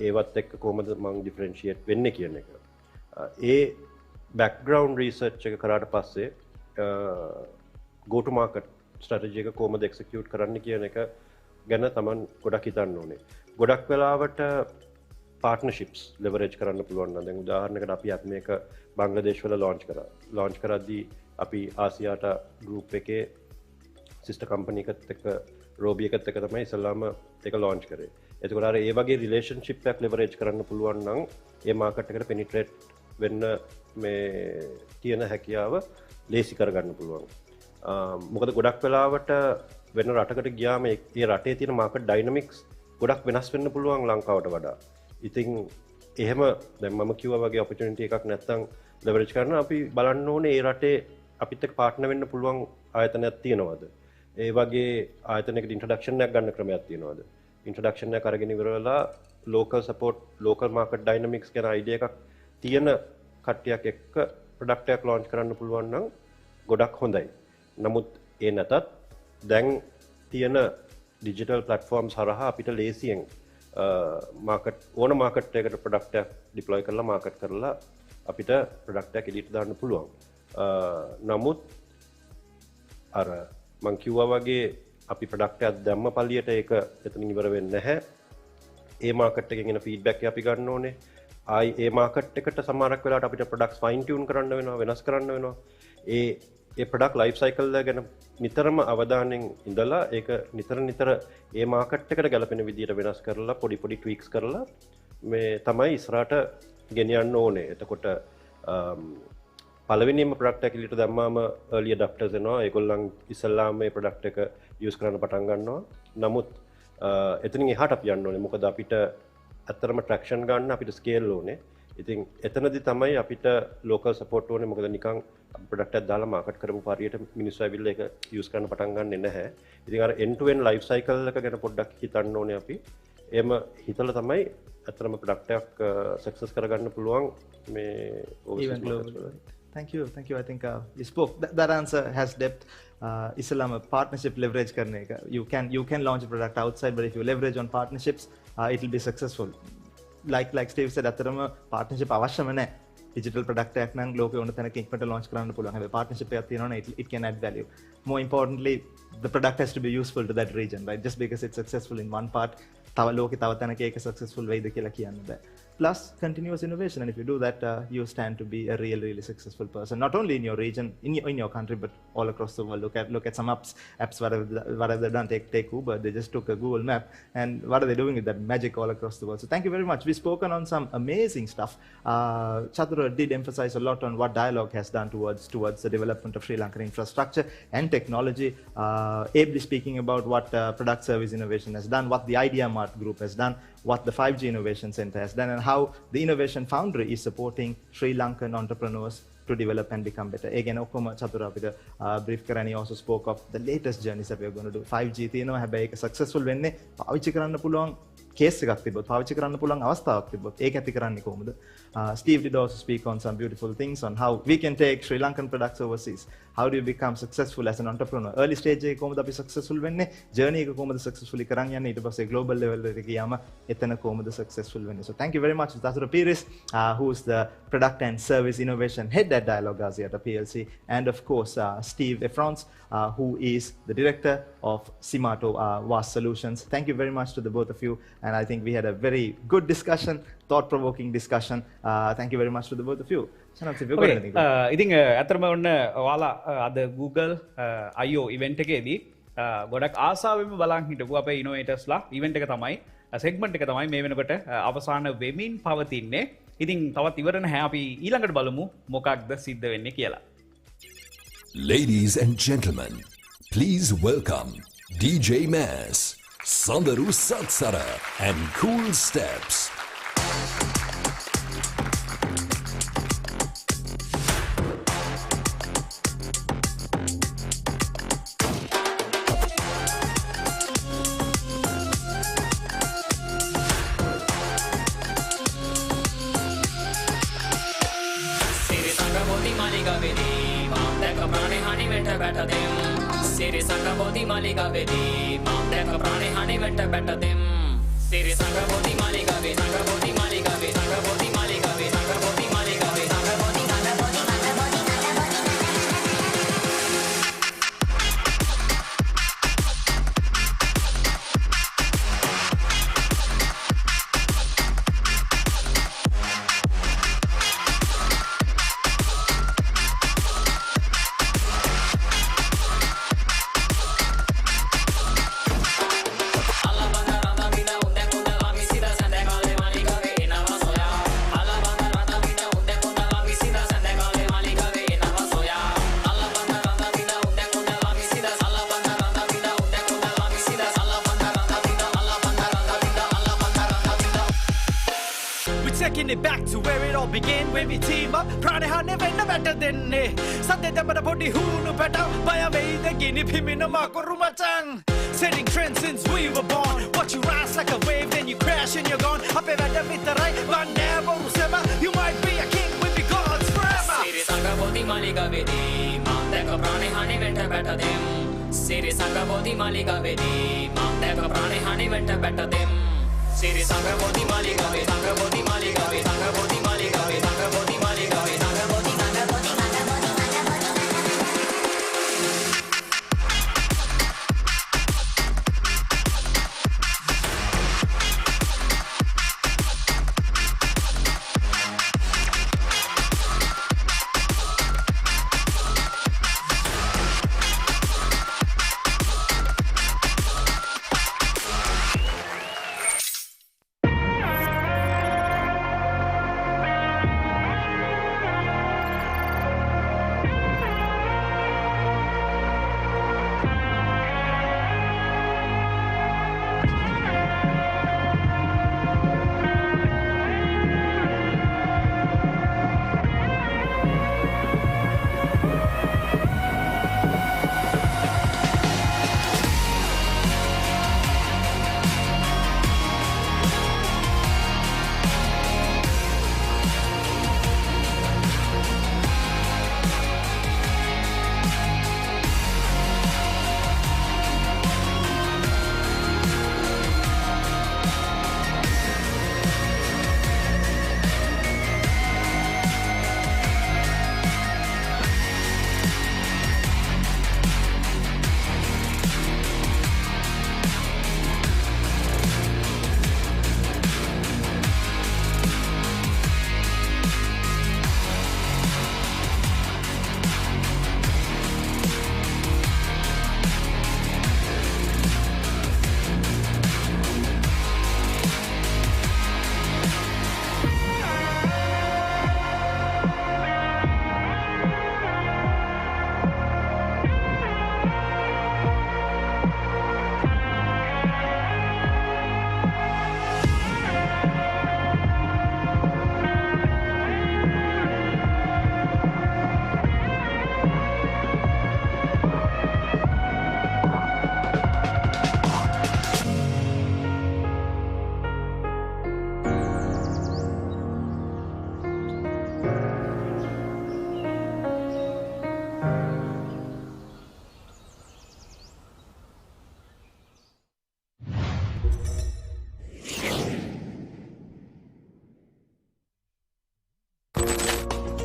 ඒවත් එක්ක කොහොමද මම differentiate වෙන්නේ කියන එක. ඒ background research එක කරාට පස්සේ go to market strategy එක කොහොමද execute කරන්න කියන එක ගැන තමන් ගොඩක් හිතන්න ඕනේ. ගොඩක් වෙලාවට partnerships leverage කරන්න පුළුවන් නම් දැන් උදාහරණයකට අපි app මේක බංග්ලාදේශ වල launch කරද්දී අපි Axiata group එකේ sister company එකත් එක්ක Robi එකත් එක්ක තමයි ඉස්සල්ලාම ඒක launch කරේ. එතකොට අර ඒ වගේ relationship එකක් leverage කරන්න පුළුවන් නම් ඒ market එකට penetrate වෙන්න මේ තියෙන හැකියාව ලේසි කරගන්න පුළුවන්. මොකද ගොඩක් වෙලාවට වෙන රටකට ගියාම ඒ රටේ තියෙන market dynamics ගොඩක් වෙනස් වෙන්න පුළුවන් ලංකාවට වඩා. ඉතින් එහෙම දැන් මම කිව්වා වගේ opportunity එකක් නැත්තම් leverage කරන අපි බලන්න ඕනේ ඒ රටේ අපිත් එක්ක partner වෙන්න පුළුවන් ආයතනයක් තියෙනවද? ඒ වගේ ආයතනයකට introduction එකක් ගන්න ක්‍රමයක් තියෙනවද? introduction එකක් අරගෙන ඉවරලා local support, local market dynamics ගැන idea එකක් තියෙන කට්ටියක් එක්ක product එකක් launch කරන්න පුළුවන් නම් ගොඩක් හොඳයි. නමුත් ඒ නැතත් දැන් තියෙන digital platforms හරහා අපිට ලේසියෙන් ඕන මාකට් එකකට ප්‍රොඩක්ට් එකක් ඩිප්ලොයි කරලා මාකට් කරලා අපිට ප්‍රොඩක්ට් එකක් එලියට දාන්න පුළුවන්. නමුත් අර මං කිව්වා වගේ අපි ප්‍රොඩක්ට් එකක් දැම්ම පළියට ඒක එතනින් ඉවර වෙන්නේ නැහැ. ඒ මාකට් එකෙන් එන ෆීඩ්බැක් එක අපි ගන්න ඕනේ. ආයි ඒ මාකට් එකට සමහරක් වෙලාවට අපිට ප්‍රොඩක්ට්ස් ෆයින් ටියුන් කරන්න වෙනවා, වෙනස් කරන්න වෙනවා. ඒ ප්‍රොඩක්ට් ලයිෆ් සයිකල් එක ගැන නිතරම අවධානයෙන් ඉඳලා ඒක නිතර ඒ මාකට් එකට ගැලපෙන විදිහට වෙනස් කරලා පොඩි ට්වීක්ස් කරලා මේ තමයි ඉස්සරහට ගෙනියන්න ඕනේ. එතකොට පළවෙනිම ප්‍රොඩක්ට් එක එලියට දැම්මාම early adopters එනවා. ඒගොල්ලන් ඉස්සල්ලාම මේ ප්‍රොඩක්ට් එක යූස් කරන්න පටන් ගන්නවා. නමුත් එතනින් එහාට අපි යන්න ඕනේ. මොකද අපිට ඇත්තටම traction ගන්න අපිට scale ඕනේ. ඉතින් එතනදි තමයි අපිට local support ඕනේ. මොකද නිකන් ප්‍රොඩක්ට් එකක් දාලා මාකට් කරමු පාරියට මිනිස්සු ඇවිල්ලා ඒක යූස් කරන්න පටන් ගන්නෙ නැහැ. ඉතින් අර end to end life cycle එක ගැන පොඩ්ඩක් හිතන්න ඕනේ අපි. එහෙම හිතලා තමයි ඇත්තටම ප්‍රොඩක්ට් එකක් සක්සස් කරගන්න පුළුවන් මේ even global. Thank you. I think you spoke. That answer has depth. Islam partnership leverage karne ka. You can launch a product outside, but if you leverage on partnerships, it will be successful. Like Steve said, අතරම partnership අවශ්‍යම නැහැ. Digital product එකක් නම් ලෝකේ ඕන තැනක ඉක්මනට launch කරන්න පුළුවන්. හැබැයි partnership එකක් තියෙනවා නම් it can add value. More importantly, the product has to be useful to that region, right? Just because it's successful in one part, තව ලෝකේ තව තැනක ඒක successful වෙයිද කියලා කියන්න බෑ. Plus continuous innovation, and if you do that, you stand to be a really successful person, not only in your region, in your country, but all across the world. Look at some apps what have they done? Take Uber. They just took a Google map, and what are they doing with that magic all across the world? So thank you very much. We've spoken on some amazing stuff. Chatura did emphasize a lot on what Dialog has done towards the development of Sri Lankan infrastructure and technology, ably speaking about what product service innovation has done, what the Ideamart group has done, what the 5G Innovation Center has done, and how the Innovation Foundry is supporting Sri Lankan entrepreneurs to develop and become better. Again, Okoma Chatura apita brief karani also spoke of the latest journeys that we are going to do. 5G තියෙනවා හැබැයි ඒක successful වෙන්නේ පාවිච්චි කරන්න පුළුවන් case එකක් තිබ්බොත් පාවිච්චි කරන්න පුළුවන් අවස්ථාවක් තිබ්බොත් ඒක ඇති කරන්නේ කොහොමද? Steve did also speak on some beautiful things on how we can take Sri Lankan products overseas. How do you become successful as an entrepreneur? Early stage එකේ කොහොමද අපි successful වෙන්නේ? journey එක කොහොමද successfully කරන් යන්නේ? ඊට පස්සේ global level එකට ගියාම එතන කොහොමද successful වෙන්නේ? So thank you very much Dasura Piris, who is the product and service innovation head at Dialog Axiata PLC, and of course Steve Efrons, who is the director of Simato VAS Solutions. Thank you very much to the both of you, and I think we had a very good discussion, thought-provoking discussion. Thank you very much to the both of you. ඉතින් ඇතරම ඔන්න ඔයාලා අද Google I/O event එකේදී ගොඩක් ආසාවෙන්ම බලන් හිටපු අපේ ඉනෝවේටර්ස්ලා ඉවෙන්ට් එක තමයි සෙග්මන්ට් එක තමයි මේ වෙනකොට අවසාන වෙමින් පවතින්නේ. ඉතින් තවත් ඉවර නැහැ, අපි ඊළඟට බලමු මොකක්ද සිද්ධ වෙන්නේ කියලා. Ladies and gentlemen, please welcome DJ Mass, Sandaru Satsara and Cool Steps. Siri Sangha Bodhi Malika Vedi, Mount Deka Prane Honey Venta Better Them. Siri Sangha Bodhi Malika Vedi, Sangha Bodhi Malika Vedi, Sangha Bodhi Malika Vedi, Sangha Bodhi Malika Vedi, Sangha Bodhi Sangha Bodhi Sangha Bodhi Sangha Bodhi. Taking it back to where it all began when we team up. Pranayana never better than me. Sade dabada body hunu better. By a way the guinea pimina makorumatan. Setting trends since we were born. Watch you rise like a wave, then you crash and you're gone. Up at the with the right, but never usema. You might be a king with the gods forever. Siri Sangha Bodhi Malika Vedi, Mount Deka Pranayana Venta better them. Siri Sangha Bodhi Malika Vedi, Mount Deka Pranayana Venta better them. Siri Sangha Bodhi Malika Vedi, Sangha Bodhi Malika Vedi, Sangha Bodhi Malika Vedi, Sangha Bodhi Malika Vedi, Sangha Bodhi Sangha Bodhi Sangha Bodhi Sangha Bodhi.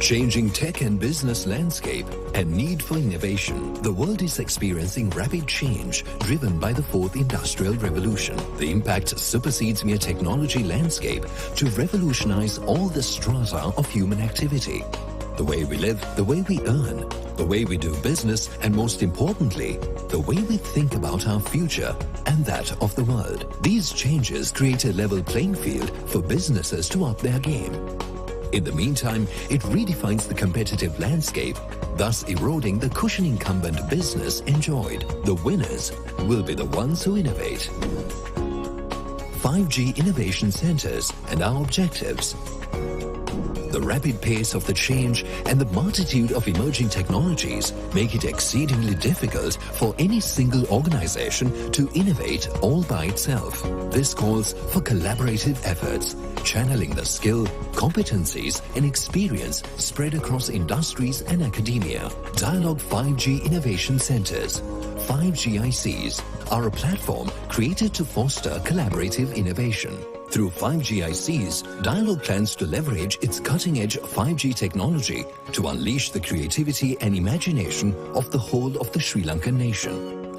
Changing tech and business landscape and need for innovation. The world is experiencing rapid change driven by the fourth industrial revolution. The impact supersedes mere technology landscape to revolutionize all the strata of human activity. The way we live, the way we earn, the way we do business, and most importantly, the way we think about our future and that of the world. These changes create a level playing field for businesses to up their game. In the meantime, it redefines the competitive landscape, thus eroding the cushion incumbent business enjoyed. The winners will be the ones who innovate. 5G innovation centers and our objectives. The rapid pace of the change and the multitude of emerging technologies make it exceedingly difficult for any single organization to innovate all by itself. This calls for collaborative efforts, channeling the skill, competencies, and experience spread across industries and academia. Dialog 5G Innovation Centers, 5GICs, are a platform created to foster collaborative innovation. Through 5GICs, Dialog plans to leverage its cutting-edge 5G technology to unleash the creativity and imagination of the whole of the Sri Lankan nation.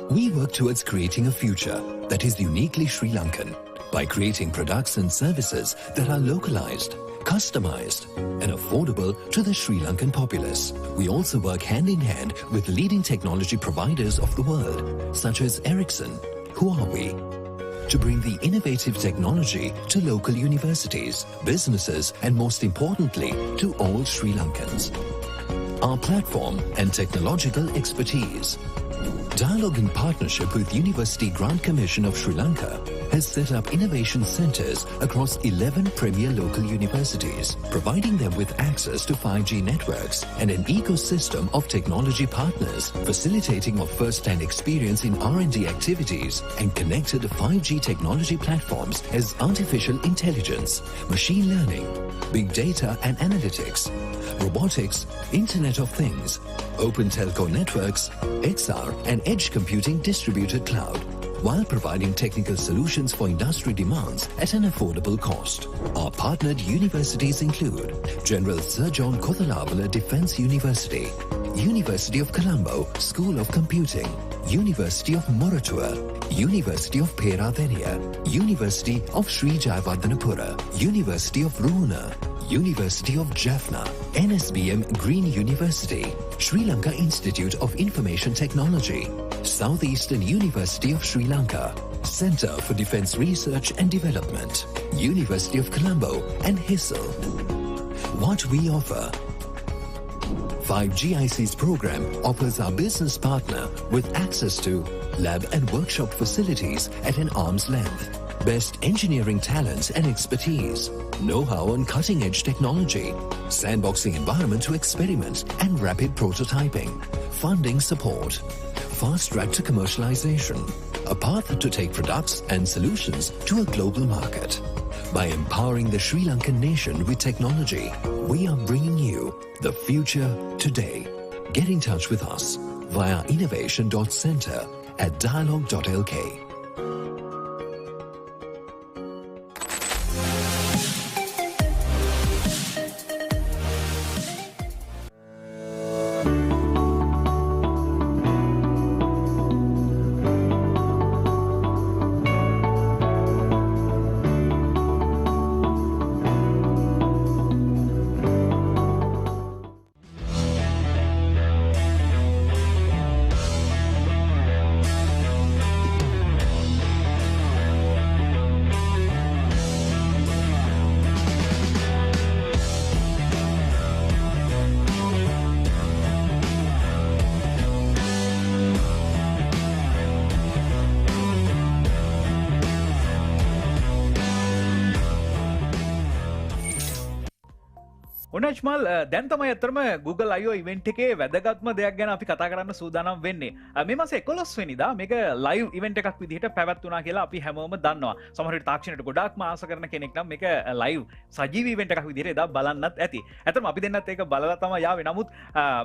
We work towards creating a future that is uniquely Sri Lankan by creating products and services that are localized, customized, and affordable to the Sri Lankan populace. We also work hand in hand with leading technology providers of the world, such as Ericsson, Huawei, to bring the innovative technology to local universities, businesses, and most importantly, to all Sri Lankans. Our platform and technological expertise. Dialog, in partnership with University Grant Commission of Sri Lanka, has set up innovation centers across 11 premier local universities, providing them with access to 5G networks and an ecosystem of technology partners, facilitating of first-hand experience in R&D activities and connected 5G technology platforms as artificial intelligence, machine learning, big data and analytics, robotics, Internet of Things, open telco networks, XR and edge computing distributed cloud, while providing technical solutions for industry demands at an affordable cost. Our partnered universities include General Sir John Kothalavala Defence University, University of Colombo School of Computing, University of Moratuwa, University of Peradeniya, University of Sri Jayawardenepura, University of Runa, University of Jaffna, NSBM Green University, Sri Lanka Institute of Information Technology, Southeastern University of Sri Lanka, Centre for Defence Research and Development, University of Colombo and HISL. What we offer. 5GIC's program offers our business partner with access to lab and workshop facilities at an arm's length, best engineering talents and expertise, know-how on cutting-edge technology, sandboxing environment to experiment and rapid prototyping, funding support, fast track to commercialization, a path to take products and solutions to a global market. By empowering the Sri Lankan nation with technology, we are bringing you the future today. Get in touch with us via innovation.center@dialog.lk. උනච්මල් දැන් තමයි ඇත්තටම Google I/O event එකේ වැදගත්ම දෙයක් ගැන අපි කතා කරන්න සූදානම් වෙන්නේ. මේ මාසේ 11 වෙනිදා මේක ලයිව් ඉවෙන්ට් එකක් විදිහට පැවැත්වුණා කියලා අපි හැමෝම දන්නවා. සමහර විට තාක්ෂණයට ගොඩාක්ම ආස කරන කෙනෙක් නම් මේක ලයිව් සජීවී ඉවෙන්ට් එකක් විදිහට එදා බලන්නත් ඇති. ඇත්තටම අපි දෙන්නත් ඒක බලලා තමයි යාවේ. නමුත්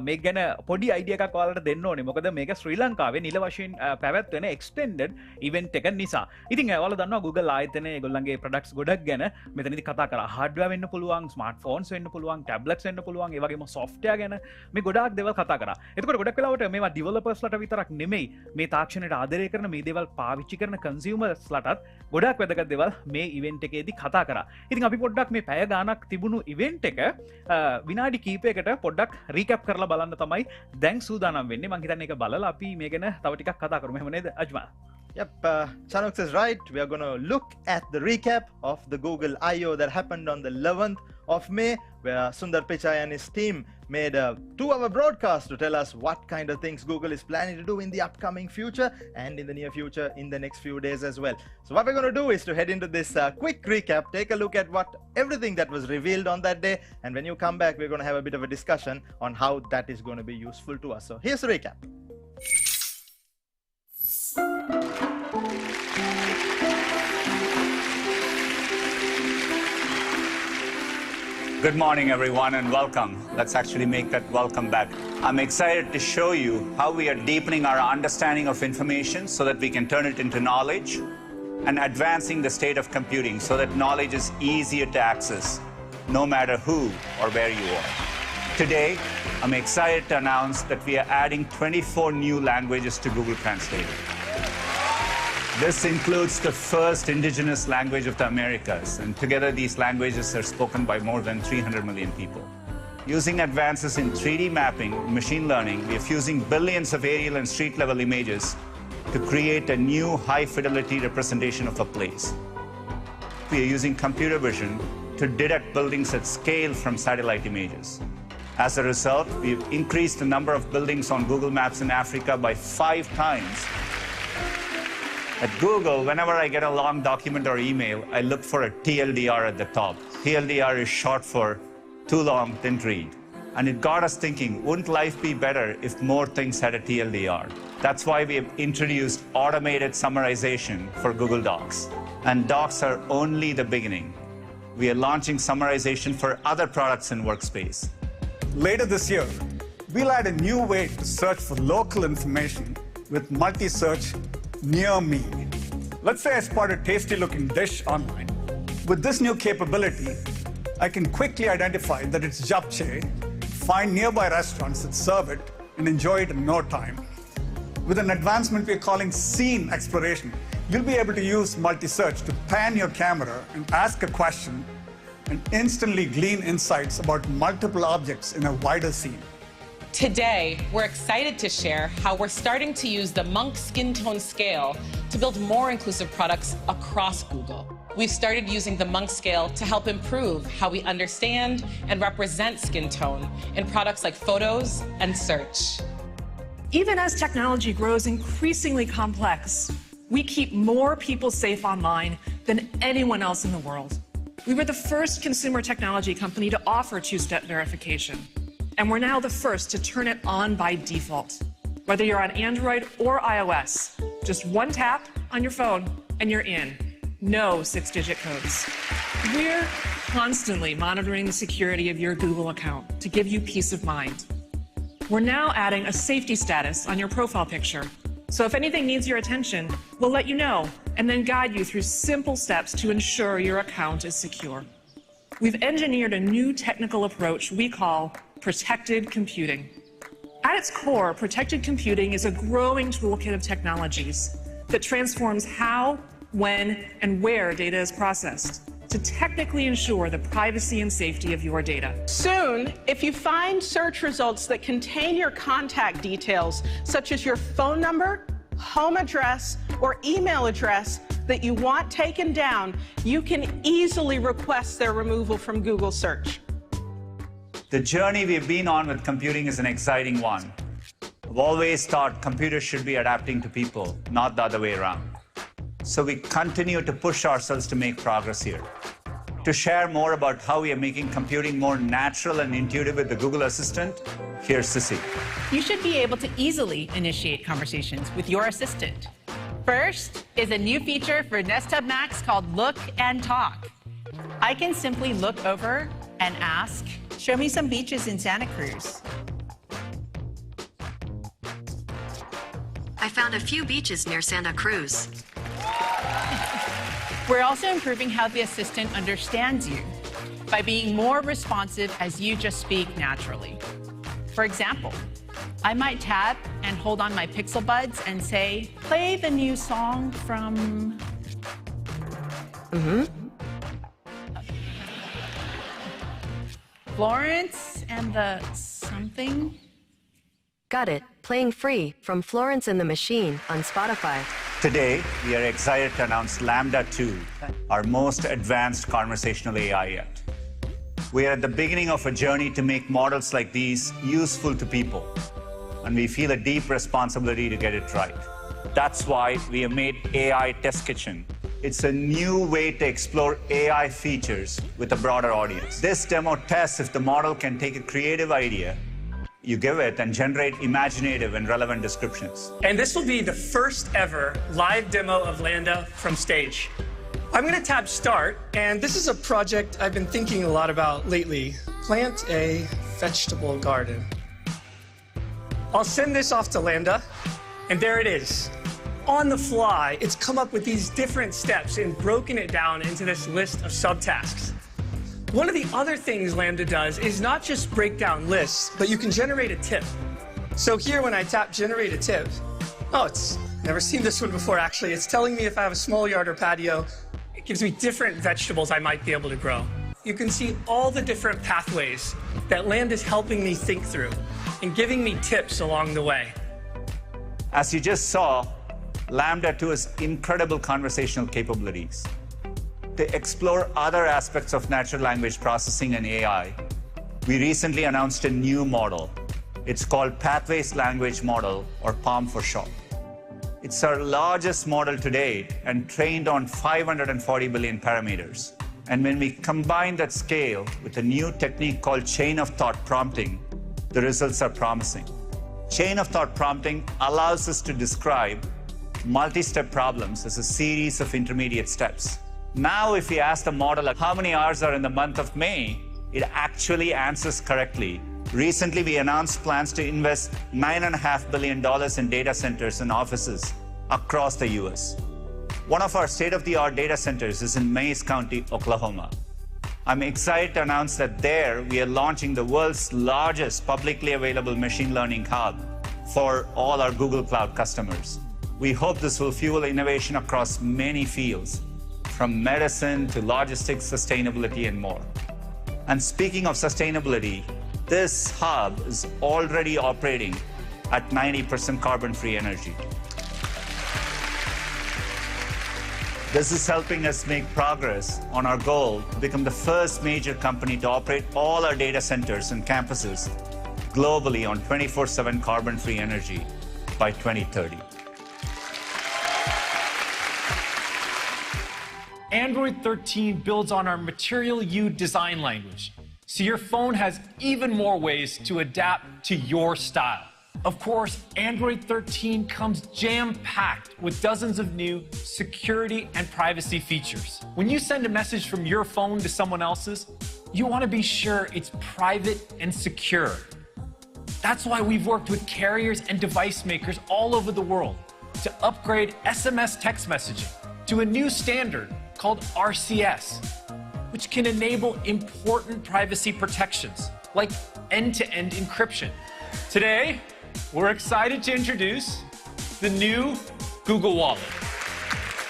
මේක ගැන පොඩි අයිඩියා එකක් ඔයාලට දෙන්න ඕනේ. මොකද මේක ශ්‍රී ලංකාවේ නිල වශයෙන් පැවැත්වෙන එක්ස්ටෙන්ඩඩ් ඉවෙන්ට් එකක් නිසා. ඉතින් ඔයාලා දන්නවා Google ආයතනයේ ඒගොල්ලන්ගේ ප්‍රොඩක්ට්ස් ගොඩක් ගැන මෙතනදී කතා කරා. හાર્ඩ්වෙයාර් වෙන්න පුළුවන්, ස්මාර්ට්ෆෝන්ස් වෙන්න පුළුවන්, ටැබ්ලට්ස් එන්න පුළුවන් ඒ වගේම software ගැන මේ ගොඩාක් දේවල් කතා කරා. එතකොට ගොඩක් වෙලාවට මේවා developers-ලට විතරක් නෙමෙයි මේ තාක්ෂණයට ආදරය කරන මේ දේවල් පාවිච්චි කරන consumers-ලටත් ගොඩාක් වැදගත් දේවල් මේ event එකේදී කතා කරා. ඉතින් අපි පොඩ්ඩක් මේ පැය ගාණක් තිබුණු event එක විනාඩි කීපයකට පොඩ්ඩක් recap කරලා බලන්න තමයි දැන් සූදානම් වෙන්නේ. මම හිතන්නේ ඒක බලලා අපි මේ ගැන තව ටිකක් කතා කරමු. එහෙම නේද අජ්මල්? Yep, Chanuk is right. We are going to look at the recap of the Google I.O. that happened on the 11th of May, where Sundar Pichai and his team made a 2-hour broadcast to tell us what kind of things Google is planning to do in the upcoming future and in the near future in the next few days as well. So what we're going to do is to head into this quick recap, take a look at everything that was revealed on that day, and when you come back, we're going to have a bit of a discussion on how that is going to be useful to us. So here's the recap. Good morning, everyone, and welcome. Let's actually make that welcome back. I'm excited to show you how we are deepening our understanding of information so that we can turn it into knowledge and advancing the state of computing so that knowledge is easier to access, no matter who or where you are. Today, I'm excited to announce that we are adding 24 new languages to Google Translate. This includes the first indigenous language of the Americas, and together these languages are spoken by more than 300 million people. Using advances in 3D mapping, machine learning, we are fusing billions of aerial and street-level images to create a new high-fidelity representation of a place. We are using computer vision to detect buildings at scale from satellite images. As a result, we've increased the number of buildings on Google Maps in Africa by 5 times. At Google, whenever I get a long document or email, I look for a TLDR at the top. TLDR is short for too long, didn't read. And it got us thinking, wouldn't life be better if more things had a TLDR? That's why we have introduced automated summarization for Google Docs. And Docs are only the beginning. We are launching summarization for other products in Workspace. Later this year, we'll add a new way to search for local information with multi-search near me. Let's say I spot a tasty-looking dish online. With this new capability, I can quickly identify that it's japchae, find nearby restaurants that serve it, and enjoy it in no time. With an advancement we're calling scene exploration, you'll be able to use multi-search to pan your camera and ask a question and instantly glean insights about multiple objects in a wider scene. Today, we're excited to share how we're starting to use the Monk skin tone scale to build more inclusive products across Google. We've started using the Monk scale to help improve how we understand and represent skin tone in products like photos and search. Even as technology grows increasingly complex, we keep more people safe online than anyone else in the world. We were the first consumer technology company to offer two-step verification. And we're now the first to turn it on by default. Whether you're on Android or iOS, just one tap on your phone and you're in. No 6-digit codes. We're constantly monitoring the security of your Google account to give you peace of mind. We're now adding a safety status on your profile picture. So if anything needs your attention, we'll let you know and then guide you through simple steps to ensure your account is secure. We've engineered a new technical approach we call protected computing. At its core, protected computing is a growing toolkit of technologies that transforms how, when, and where data is processed to technically ensure the privacy and safety of your data. Soon, if you find search results that contain your contact details, such as your phone number, home address, or email address that you want taken down, you can easily request their removal from Google search. The journey we've been on with computing is an exciting one. I've always thought computers should be adapting to people, not the other way around. So we continue to push ourselves to make progress here. To share more about how we are making computing more natural and intuitive with the Google Assistant, here's Sissy. You should be able to easily initiate conversations with your assistant. First is a new feature for Nest Hub Max called Look and Talk. I can simply look over and ask, show me some beaches in Santa Cruz. I found a few beaches near Santa Cruz. We're also improving how the assistant understands you. by being more responsive as you just speak naturally. For example, I might tap and hold on my Pixel Buds and say, play the new song from... Florence and the something? Got it. Playing free from Florence and the Machine on Spotify. Today, we are excited to announce Lambda 2, our most advanced conversational AI yet. We are at the beginning of a journey to make models like these useful to people, and we feel a deep responsibility to get it right. That's why we have made AI Test Kitchen. It's a new way to explore AI features with a broader audience. This demo tests if the model can take a creative idea you give it and generate imaginative and relevant descriptions. And this will be the first ever live demo of Lambda from stage. I'm going to tap Start, and this is a project I've been thinking a lot about lately. Plant a vegetable garden. I'll send this off to Lambda, and there it is. On the fly, it's come up with these different steps and broken it down into this list of subtasks. One of the other things Lambda does is not just break down lists, but you can generate a tip. So here, when I tap Generate a Tip, oh, it's never seen this one before, actually. It's telling me if I have a small yard or patio. It gives me different vegetables I might be able to grow. You can see all the different pathways that Lambda is helping me think through and giving me tips along the way. As you just saw, Lambda 2 has incredible conversational capabilities. To explore other aspects of natural language processing and AI, we recently announced a new model. It's called Pathways Language Model, or PaLM for short. It's our largest model to date and trained on 540 billion parameters. And when we combine that scale with a new technique called chain of thought prompting, the results are promising. Chain of thought prompting allows us to describe multi-step problems as a series of intermediate steps. Now, if we ask the model how many hours are in the month of May, it actually answers correctly. Recently, we announced plans to invest $9.5 billion in data centers and offices across the US. One of our state-of-the-art data centers is in Mays County, Oklahoma. I'm excited to announce that there we are launching the world's largest publicly available machine learning hub for all our Google Cloud customers. We hope this will fuel innovation across many fields, from medicine to logistics, sustainability, and more. And speaking of sustainability, this hub is already operating at 90% carbon-free energy. This is helping us make progress on our goal to become the first major company to operate all our data centers and campuses globally on 24/7 carbon-free energy by 2030. Android 13 builds on our Material U design language, so your phone has even more ways to adapt to your style. Of course, Android 13 comes jam-packed with dozens of new security and privacy features. When you send a message from your phone to someone else's, you want to be sure it's private and secure. That's why we've worked with carriers and device makers all over the world to upgrade SMS text messaging to a new standard called RCS, which can enable important privacy protections like end-to-end encryption. Today, we're excited to introduce the new Google Wallet.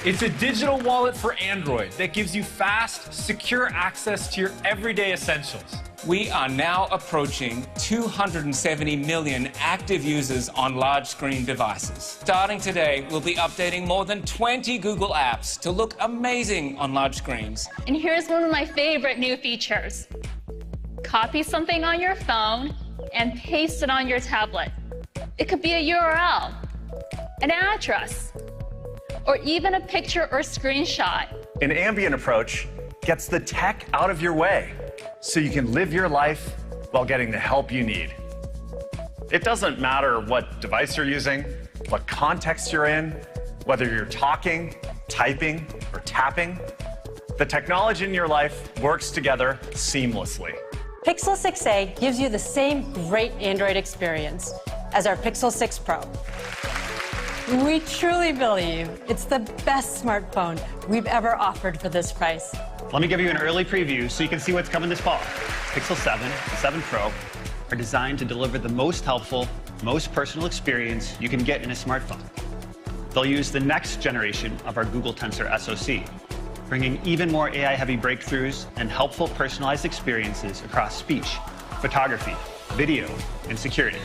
It's a digital wallet for Android that gives you fast, secure access to your everyday essentials. We are now approaching 270 million active users on large screen devices. Starting today, we'll be updating more than 20 Google apps to look amazing on large screens. And here's one of my favorite new features. Copy something on your phone and paste it on your tablet. It could be a URL, an address, or even a picture or screenshot. An ambient approach gets the tech out of your way so you can live your life while getting the help you need. It doesn't matter what device you're using, what context you're in, whether you're talking, typing, or tapping. The technology in your life works together seamlessly. Pixel 6a gives you the same great Android experience as our Pixel 6 Pro. We truly believe it's the best smartphone we've ever offered for this price. Let me give you an early preview so you can see what's coming this fall. Pixel 7 and 7 Pro are designed to deliver the most helpful, most personal experience you can get in a smartphone. They'll use the next generation of our Google Tensor SoC, bringing even more AI-heavy breakthroughs and helpful personalized experiences across speech, photography, video, and security.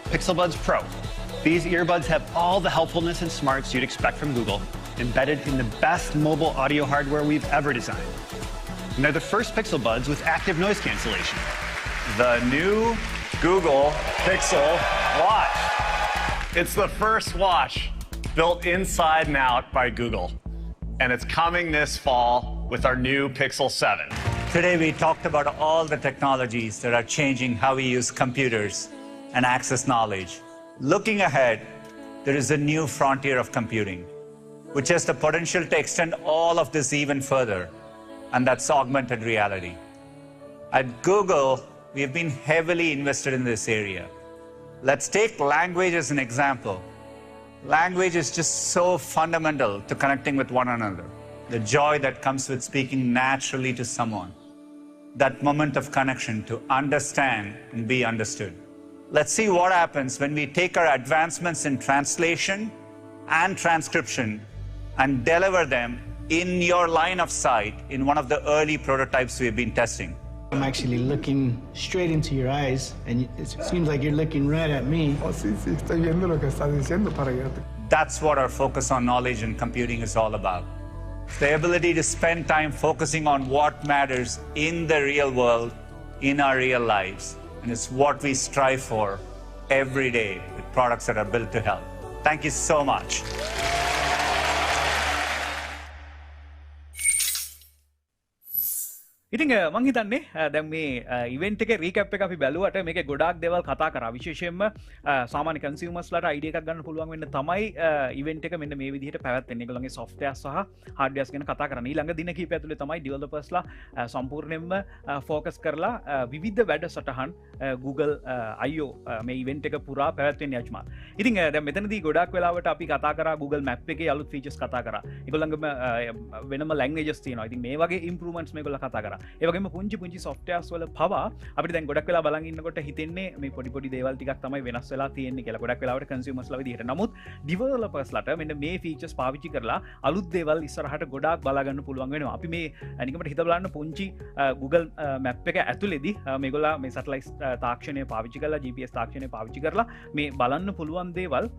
Pixel Buds Pro. These earbuds have all the helpfulness and smarts you'd expect from Google, embedded in the best mobile audio hardware we've ever designed. And they're the first Pixel Buds with active noise cancellation. The new Google Pixel Watch. It's the first watch built inside and out by Google. And it's coming this fall with our new Pixel 7. Today we talked about all the technologies that are changing how we use computers and access knowledge. Looking ahead, there is a new frontier of computing, which has the potential to extend all of this even further, and that's augmented reality. At Google, we have been heavily invested in this area. Let's take language as an example. Language is just so fundamental to connecting with one another. The joy that comes with speaking naturally to someone. That moment of connection to understand and be understood. Let's see what happens when we take our advancements in translation and transcription and deliver them in your line of sight in one of the early prototypes we've been testing. I'm actually looking straight into your eyes, and it seems like you're looking right at me. That's what our focus on knowledge and computing is all about. The ability to spend time focusing on what matters in the real world, in our real lives. And it's what we strive for every day with products that are built to help. Thank you so much. ඉතින් මං හිතන්නේ දැන් මේ event එකේ recap එක අපි බැලුවට මේකේ ගොඩාක් දේවල් කතා කරා විශේෂයෙන්ම සාමාන්‍ය කන්සියුමර්ස්ලාට අයිඩියා එකක් ගන්න පුළුවන් වෙන්න තමයි ඉවෙන්ට් එක මෙන්න මේ විදිහට පැවැත්වෙන්නේ. ඒගොල්ලන්ගේ සොෆ්ට්වෙයාර් සහ හાર્ඩ්වෙයාර්ස් ගැන කතා කරන. ඊළඟ දින කිහිපය ඇතුලේ තමයි ඩෙවලොපර්ස්ලා සම්පූර්ණයෙන්ම ફોකස් කරලා විවිධ වැඩසටහන් Google I/O මේ ඉවෙන්ට් එක පුරා පැවැත්වෙන්නේ අජ්මා. ඉතින් දැන් මෙතනදී ගොඩාක් වෙලාවට අපි කතා කරා Google Map එකේ අලුත් ෆීචර්ස් කතා කරා. ඒගොල්ලන්ගේම වෙනම ලැන්ග්වේජස් තියෙනවා. ඉතින් මේ වගේ ඉම්ප්‍රූව්මන්ට්ස් මේගොල්ලෝ කතා කරා. ඒවගේම පුංචි සොෆ්ට්වෙයාර්ස් වල පවා අපිට දැන් ගොඩක් වෙලා බලන් ඉන්නකොට හිතෙන්නේ මේ පොඩි දේවල් ටිකක් තමයි වෙනස් වෙලා තියෙන්නේ කියලා. ගොඩක් වෙලාවට කන්සියුමර්ස්ලා විදිහට. නමුත් ඩෙවලොපර්ස්ලාට මෙන්න මේ ෆීචර්ස් පාවිච්චි කරලා අලුත් දේවල් ඉස්සරහට ගොඩාක් බලා ගන්න පුළුවන් වෙනවා. අපි මේ නිකම්ට හිත බලන්න පුංචි Google Map එක ඇතුලේදී මේගොල්ලා මේ සැටලයිට් තාක්ෂණය පාවිච්චි කරලා GPS තාක්ෂණය පාවිච්චි කරලා මේ බලන්න පුළුවන් දේවල්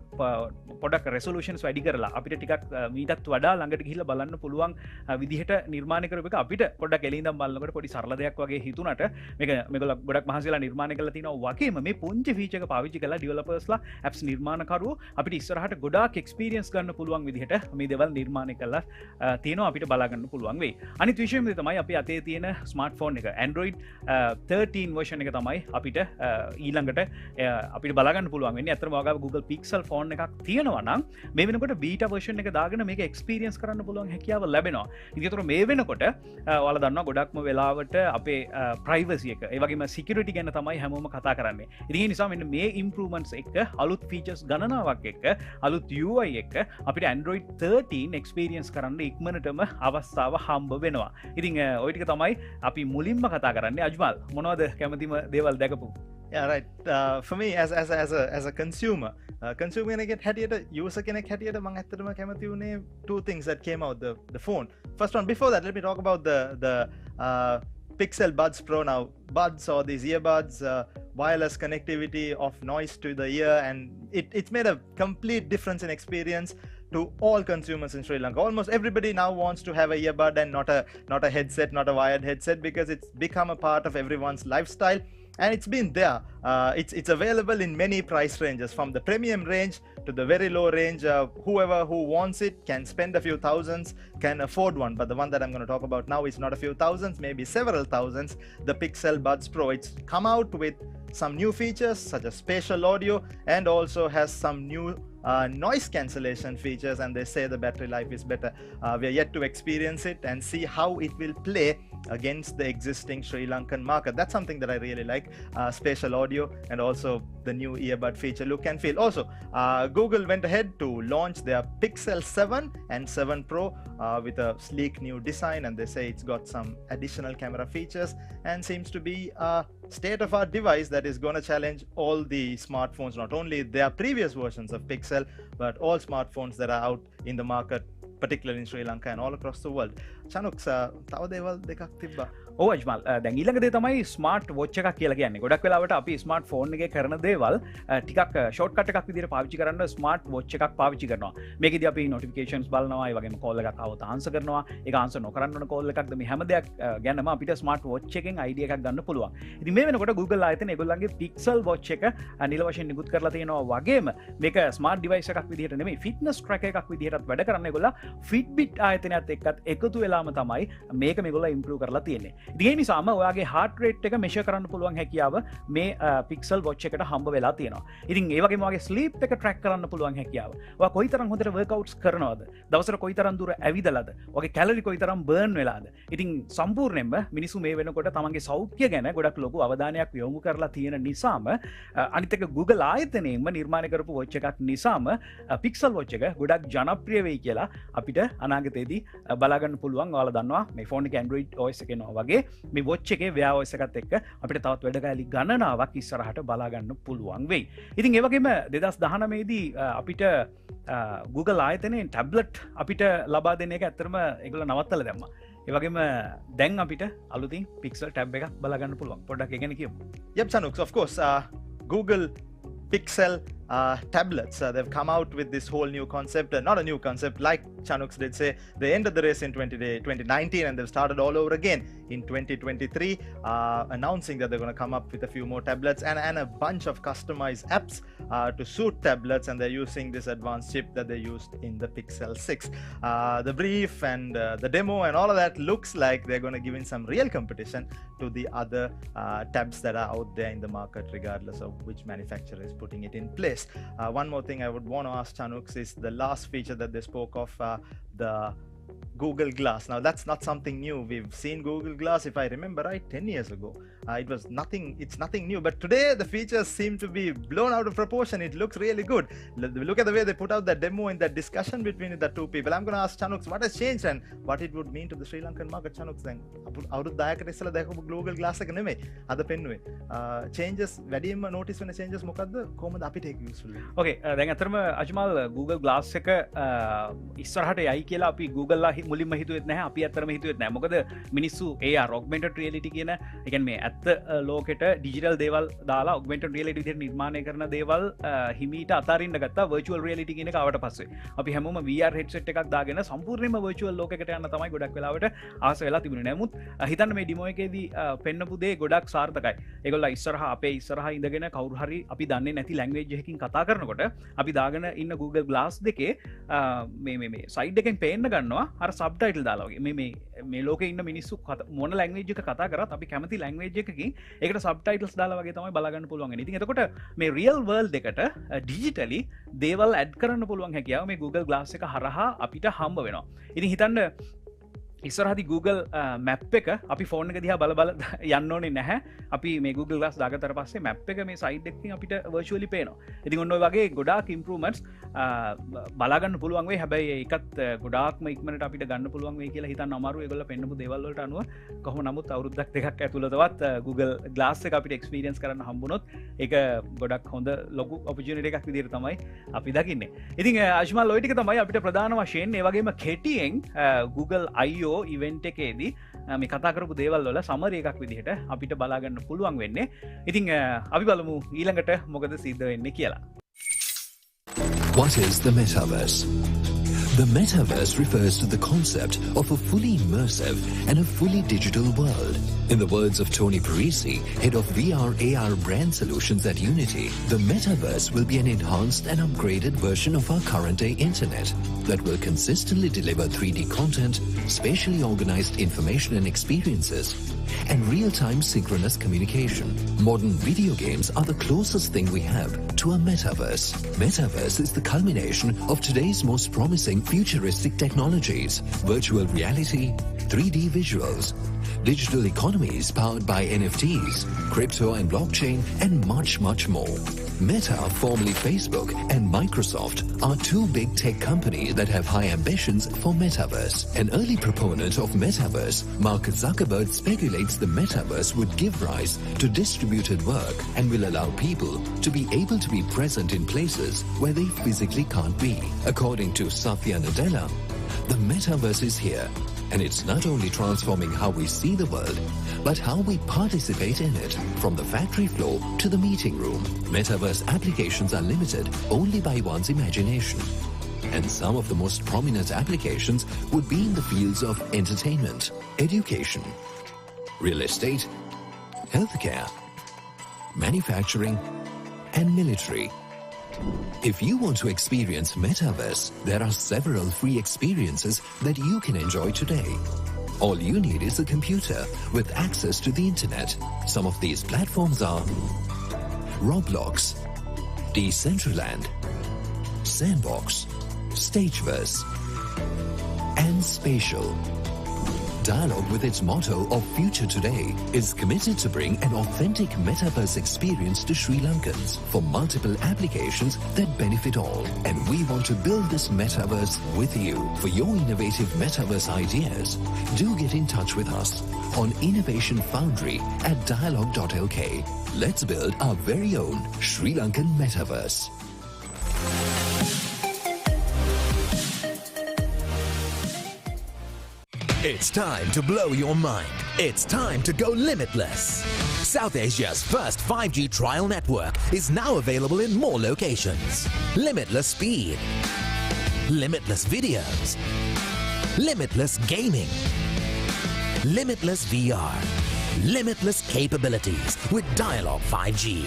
පොඩක් රෙසොලූෂන්ස් වැඩි කරලා අපිට ටිකක් මීටත් වඩා ළඟට ගිහිල්ලා බලන්න පුළුවන් විදිහට නිර්මාණය කරපු එක අපිට පොඩක් එළින්දම් බලනකොට පොඩි සරල දෙයක් වගේ හිතුණට මේගොල්ලෝ ගොඩක් මහන්සි වෙලා නිර්මාණය කරලා තිනවා වගේම මේ පුංචි ෆීචර් එක පාවිච්චි කරලා ඩෙවලොපර්ස්ලා ඇප්ස් නිර්මාණකරුවෝ අපිට ඉස්සරහට ගොඩාක් එක්ස්පීරියන්ස් ගන්න පුළුවන් විදිහට මේ දේවල් නිර්මාණය කරලා තියෙනවා අපිට බලා ගන්න පුළුවන් වෙයි. අනිත් විශේෂම දේ තමයි අපි අතේ තියෙන ස්මාර්ට්ෆෝන් එක Android 13 version එක තමයි අපිට ඊළඟට අපිට බලා ගන්න පුළුවන් වෙන්නේ. අතරම වගාව Google Pixel phone එකක් තියෙනවා නම් මේ වෙනකොට beta version එක දාගෙන මේක එක්ස්පීරියන්ස් කරන්න පුළුවන් හැකියාව ලැබෙනවා. ඉතින් ඒතර මේ වෙනකොට ඔයාලා දන්නවා ගොඩක්ම වෙලාවට අපේ ප්‍රයිවසි එක ඒ වගේම සිකියුරිටි ගැන තමයි හැමෝම කතා කරන්නේ. ඉතින් ඒ නිසා මෙන්න මේ ඉම්ප්‍රූව්මන්ට්ස් එක අලුත් ෆීචර්ස් ගණනාවක් එක්ක අලුත් UI එක අපිට Android 13 එක්ස්පීරියන්ස් කරන්න ඉක්මනටම අවස්ථාව හම්බ වෙනවා. ඉතින් ওই ටික තමයි අපි මුලින්ම කතා කරන්නේ. අජ්මල් මොනවද කැමතිම දේවල් දැකපු? Yeah, right. For me, as a consumer කෙනෙක් හැටියට user කෙනෙක් හැටියට මම ඇත්තටම කැමති වුණේ two things that came out the phone. First one, before that, let me talk about the Pixel Buds Pro now. Buds or these earbuds, wireless connectivity of noise to the ear, and it's made a complete difference in experience to all consumers in Sri Lanka. Almost everybody now wants to have a earbud and not a headset, not a wired headset, because it's become a part of everyone's lifestyle. And it's been there. It's available in many price ranges, from the premium range to the very low range. Whoever who wants it can spend a few thousands, can afford one. But the one that I'm going to talk about now is not a few thousands, maybe several thousands. The Pixel Buds Pro. It's come out with some new features such as spatial audio, and also has some new noise cancellation features, and they say the battery life is better. We are yet to experience it and see how it will play against the existing Sri Lankan market. That's something that I really like. Spatial audio and also the new earbud feature, look and feel. Also, Google went ahead to launch their Pixel 7 and 7 Pro with a sleek new design, and they say it's got some additional camera features and seems to be a state-of-art device that is going to challenge all the smartphones, not only their previous versions of Pixel, but all smartphones that are out in the market, particularly in Sri Lanka and all across the world. Chanuks, තව දේවල් දෙකක් තිබ්බා. ඔව් අජ්මල්, දැන් ඊළඟ දේ තමයි smart watch එකක් කියලා කියන්නේ. ගොඩක් වෙලාවට අපි ස්මාර්ට් ෆෝන් එකේ කරන දේවල් ටිකක් ෂෝට්කට් එකක් විදිහට පාවිච්චි කරන්න ස්මාර්ට් වොච් එකක් පාවිච්චි කරනවා. මේකෙදි අපි නොටිෆිකේෂන්ස් බලනවා, ඒ වගේම කෝල් එකක් આવුවොත් ආන්සර් කරනවා. ඒක ආන්සර් නොකරන්න ඕන කෝල් එකක්ද, මේ හැම දෙයක් ගැනම අපිට ස්මාර්ට් වොච් එකෙන් අයිඩියා එකක් ගන්න පුළුවන්. ඉතින් මේ වෙනකොට Google ආයතන ඒගොල්ලන්ගේ Pixel වොච් එක නිල වශයෙන් නිකුත් කරලා තියෙනවා වගේම මේක ස්මාර්ට් ඩිවයිස් එකක් විදිහට නෙමෙයි, ෆිට්නස් ට්‍රැකර් එකක් විදිහටත් වැඩ කරන්න ඒගොල්ලෝ Fitbit ආයතනයත් එක්කත් එකතු වෙලාම තමයි මේක මේගොල්ලෝ ඉම්ප්‍රූව් කරලා තියෙන්නේ. ඉතින් ඒ නිසාම ඔයාගේ heart rate එක measure කරන්න පුළුවන් හැකියාව මේ Pixel watch එකට හම්බ වෙලා තියෙනවා. ඉතින් ඒ වගේම ඔයාගේ sleep එක track කරන්න පුළුවන් හැකියාව. ඔයා කොයිතරම් හොඳට workouts කරනවද? දවසට කොයිතරම් දුර ඇවිදලාද? ඔයාගේ calorie කොයිතරම් burn වෙලාද? ඉතින් සම්පූර්ණයෙන්ම මිනිස්සු මේ වෙනකොට තමන්ගේ සෞඛ්‍ය ගැන ගොඩක් ලොකු අවධානයක් යොමු කරලා තියෙන නිසාම අනිත් එක Google ආයතනයෙන්ම නිර්මාණය කරපු watch එකක් නිසාම Pixel watch එක ගොඩක් ජනප්‍රිය වෙයි කියලා අපිට අනාගතයේදී බලා ගන්න පුළුවන්. ඔයාලා දන්නවා මේ ෆෝන් එකේ Android OS එකේ නෝ වගේ මේ watch එකේ Wear OS එකත් එක්ක අපිට තවත් වැඩකෑලි ගණනාවක් ඉස්සරහට බලා ගන්න පුළුවන් වෙයි. ඉතින් ඒ වගේම 2019 දී අපිට Google ආයතනයෙන් ටැබ්ලට් අපිට ලබා දෙන එක ඇත්තටම ඒගොල්ලෝ නවත්තලා දැම්මා. ඒ වගේම දැන් අපිට අලුතින් Pixel tab එකක් බලා ගන්න පුළුවන්. පොඩ්ඩක් ඒ ගැන කියමු. Yep, Chanuks, of course, Google Pixel tablets, they've come out with this whole new concept, not a new concept, like Chanuks did say, they ended the race in 2019 and they've started all over again in 2023, announcing that they're going to come up with a few more tablets and a bunch of customized apps to suit tablets, and they're using this advanced chip that they used in the Pixel 6. The brief and the demo and all of that looks like they're going to give in some real competition to the other tabs that are out there in the market, regardless of which manufacturer is putting it in place. One more thing I would want to ask Chanuks is the last feature that they spoke of, the Google Glass. Now that's not something new. We've seen Google Glass, if I remember right, 10 years ago. It's nothing new, but today the features seem to be blown out of proportion. It looks really good. Look at the way they put out that demo and that discussion between the two people. I'm going to ask Chanuks what has changed and what it would mean to the Sri Lankan market. Chanuks, then අවුරුදු 10කට ඉස්සෙල්ලා දැකපු Google Glass එක නෙමෙයි අද පෙන්නුවේ. changes වැඩිම notice වෙන changes මොකද්ද? කොහොමද අපිට ඒක useful වෙන්නේ? Okay, දැන් අතරම අජමල් Google Glass එක ඉස්සරහට යයි කියලා අපි Google ලා මුලින්ම හිතුවෙත් නැහැ. අපි අතරම හිතුවෙත් නැහැ. මොකද මිනිස්සු AR augmented reality කියන ඒ කියන්නේ මේ ඇත්ත ලෝකෙට digital දේවල් දාලා augmented reality විදිහට නිර්මාණය කරන දේවල් හිමීට අතාරින්න ගත්තා virtual reality කියන එක ආවට පස්සේ. අපි හැමෝම VR headset එකක් දාගෙන සම්පූර්ණයෙන්ම virtual ලෝකයකට යන්න තමයි ගොඩක් වෙලාවට ආස වෙලා තිබුණේ. නමුත් හිතන්න මේ ඩෙමෝ එකේදී පෙන්නපු දේ ගොඩක් සාර්ථකයි. ඒගොල්ලෝ ඉස්සරහා අපේ ඉස්සරහා ඉඳගෙන කවුරු හරි අපි දන්නේ නැති language එකකින් කතා කරනකොට අපි දාගෙන ඉන්න Google Glass දෙකේ මේ side එකෙන් පේන්න ගන්නවා අර subtitle දාලා වගේ. මේ ලෝකේ ඉන්න මිනිස්සු මොන language එක කතා කරත් අපි කැමති language එකකින් ඒකට subtitles දාලා වගේ තමයි බලා ගන්න පුළුවන් වෙන්නේ. ඉතින් එතකොට මේ real world එකට digitally දේවල් add කරන්න පුළුවන් හැකියාව මේ Google Glass එක හරහා අපිට හම්බ වෙනවා. ඉතින් හිතන්න ඉස්සරහදී Google map එක අපි ෆෝන් එක දිහා බල යන්න ඕනේ නැහැ. අපි මේ Google Glass දාගත්තට පස්සේ map එක මේ side එකකින් අපිට virtually පේනවා. ඉතින් ඔන්න ඔය වගේ ගොඩාක් improvements බලා ගන්න පුළුවන් වෙයි. හැබැයි ඒකත් ගොඩාක්ම ඉක්මනට අපිට ගන්න පුළුවන් වෙයි කියලා හිතන්න අමාරුයි. ඒගොල්ලෝ පෙන්නපු දේවල් වලට අනුව කොහොම නමුත් අවුරුද්දක් දෙකක් ඇතුළතවත් Google Glass එක අපිට experience කරන්න හම්බුනොත් ඒක ගොඩක් හොඳ ලොකු opportunity එකක් විදිහට තමයි අපි දකින්නේ. ඉතින් අජ්මල් ඔය ටික තමයි අපිට ප්‍රධාන වශයෙන් ඒ වගේම කෙටියෙන් Google I/O ඉවෙන්ට් එකේදී මේ කතා කරපු දේවල් වල සමරි එකක් විදිහට අපිට බලා ගන්න පුළුවන් වෙන්නේ. ඉතින් අපි බලමු ඊළඟට මොකද සිද්ධ වෙන්නේ කියලා. What is the Metaverse? The Metaverse refers to the concept of a fully immersive and a fully digital world. In the words of Tony Parisi, head of VR/AR brand solutions at Unity, the Metaverse will be an enhanced and upgraded version of our current-day internet that will consistently deliver 3D content, spatially organized information and experiences, and real-time synchronous communication. Modern video games are the closest thing we have to a metaverse. Metaverse is the culmination of today's most promising futuristic technologies: virtual reality, 3D visuals, digital economies powered by NFTs, crypto and blockchain, and much, much more. Meta, formerly Facebook, and Microsoft are two big tech companies that have high ambitions for Metaverse. An early proponent of Metaverse, Mark Zuckerberg, speculates the Metaverse would give rise to distributed work and will allow people to be able to be present in places where they physically can't be. According to Satya Nadella, the Metaverse is here, and it's not only transforming how we see the world, but how we participate in it, from the factory floor to the meeting room. Metaverse applications are limited only by one's imagination. And some of the most prominent applications would be in the fields of entertainment, education, real estate, healthcare, manufacturing, and military. If you want to experience Metaverse, there are several free experiences that you can enjoy today. All you need is a computer with access to the internet. Some of these platforms are Roblox, Decentraland, Sandbox, Stageverse, and Spatial. Dialog, with its motto of Future Today, is committed to bring an authentic Metaverse experience to Sri Lankans for multiple applications that benefit all. And we want to build this Metaverse with you. For your innovative Metaverse ideas, do get in touch with us on Innovation Foundry at dialog.lk. Let's build our very own Sri Lankan Metaverse. It's time to blow your mind. It's time to go limitless. South Asia's first 5G trial network is now available in more locations. Limitless speed, limitless videos, limitless gaming, limitless VR, limitless capabilities with Dialog 5G.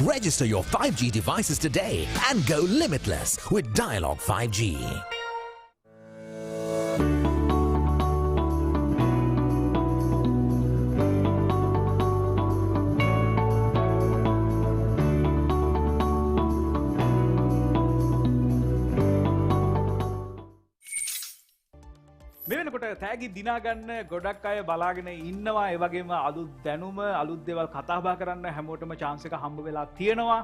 Register your 5G devices today and go limitless with Dialog 5G. මේ වෙනකොට තෑගි දිනාගන්න ගොඩක් අය බලාගෙන ඉන්නවා. ඒ වගේම අලුත් දැනුම අලුත් දේවල් කතා බහ කරන්න හැමෝටම chance එක හම්බ වෙලා තියෙනවා.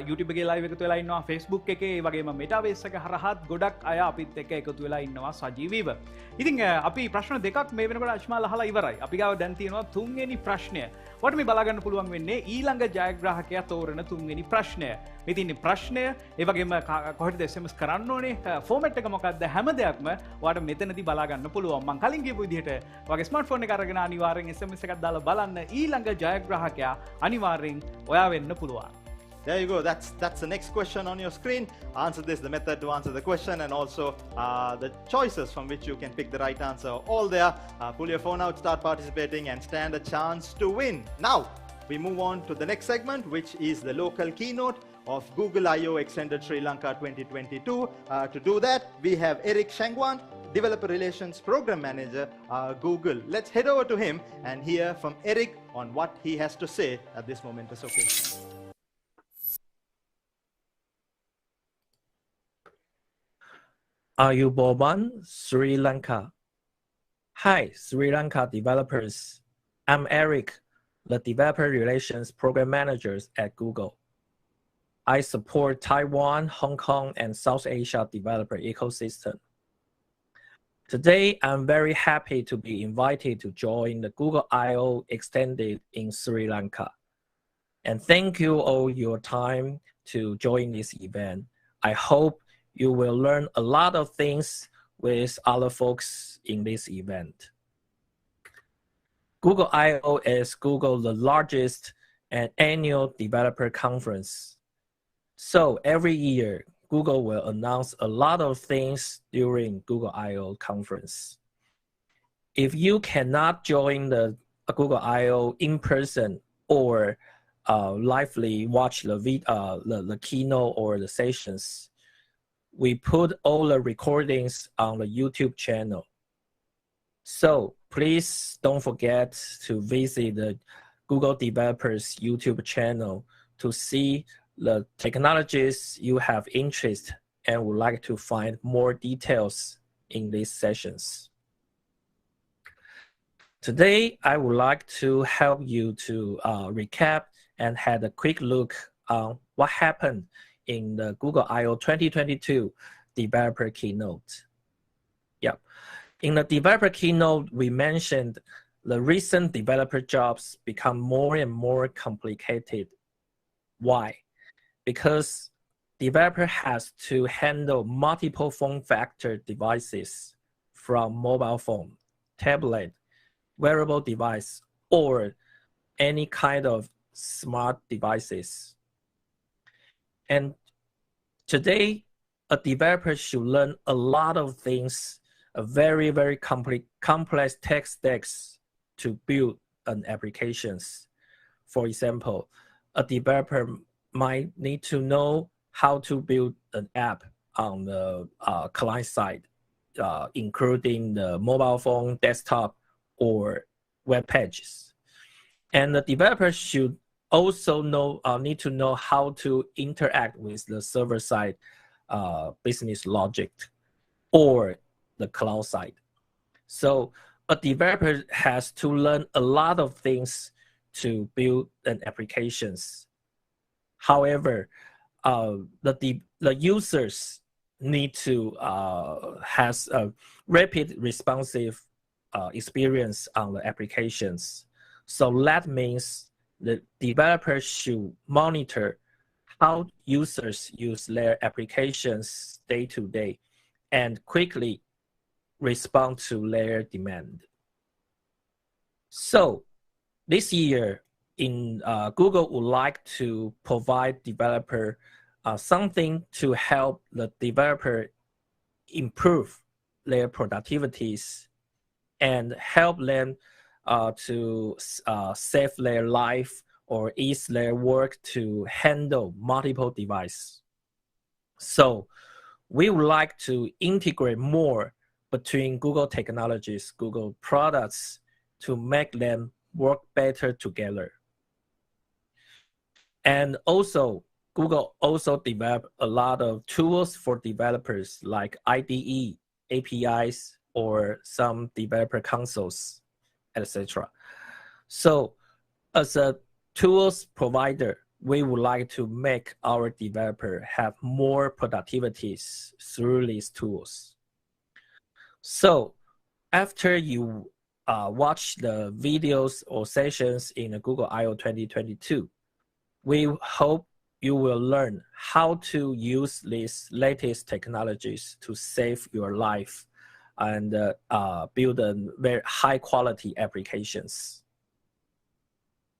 YouTube එකේ live එකතු වෙලා ඉන්නවා, Facebook එකේ, ඒ වගේම Metaverse එක හරහාත් ගොඩක් අය අපිත් එක්ක එකතු වෙලා ඉන්නවා සජීවීව. ඉතින් අපි ප්‍රශ්න දෙකක් මේ වෙනකොට අශ්මාල් අහලා ඉවරයි. අපි ගාව දැන් තියෙනවා තුන්වෙනි ප්‍රශ්නය. ඔයාලට මේ බලා ගන්න පුළුවන් වෙන්නේ ඊළඟ ජයග්‍රාහකයා තෝරන තුන්වෙනි ප්‍රශ්නය. මේ තියෙන ප්‍රශ්නය, ඒ වගේම කොහෙද SMS කරන්න ඕනේ, ෆෝමැට් එක මොකක්ද, හැම දෙයක්ම ඔයාලට මෙතනදී බලා ගන්න පුළුවන්. මම කලින් කියපු විදිහට ඔයාගේ ස්මාර්ට්ෆෝන් එක අරගෙන අනිවාර්යෙන් SMS එකක් දාලා බලන්න. ඊළඟ ජයග්‍රාහකයා අනිවාර්යෙන් ඔයා වෙන්න පුළුවන්. There you go. That's the next question on your screen. Answer this, the method to answer the question, and also the choices from which you can pick the right answer. All there. Pull your phone out, start participating, and stand a chance to win. Now, we move on to the next segment, which is the local keynote of Google I/O Extended Sri Lanka 2022. To do that, we have Eric Shangwan, Developer Relations Program Manager, Google. Let's head over to him and hear from Eric on what he has to say at this momentous occasion. Ayubowan, Sri Lanka. Hi, Sri Lanka developers. I'm Eric, the Developer Relations Program Manager at Google. I support Taiwan, Hong Kong, and South Asia developer ecosystem. Today, I'm very happy to be invited to join the Google I/O Extended in Sri Lanka. And thank you all your time to join this event. I hope you will learn a lot of things with other folks in this event. Google I/O is Google the largest and annual developer conference. So every year, Google will announce a lot of things during Google I/O conference. If you cannot join the Google I/O in person or lively watch the keynote or the sessions, we put all the recordings on the YouTube channel. So please don't forget to visit the Google Developers YouTube channel to see the technologies you have interest and would like to find more details in these sessions. Today, I would like to help you to recap and have a quick look on what happened in the Google I/O 2022 developer keynote. Yeah, in the developer keynote, we mentioned the recent developer jobs become more and more complicated. Why? Because developer has to handle multiple form factor devices from mobile phone, tablet, wearable device, or any kind of smart devices. And today, a developer should learn a lot of things, a very, very complex tech stacks to build an applications. For example, a developer might need to know how to build an app on the client side, including the mobile phone, desktop, or web pages. And the developer should also need to know how to interact with the server side business logic or the cloud side. So a developer has to learn a lot of things to build an applications. However, the users need to has a rapid responsive experience on the applications. So that means the developer should monitor how users use their applications day to day and quickly respond to their demand. So this year, Google would like to provide developer something to help the developer improve their productivities and help them to save their life or ease their work to handle multiple devices. So we would like to integrate more between Google technologies, Google products to make them work better together. And also, Google also developed a lot of tools for developers like IDE, APIs, or some developer consoles, etc. So as a tools provider, we would like to make our developer have more productivities through these tools. So after you watch the videos or sessions in the Google I/O 2022, we hope you will learn how to use these latest technologies to save your life and build a very high quality applications.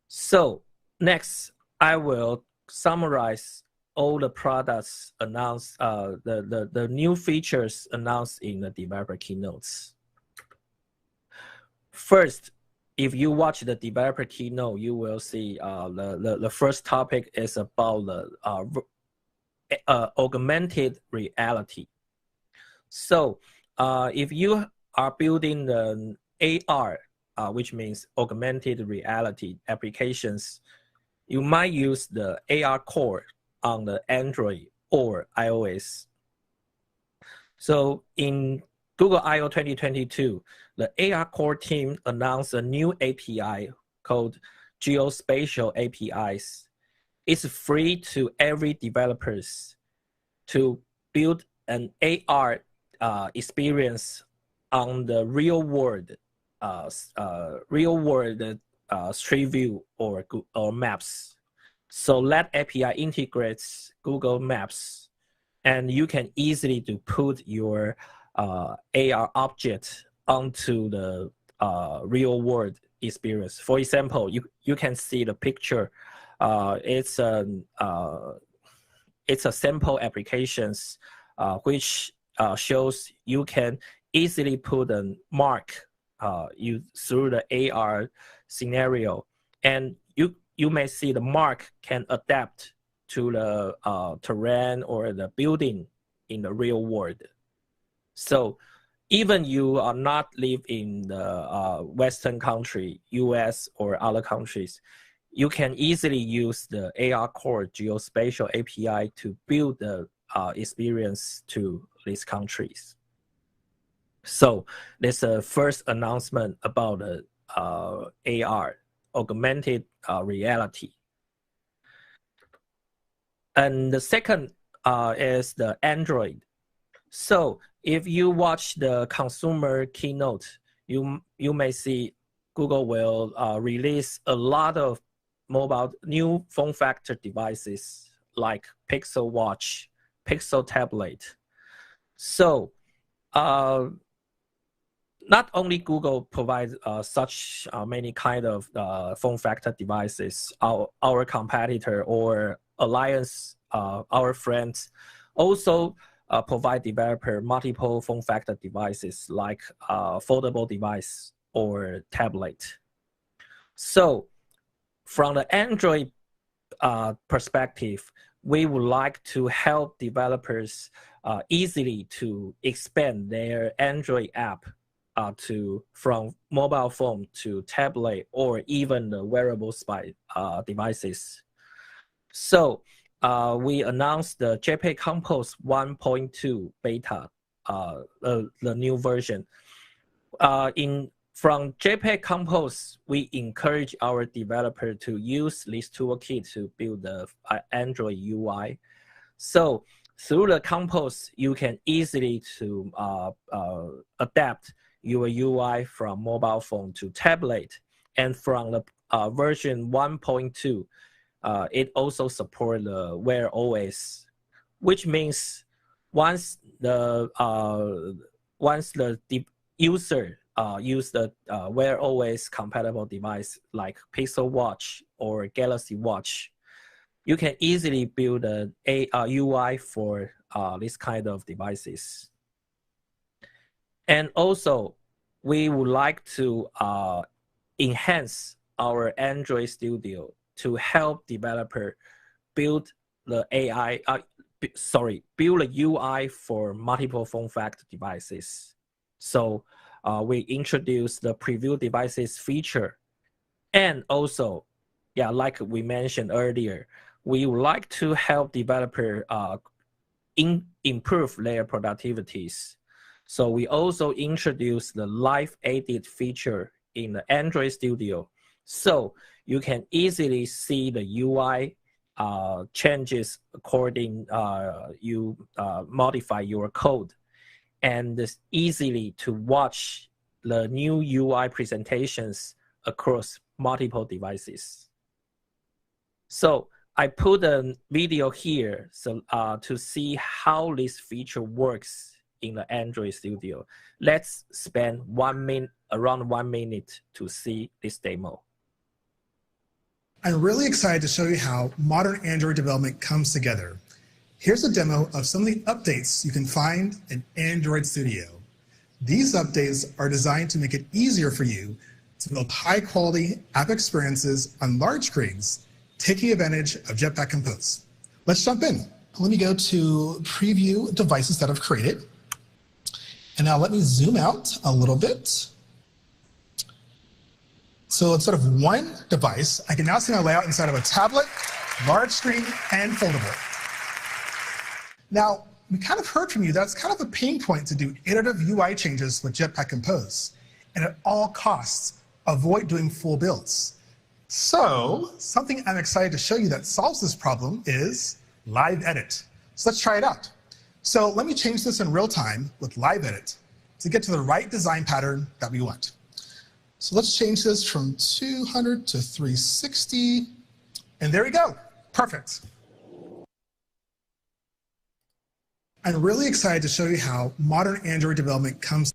So next, I will summarize all the products announced, the new features announced in the developer keynotes. First, if you watch the developer keynote, you will see the first topic is about the augmented reality. So if you are building the AR, which means augmented reality applications, you might use the AR core on the Android or iOS. So in Google I/O 2022, the AR core team announced a new API called Geospatial APIs. It's free to every developers to build an AR experience on the real world Street View or Maps. So that API integrates Google Maps, and you can easily to put your AR object onto the real world experience. For example, you can see the picture. It's a sample applications which shows you can easily put a mark through the AR scenario, and you may see the mark can adapt to the terrain or the building in the real world. So even you are not live in the Western country, US or other countries, you can easily use the AR Core Geospatial API to build the experience to these countries. So this is the first announcement about the AR, augmented reality. And the second is the Android. So if you watch the consumer keynote, you may see Google will release a lot of mobile new form factor devices like Pixel Watch, Pixel Tablet. So not only Google provides such many kind of form factor devices, our competitor or alliance, our friends also provide developer multiple form factor devices like foldable device or tablet. So from the Android perspective, we would like to help developers easily to expand their Android app from mobile phone to tablet or even the wearable devices. So we announced the JPEG Compose 1.2 beta, the new version. From JPEG Compose, we encourage our developer to use this toolkit to build the Android UI. So through the Compose, you can easily to adapt your UI from mobile phone to tablet. And from the version 1.2, it also supports the Wear OS, which means once the user use the Wear OS compatible device like Pixel Watch or Galaxy Watch, you can easily build a UI for this kind of devices. And also, we would like to enhance our Android Studio to help developer build the build a UI for multiple form factor devices. So we introduced the preview devices feature. And also, yeah, like we mentioned earlier, we would like to help developer improve their productivities. So we also introduced the live edit feature in the Android Studio. So you can easily see the UI changes according you modify your code, and it's easily to watch the new UI presentations across multiple devices. So I put a video here so to see how this feature works in the Android Studio. Let's spend around 1 minute to see this demo. I'm really excited to show you how modern Android development comes together. Here's a demo of some of the updates you can find in Android Studio. These updates are designed to make it easier for you to build high-quality app experiences on large screens, taking advantage of Jetpack Compose. Let's jump in. Let me go to preview devices that I've created. And now let me zoom out a little bit. So instead of one device, I can now see my layout inside of a tablet, large screen, and foldable. Now, we kind of heard from you that's kind of a pain point to do iterative UI changes with Jetpack Compose. And at all costs, avoid doing full builds. So something I'm excited to show you that solves this problem is Live Edit. So let's try it out. So let me change this in real time with Live Edit to get to the right design pattern that we want. So let's change this from 200 to 360. And there we go. Perfect. I'm really excited to show you how modern Android development comes.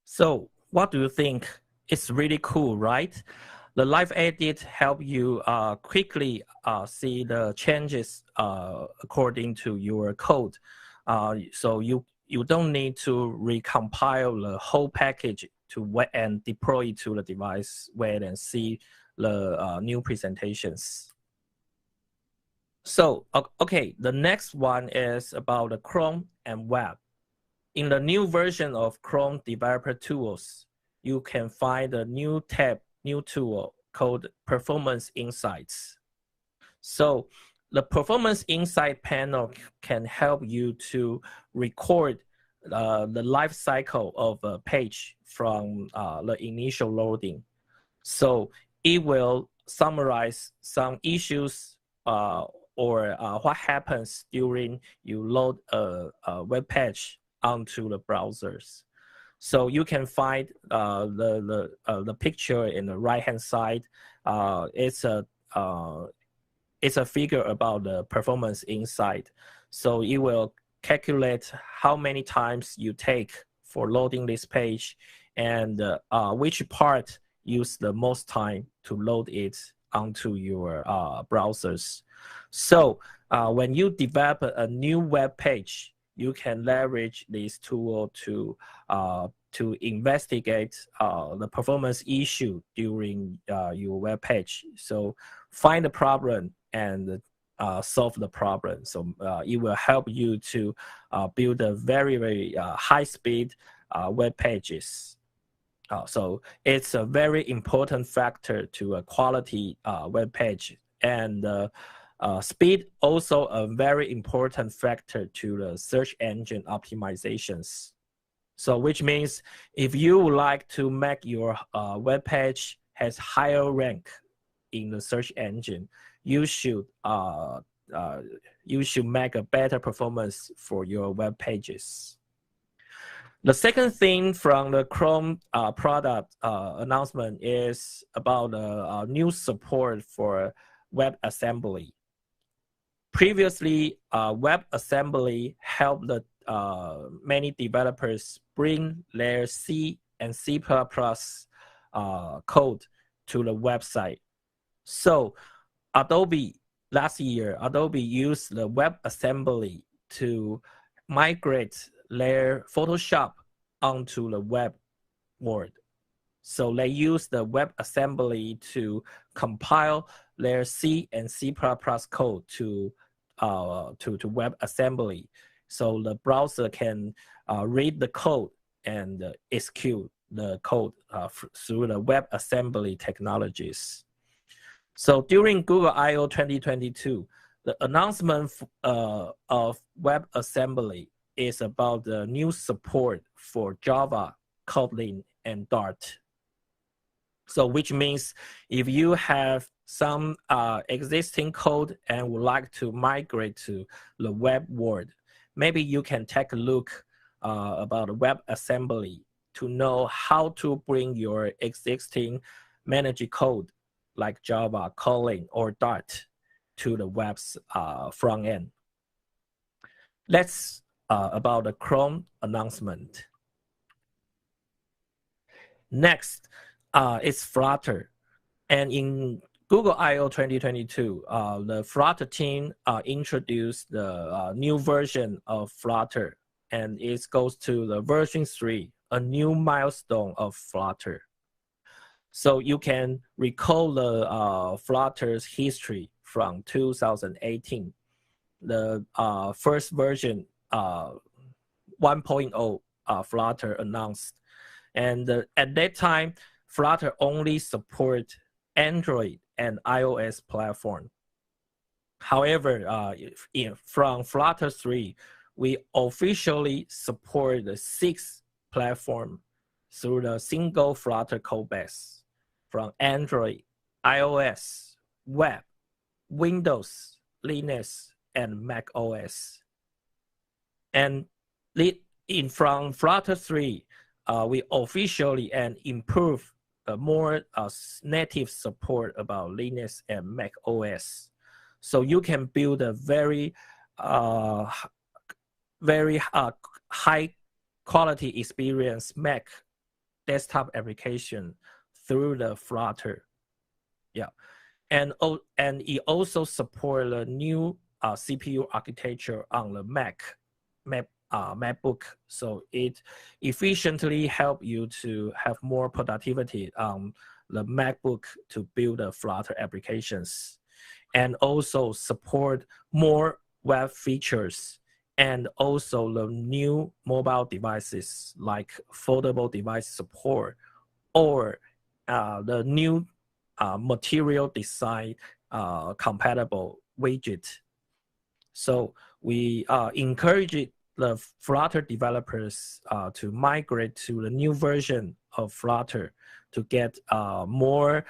So what do you think? It's really cool, right? The Live Edit help you quickly see the changes according to your code. So you don't need to recompile the whole package and deploy it to the device, wait and see the new presentations. So, okay, the next one is about the Chrome and web. In the new version of Chrome Developer Tools, you can find a new tab, new tool called Performance Insights. So the Performance Insight panel can help you to record the life cycle of a page from the initial loading. So it will summarize some issues or what happens during you load a web page onto the browsers. So you can find the picture in the right-hand side. It's a figure about the Performance Insight. So it will calculate how many times you take for loading this page and which part use the most time to load it onto your browsers. So when you develop a new web page, you can leverage this tool to investigate the performance issue during your web page. So find the problem and solve the problem. So it will help you to build a very, very high-speed web pages. So it's a very important factor to a quality web page. And speed also a very important factor to the search engine optimizations. So which means if you would like to make your web page has higher rank in the search engine, you should make a better performance for your web pages. The second thing from the Chrome product announcement is about new support for WebAssembly. Previously, WebAssembly helped many developers bring their C and C++ code to the website. So last year, Adobe used the WebAssembly to migrate their Photoshop onto the web world. So they use the WebAssembly to compile their C and C++ code to WebAssembly. So the browser can read the code and execute the code through the WebAssembly technologies. So during Google I/O 2022, the announcement of WebAssembly is about the new support for Java, Kotlin, and Dart. So which means if you have some existing code and would like to migrate to the web world, maybe you can take a look about WebAssembly to know how to bring your existing managed code like Java, Kotlin, or Dart to the web's front end. Let's about the Chrome announcement. Next is Flutter. And in Google I/O 2022, the Flutter team introduced the new version of Flutter, and it goes to the version 3, a new milestone of Flutter. So you can recall the Flutter's history from 2018. The first version 1.0 Flutter announced. And at that time, Flutter only support Android and iOS platform. However, from Flutter 3, we officially support the 6 platform through the single Flutter codebase from Android, iOS, web, Windows, Linux, and Mac OS. And from Flutter 3, we officially and improve more native support about Linux and Mac OS. So you can build a very high quality experience Mac desktop application through the Flutter. Yeah. And it also supports the new CPU architecture on the MacBook, so it efficiently helps you to have more productivity on the MacBook to build the Flutter applications, and also support more web features, and also the new mobile devices like foldable device support, or the new material design compatible widget So we encourage the Flutter developers to migrate to the new version of Flutter to get more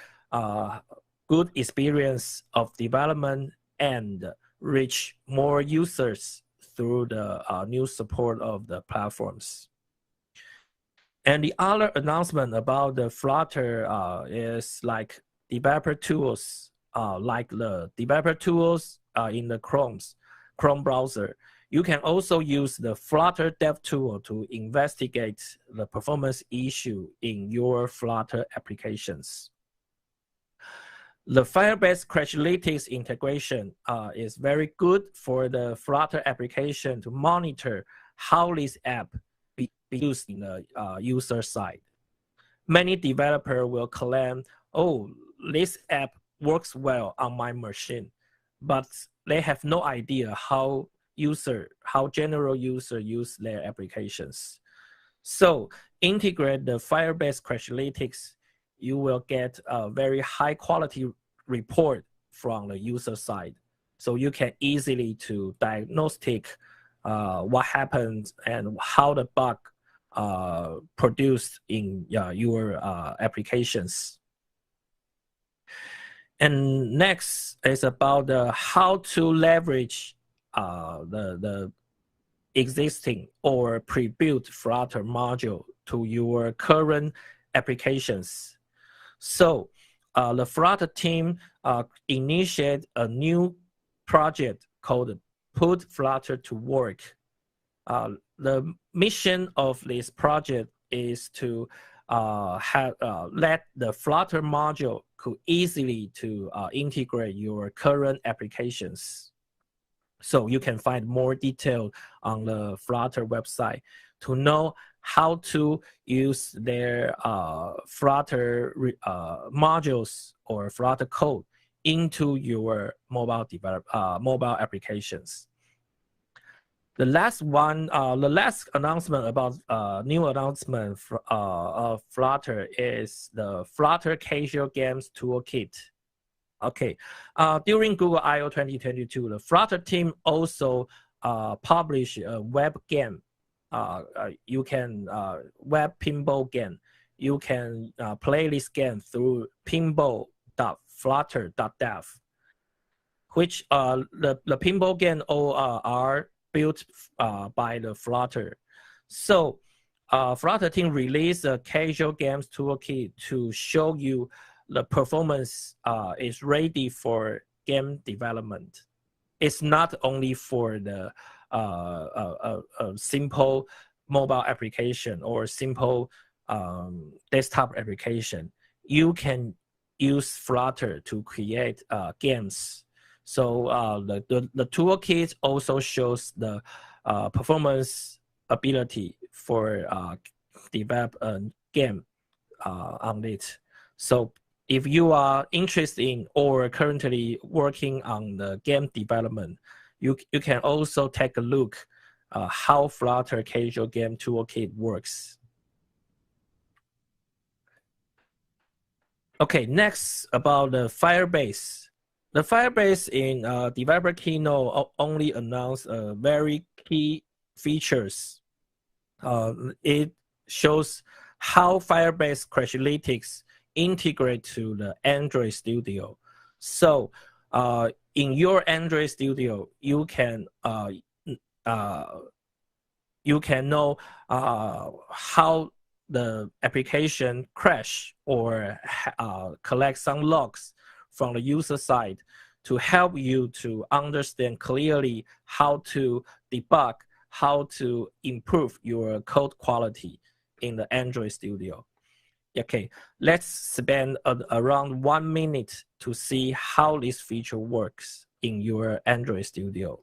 good experience of development and reach more users through the new support of the platforms. And the other announcement about the Flutter is like developer tools, like the developer tools in the Chrome browser. You can also use the Flutter dev tool to investigate the performance issue in your Flutter applications. The Firebase Crashlytics integration is very good for the Flutter application to monitor how this app be used in the user side. Many developers will claim, oh, this app works well on my machine, but they have no idea how general user use their applications. So integrate the Firebase Crashlytics, you will get a very high quality report from the user side. So you can easily to diagnostic what happened and how the bug produced in your applications. And next is about how to leverage the existing or pre-built Flutter module to your current applications. So the Flutter team initiated a new project called Put Flutter to Work. The mission of this project is to let the Flutter module could easily to integrate your current applications. So you can find more detail on the Flutter website to know how to use their Flutter modules or Flutter code into your mobile applications. The last one, the last announcement about new announcement of Flutter is the Flutter Casual Games Toolkit. Okay, during Google I/O 2022, the Flutter team also published a web game. You can web pinball game. You can play this game through pinball.flutter.dev, which the pinball game all are built by the Flutter. So Flutter team released a casual games toolkit to show you the performance is ready for game development. It's not only for the simple mobile application or simple desktop application. You can use Flutter to create games. So the toolkit also shows the performance ability for develop a game on it. So if you are interested in or currently working on the game development, you can also take a look how Flutter Casual Game Toolkit works. Okay, next about the Firebase. The Firebase in developer keynote only announced very key features. It shows how Firebase Crashlytics integrate to the Android Studio. So in your Android Studio, you can know how the application crash or collect some logs from the user side to help you to understand clearly how to debug, how to improve your code quality in the Android Studio. Okay, let's spend around 1 minute to see how this feature works in your Android Studio.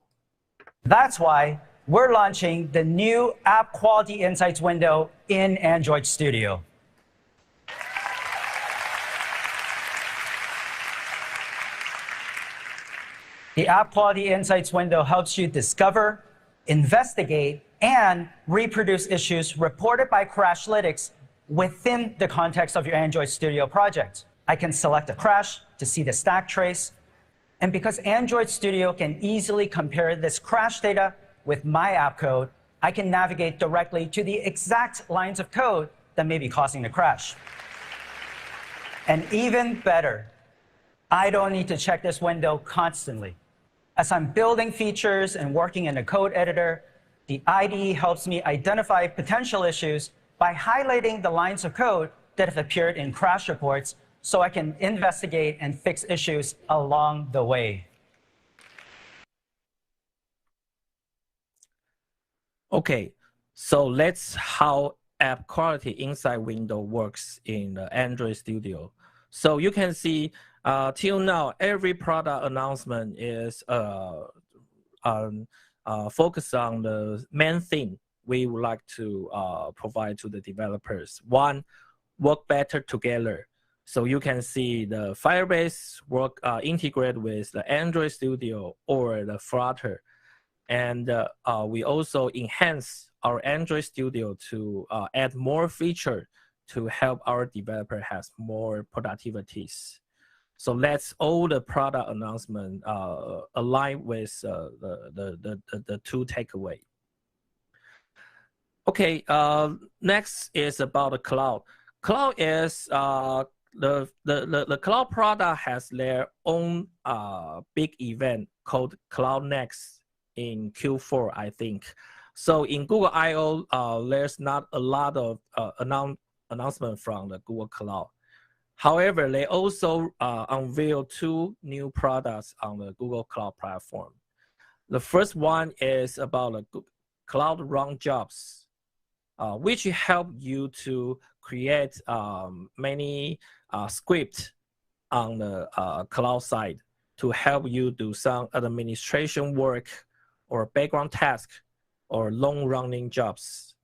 That's why we're launching the new App Quality Insights window in Android Studio. The App Quality Insights window helps you discover, investigate, and reproduce issues reported by Crashlytics within the context of your Android Studio project. I can select a crash to see the stack trace, And because Android Studio can easily compare this crash data with my app code, I can navigate directly to the exact lines of code that may be causing the crash. And even better, I don't need to check this window constantly. As I'm building features and working in a code editor, the IDE helps me identify potential issues by highlighting the lines of code that have appeared in crash reports so I can investigate and fix issues along the way. Okay, so let's how app quality inside window works in the Android Studio. So you can see till now, every product announcement is focused on the main thing we would like to provide to the developers. One, work better together. So you can see the Firebase work integrate with the Android Studio or the Flutter. And we also enhance our Android Studio to add more features to help our developer has more productivities. So let's all the product announcement align with the two takeaway. Okay, next is about the cloud. Cloud is the cloud product has their own big event called Cloud Next in Q4, I think. So in Google I/O, there's not a lot of announcement from the Google Cloud. However, they also unveil two new products on the Google Cloud platform. The first one is about the Cloud Run Jobs, which help you to create many scripts on the cloud side to help you do some administration work or background task or long-running jobs.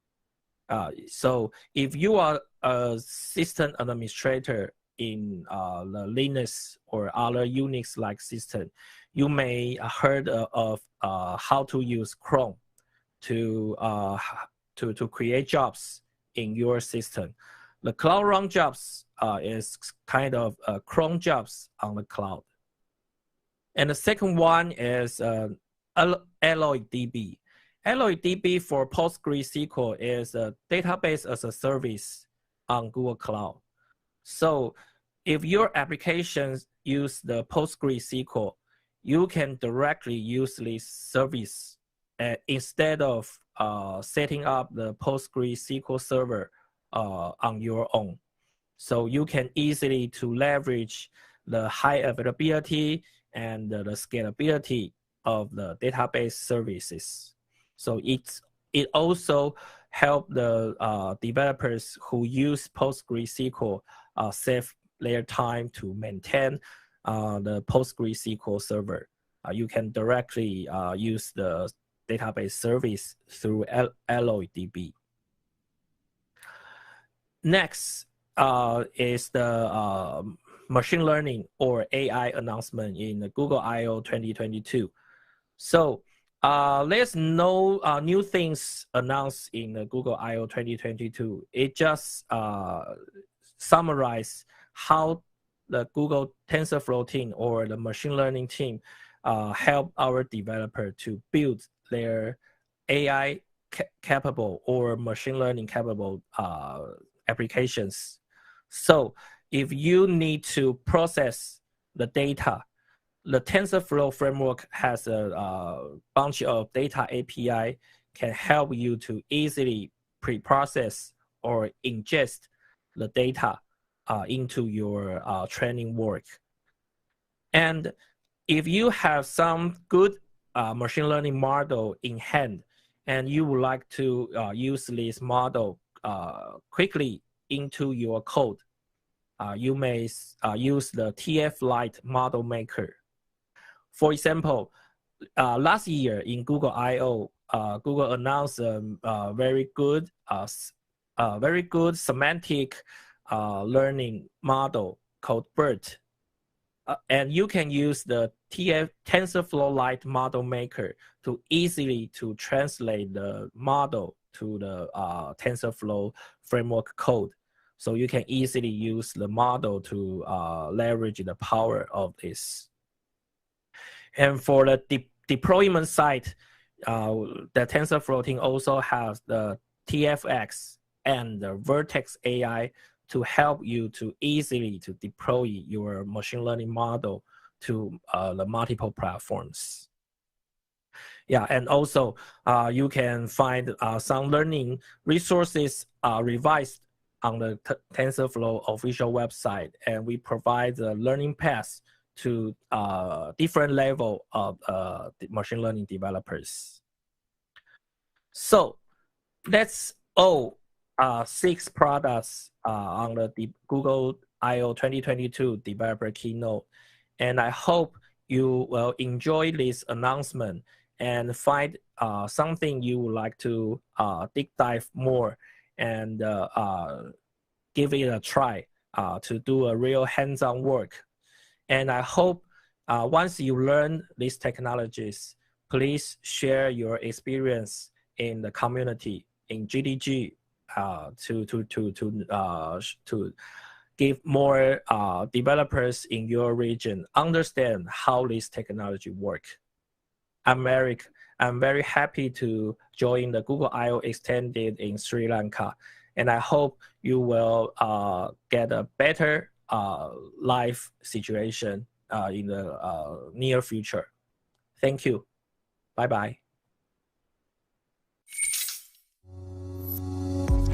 So if you are a system administrator in the Linux or other Unix-like system, you may heard of how to use Chrome to create jobs in your system. The Cloud Run Jobs is kind of Chrome jobs on the cloud. And the second one is AlloyDB. AlloyDB for PostgreSQL is a database as a service on Google Cloud. So if your applications use the PostgreSQL, you can directly use this service instead of setting up the PostgreSQL server on your own. So you can easily to leverage the high availability and the scalability of the database services. So it also help the developers who use PostgreSQL save their time to maintain the PostgreSQL server. You can directly use the database service through AlloyDB. Next is the machine learning or AI announcement in the Google I/O 2022. So there's no new things announced in the Google I/O 2022. It just summarizes how the Google TensorFlow team or the machine learning team help our developer to build their AI capable or machine learning capable applications. So if you need to process the data, the TensorFlow framework has a bunch of data API can help you to easily pre-process or ingest the data into your training work. And if you have some good machine learning model in hand and you would like to use this model quickly into your code, you may use the TF Lite model maker. For example, last year in Google I/O, Google announced a very good semantic learning model called BERT. And you can use the TensorFlow Lite model maker to easily to translate the model to the TensorFlow framework code. So you can easily use the model to leverage the power of this. And for the deployment side, the TensorFlow team also has the TFX and the Vertex AI to help you to easily to deploy your machine learning model to the multiple platforms. Yeah, and also you can find some learning resources revised on the TensorFlow official website, and we provide the learning paths to different level of machine learning developers. So that's all 6 products on the Google I/O 2022 developer keynote, and I hope you will enjoy this announcement and find something you would like to deep dive more and give it a try to do a real hands-on work. And I hope once you learn these technologies, please share your experience in the community in GDG to give more developers in your region understand how this technology work. I'm very happy to join the Google I/O Extended in Sri Lanka, and I hope you will get a better life situation in the near future. Thank you. Bye-bye.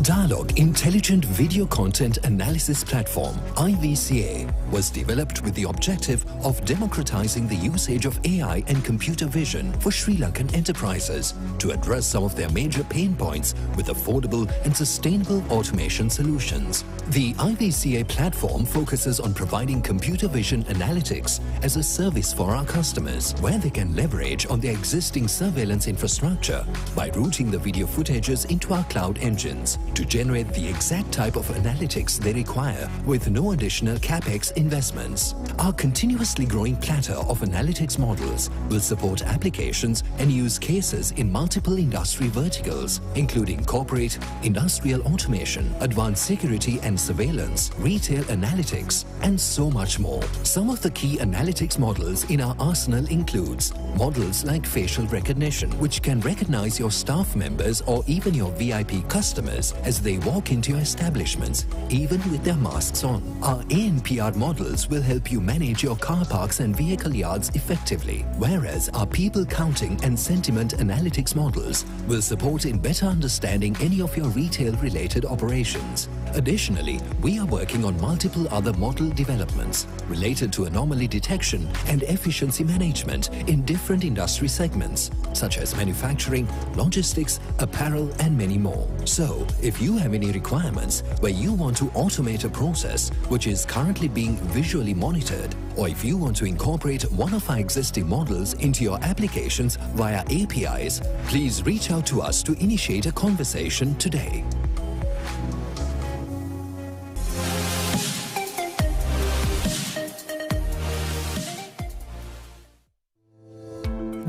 Dialog Intelligent Video Content Analysis Platform, IVCA, was developed with the objective of democratizing the usage of AI and computer vision for Sri Lankan enterprises to address some of their major pain points with affordable and sustainable automation solutions. The IVCA platform focuses on providing computer vision analytics as a service for our customers, where they can leverage on their existing surveillance infrastructure by routing the video footages into our cloud engines to generate the exact type of analytics they require with no additional CapEx investments. Our continuously growing platter of analytics models will support applications and use cases in multiple industry verticals, including corporate, industrial automation, advanced security and surveillance, retail analytics, and so much more. Some of the key analytics models in our arsenal includes models like facial recognition, which can recognize your staff members or even your VIP customers as they walk into your establishments, even with their masks on. Our ANPR models will help you manage your car parks and vehicle yards effectively, whereas our people counting and sentiment analytics models will support in better understanding any of your retail-related operations. Additionally, we are working on multiple other model developments related to anomaly detection and efficiency management in different industry segments, such as manufacturing, logistics, apparel, and many more. So, if you have any requirements where you want to automate a process which is currently being visually monitored, or if you want to incorporate one of our existing models into your applications via APIs, please reach out to us to initiate a conversation today.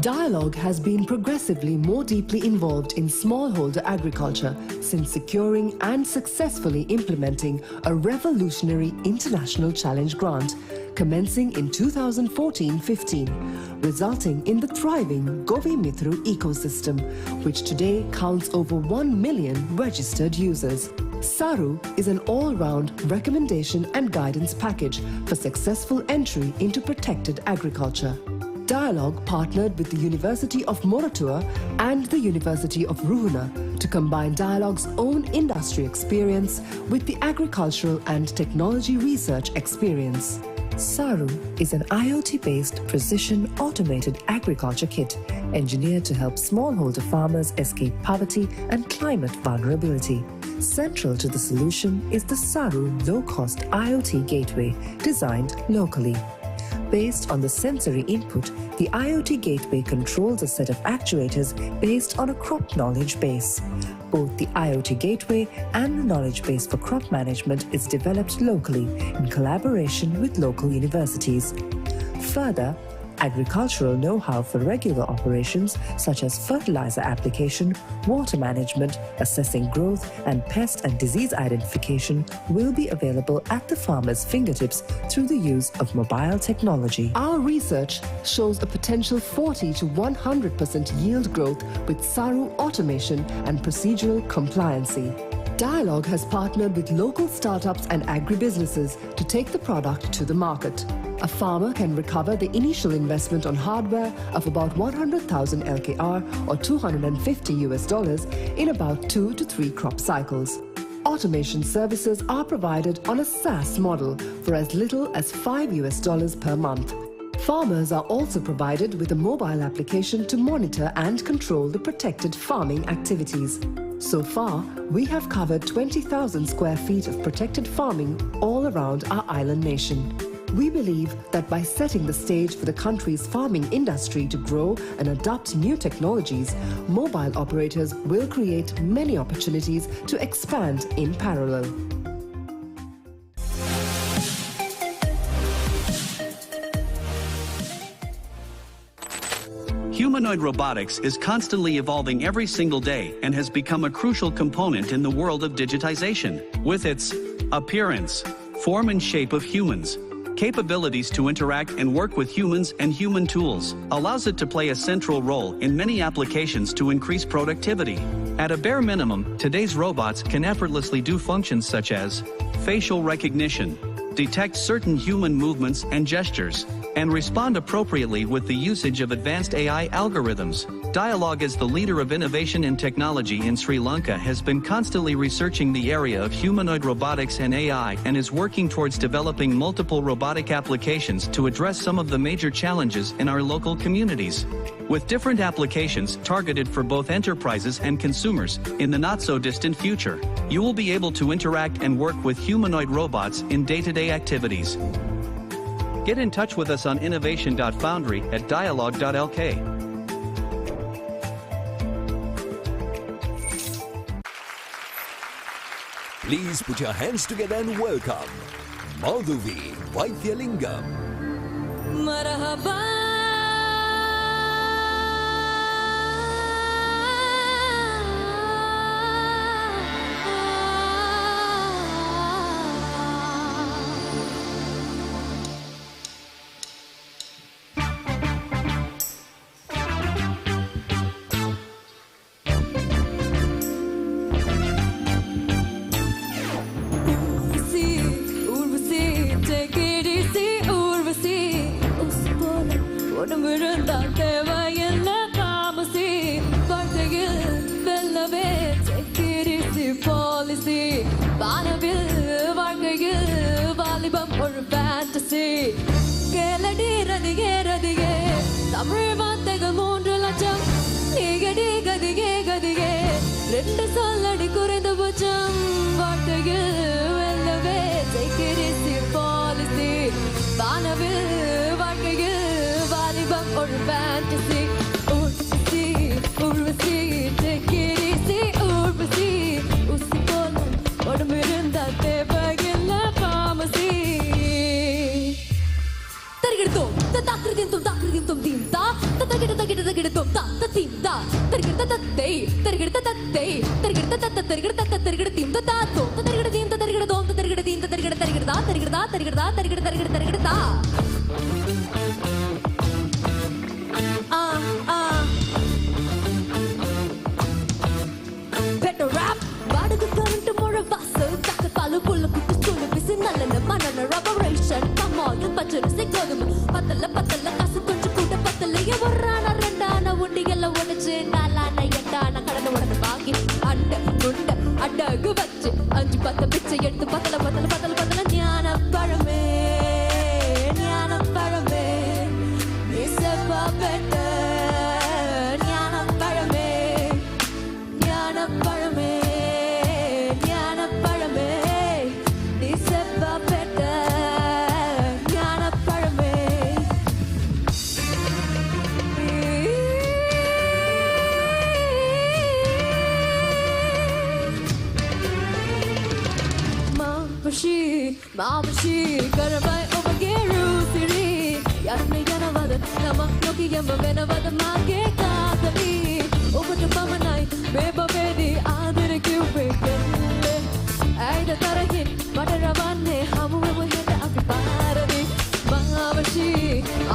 Dialog has been progressively more deeply involved in smallholder agriculture since securing and successfully implementing a revolutionary international challenge grant commencing in 2014-15, resulting in the thriving Govi Mithru ecosystem, which today counts over 1 million registered users. SARU is an all-round recommendation and guidance package for successful entry into protected agriculture. Dialog partnered with the University of Moratuwa and the University of Ruhuna to combine Dialog's own industry experience with the agricultural and technology research experience. SARU is an IoT-based precision automated agriculture kit engineered to help smallholder farmers escape poverty and climate vulnerability. Central to the solution is the SARU low-cost IoT gateway designed locally. Based on the sensory input, the IoT gateway controls a set of actuators based on a crop knowledge base. Both the IoT gateway and the knowledge base for crop management is developed locally in collaboration with local universities. Further, agricultural know-how for regular operations such as fertilizer application, water management, assessing growth, and pest and disease identification will be available at the farmer's fingertips through the use of mobile technology. Our research shows a potential 40 to 100% yield growth with Saru automation and procedural compliancy. Dialog has partnered with local startups and agribusinesses to take the product to the market. A farmer can recover the initial investment on hardware of about 100,000 LKR or $250 in about 2 to 3 crop cycles. Automation services are provided on a SaaS model for as little as $5 per month. Farmers are also provided with a mobile application to monitor and control the protected farming activities. So far, we have covered 20,000 square feet of protected farming all around our island nation. We believe that by setting the stage for the country's farming industry to grow and adopt new technologies, mobile operators will create many opportunities to expand in parallel. Humanoid robotics is constantly evolving every single day and has become a crucial component in the world of digitization. With its appearance, form and shape of humans, capabilities to interact and work with humans and human tools, allows it to play a central role in many applications to increase productivity. At a bare minimum, today's robots can effortlessly do functions such as facial recognition, detect certain human movements and gestures, and respond appropriately with the usage of advanced AI algorithms. Dialog, as the leader of innovation and technology in Sri Lanka, has been constantly researching the area of humanoid robotics and AI and is working towards developing multiple robotic applications to address some of the major challenges in our local communities. With different applications targeted for both enterprises and consumers, in the not-so-distant future, you will be able to interact and work with humanoid robots in day-to-day activities. Get in touch with us on innovation.foundry at dialog.lk. Please put your hands together and welcome Madhuvi Vaidhyalingam. Marhaba. Magiyam venavada mage kaadali Obata pamanai bebavedi aadara kiwwe kelle Aida tarahin mata rawanne hamuwemu heda api paradi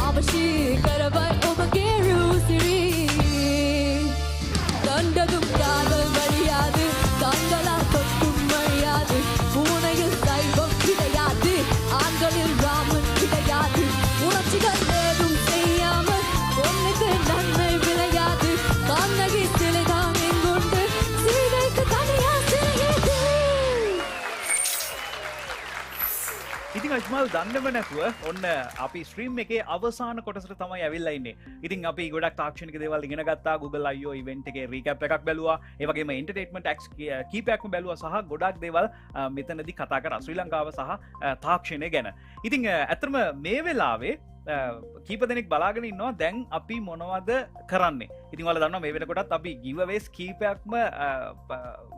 Avashi karavai obage rusiri Dandadum kaadal variyadu Dandala kottum mariyadu Poonayil saibam hidayadu Aangalil raman hidayadu Unachigal ledum seyyama Onnikku nannai vilayadu Kannagi silidam ingundu Sirigaikku taniya siriyadu ඉතින් අජ්මල් දන්නව නැතුව ඔන්න අපි stream එකේ අවසාන කොටසට තමයි ඇවිල්ලා ඉන්නේ. ඉතින් අපි ගොඩක් තාක්ෂණික දේවල් ඉගෙන ගත්තා. Google I/O ඉවෙන්ට් එකේ රීකැප් එකක් බැලුවා. ඒ වගේම එන්ටර්ටේන්මන්ට් ඇක්ස් කීපයක්ම බැලුවා සහ ගොඩක් දේවල් මෙතනදී කතා කරා ශ්‍රී ලංකාව සහ තාක්ෂණය ගැන. ඉතින් ඇත්තටම මේ වෙලාවේ කීප දෙනෙක් බලාගෙන ඉන්නවා දැන් අපි මොනවද කරන්නේ. ඉතින් ඔයාලා දන්නවා මේ වෙනකොටත් අපි giveaways කීපයක්ම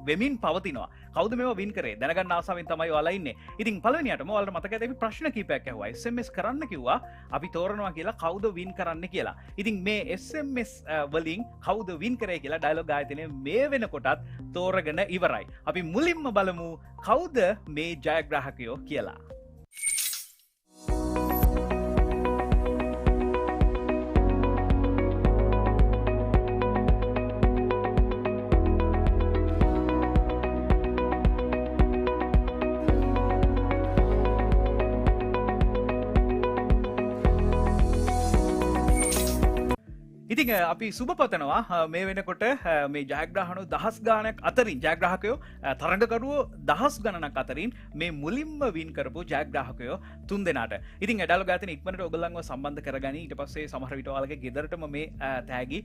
වෙමින් පවතිනවා. කවුද මේවා වින් කරේ? දැනගන්න ආසාවෙන් තමයි ඔයාලා ඉන්නේ. ඉතින් පළවෙනියටම ඔයාලට මතක ඇති අපි ප්‍රශ්න කීපයක් ඇහුවා. SMS කරන්න කිව්වා. අපි තෝරනවා කියලා කවුද වින් කරන්න කියලා. ඉතින් මේ SMS වලින් කවුද වින් කරේ කියලා ඩයලොග් ආයතනය මේ වෙනකොටත් තෝරගෙන ඉවරයි. අපි මුලින්ම බලමු කවුද මේ ජයග්‍රාහකයෝ කියලා. ඉතින් අපි සුබපතනවා මේ වෙනකොට මේ ජයග්‍රහණෝ දහස් ගානක් අතරින් ජයග්‍රාහකයෝ තරඟකරුවෝ දහස් ගණනක් අතරින් මේ මුලින්ම වින් කරපු ජයග්‍රාහකයෝ තුන් දෙනාට. ඉතින් ඩයලොග් ආයතන ඉක්මනට ඔයගොල්ලන්ව සම්බන්ධ කරගනි. ඊට පස්සේ සමහර විට ඔයාලගේ ගෙදරටම මේ තෑගි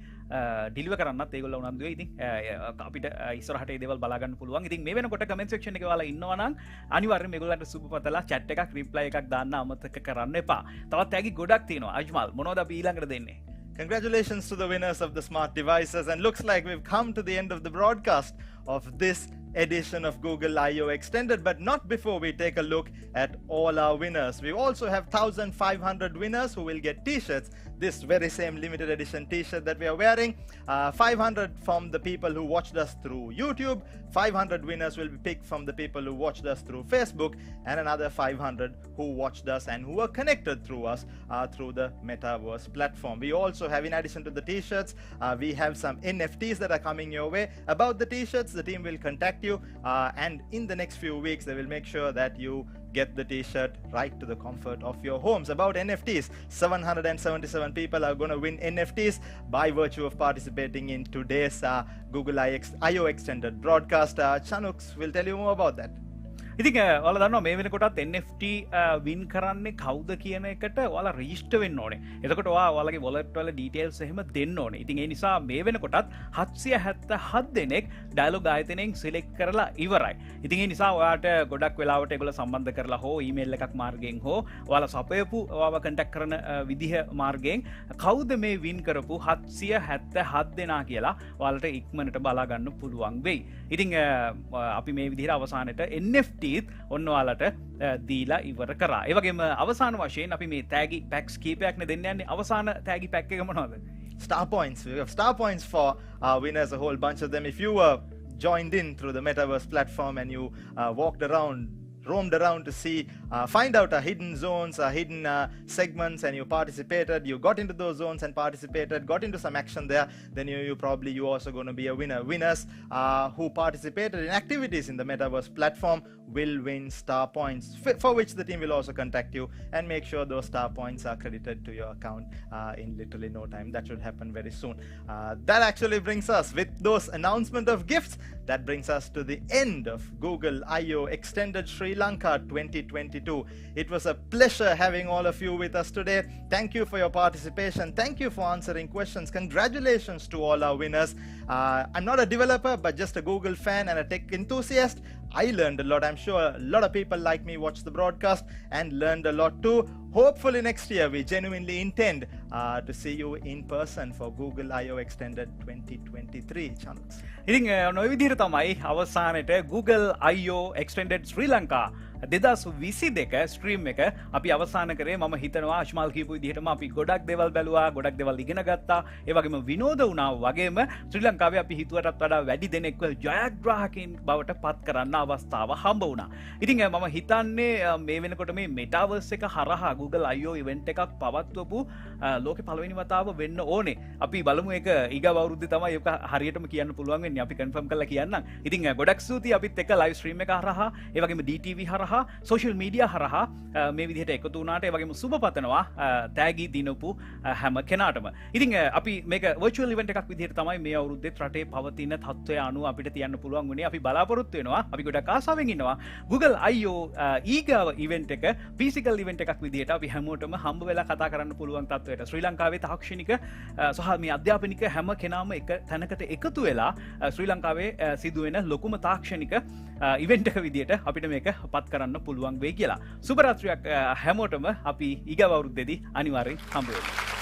ඩිලිවර් කරන්නත් ඒගොල්ලෝ උනන්දු වෙයි. ඉතින් අපිට ඉස්සරහට මේ දේවල් බලා ගන්න පුළුවන්. ඉතින් මේ වෙනකොට කමෙන්ට් සෙක්ෂන් එකේ ඔයාලා ඉන්නවා නම් අනිවාර්යයෙන් මේගොල්ලන්ට සුබපතලා chat එකක් reply එකක් දාන්න අමතක කරන්න එපා. තවත් තෑගි ගොඩක් තියෙනවා. අජ්මල් මොනවද අපි ඊළඟට දෙන්නේ? Congratulations to the winners of the smart devices, and looks like we've come to the end of the broadcast of this edition of Google I/O Extended, but not before we take a look at all our winners. We also have 1,500 winners who will get t-shirts, this very same limited edition t-shirt that we are wearing. 500 from the people who watched us through YouTube, 500 winners will be picked from the people who watched us through Facebook, and another 500 who watched us and who were connected through us through the Metaverse platform. We also have, in addition to the t-shirts, we have some NFTs that are coming your way. About the t-shirts, the team will contact you, and in the next few weeks they will make sure that you get the t-shirt right to the comfort of your homes. About NFTs, 777 people are going to win NFTs by virtue of participating in today's Google I/O Extended broadcast. Chanuks will tell you more about that. ඉතින් ඔයාලා දන්නවා මේ වෙනකොටත් NFT win කරන්නේ කවුද කියන එකට ඔයාලා රෙජිස්ටර් වෙන්න ඕනේ. එතකොට ඔයාලගේ wallet වල details එහෙම දෙන්න ඕනේ. ඉතින් ඒ නිසා මේ වෙනකොටත් 777 දෙනෙක් ඩයලොග් ආයතනයෙන් select කරලා ඉවරයි. ඉතින් ඒ නිසා ඔයාට ගොඩක් වෙලාවට ඒගොල්ලෝ සම්බන්ධ කරලා හෝ ඊමේල් එකක් මාර්ගයෙන් හෝ ඔයාලා සපයපු ඔයාව contact කරන විදිහ මාර්ගයෙන් කවුද මේ වින් කරපු 777 දෙනා කියලා ඔයාලට ඉක්මනට බලා ගන්න පුළුවන් වෙයි. ඉතින් අපි මේ විදිහට අවසානයේ NFT ඔන්න ඔයාලට දීලා ඉවර කරා. ඒ වගේම අවසාන වශයෙන් අපි මේ තෑගි පැක්ස් කීපයක් නේ දෙන්න යන්නේ. අවසාන තෑගි පැක් එක මොනවද? Star points. We have star points for our winners, a whole bunch of them. If you were joined in through the Metaverse platform and you roamed around to see, find out our hidden zones, our hidden segments, and you participated, you got into those zones and participated, got into some action there, then you also going to be a winner. Winners who participated in activities in the Metaverse platform will win star points, for which the team will also contact you and make sure those star points are credited to your account in literally no time. That should happen very soon. That actually brings us, with those announcement of gifts, that brings us to the end of Google I/O Extended Sri Lanka 2022. It was a pleasure having all of you with us today. Thank you for your participation. Thank you for answering questions. Congratulations to all our winners. I'm not a developer, but just a Google fan and a tech enthusiast. I learned a lot. I'm sure a lot of people like me watched the broadcast and learned a lot too. Hopefully next year we genuinely intend to see you in person for Google I/O Extended 2023 channels. ඉතින් ඔය විදිහට තමයි අවසානයේ Google I/O Extended Sri Lanka 2022 stream එක අපි අවසන් කරේ. මම හිතනවා අශ්මාල් කියපු විදිහටම අපි ගොඩක් දේවල් බැලුවා, ගොඩක් දේවල් ඉගෙන ගත්තා. ඒ වගේම විනෝද වුණා වගේම ශ්‍රී ලංකාවේ අපි හිතුවටත් වඩා වැඩි දෙනෙක්ව ජයග්‍රාහකයින් බවට පත් කරන්න අවස්ථාව හම්බ වුණා. ඉතින් මම හිතන්නේ මේ වෙනකොට මේ මෙටාවර්ස් එක හරහා Google I/O ඉවෙන්ට් එකක් පවත්වපු ලෝකේ පළවෙනි වතාව වෙන්න ඕනේ. අපි බලමු ඒක ඊගව අවුරුද්දේ තමයි ඒක හරියටම කියන්න පුළුවන් වෙන්නේ. අපි කන්ෆර්ම් කරලා කියන්නම්. ඉතින් ගොඩක් ස්තුතියි අපිත් එක්ක ලයිව් ස්ට්‍රීම් එක හරහා, ඒ වගේම DTV හරහා, සෝෂල් මීඩියා හරහා මේ විදිහට එකතු වුණාට, ඒ වගේම සුබ පතනවා තෑගි දිනපු හැම කෙනාටම. ඉතින් අපි මේක වර්චුවල් ඉවෙන්ට් එකක් විදිහට තමයි මේ අවුරුද්දේ රටේ පවතින තත්ත්වය අනුව අපිට තියන්න පුළුවන් වුණේ. අපි බලාපොරොත්තු වෙනවා, අපි ගොඩක් ආසාවෙන් ඉන්නවා Google I/O ඊගව ඉවෙන්ට් එක ෆිසිකල් ඉවෙන්ට් එකක් විදිහට අපි හැමෝටම හම්බ වෙලා කතා කරන්න පුළුවන් තත්ත්වයට ශ්‍රී ලංකාවේ තාක්ෂණික සහ මේ අධ්‍යාපනික හැම කෙනාම එක තැනකට එකතු වෙලා ශ්‍රී ලංකාවේ සිදුවෙන ලොකුම තාක්ෂණික ඉවෙන්ට් එක විදිහට අපිට මේක පත් කරන්න පුළුවන් වෙයි කියලා. සුබ රාත්‍රියක් හැමෝටම. අපි ඊගව අවුරුද්දේදී අනිවාර්යෙන් හම්බ වෙමු.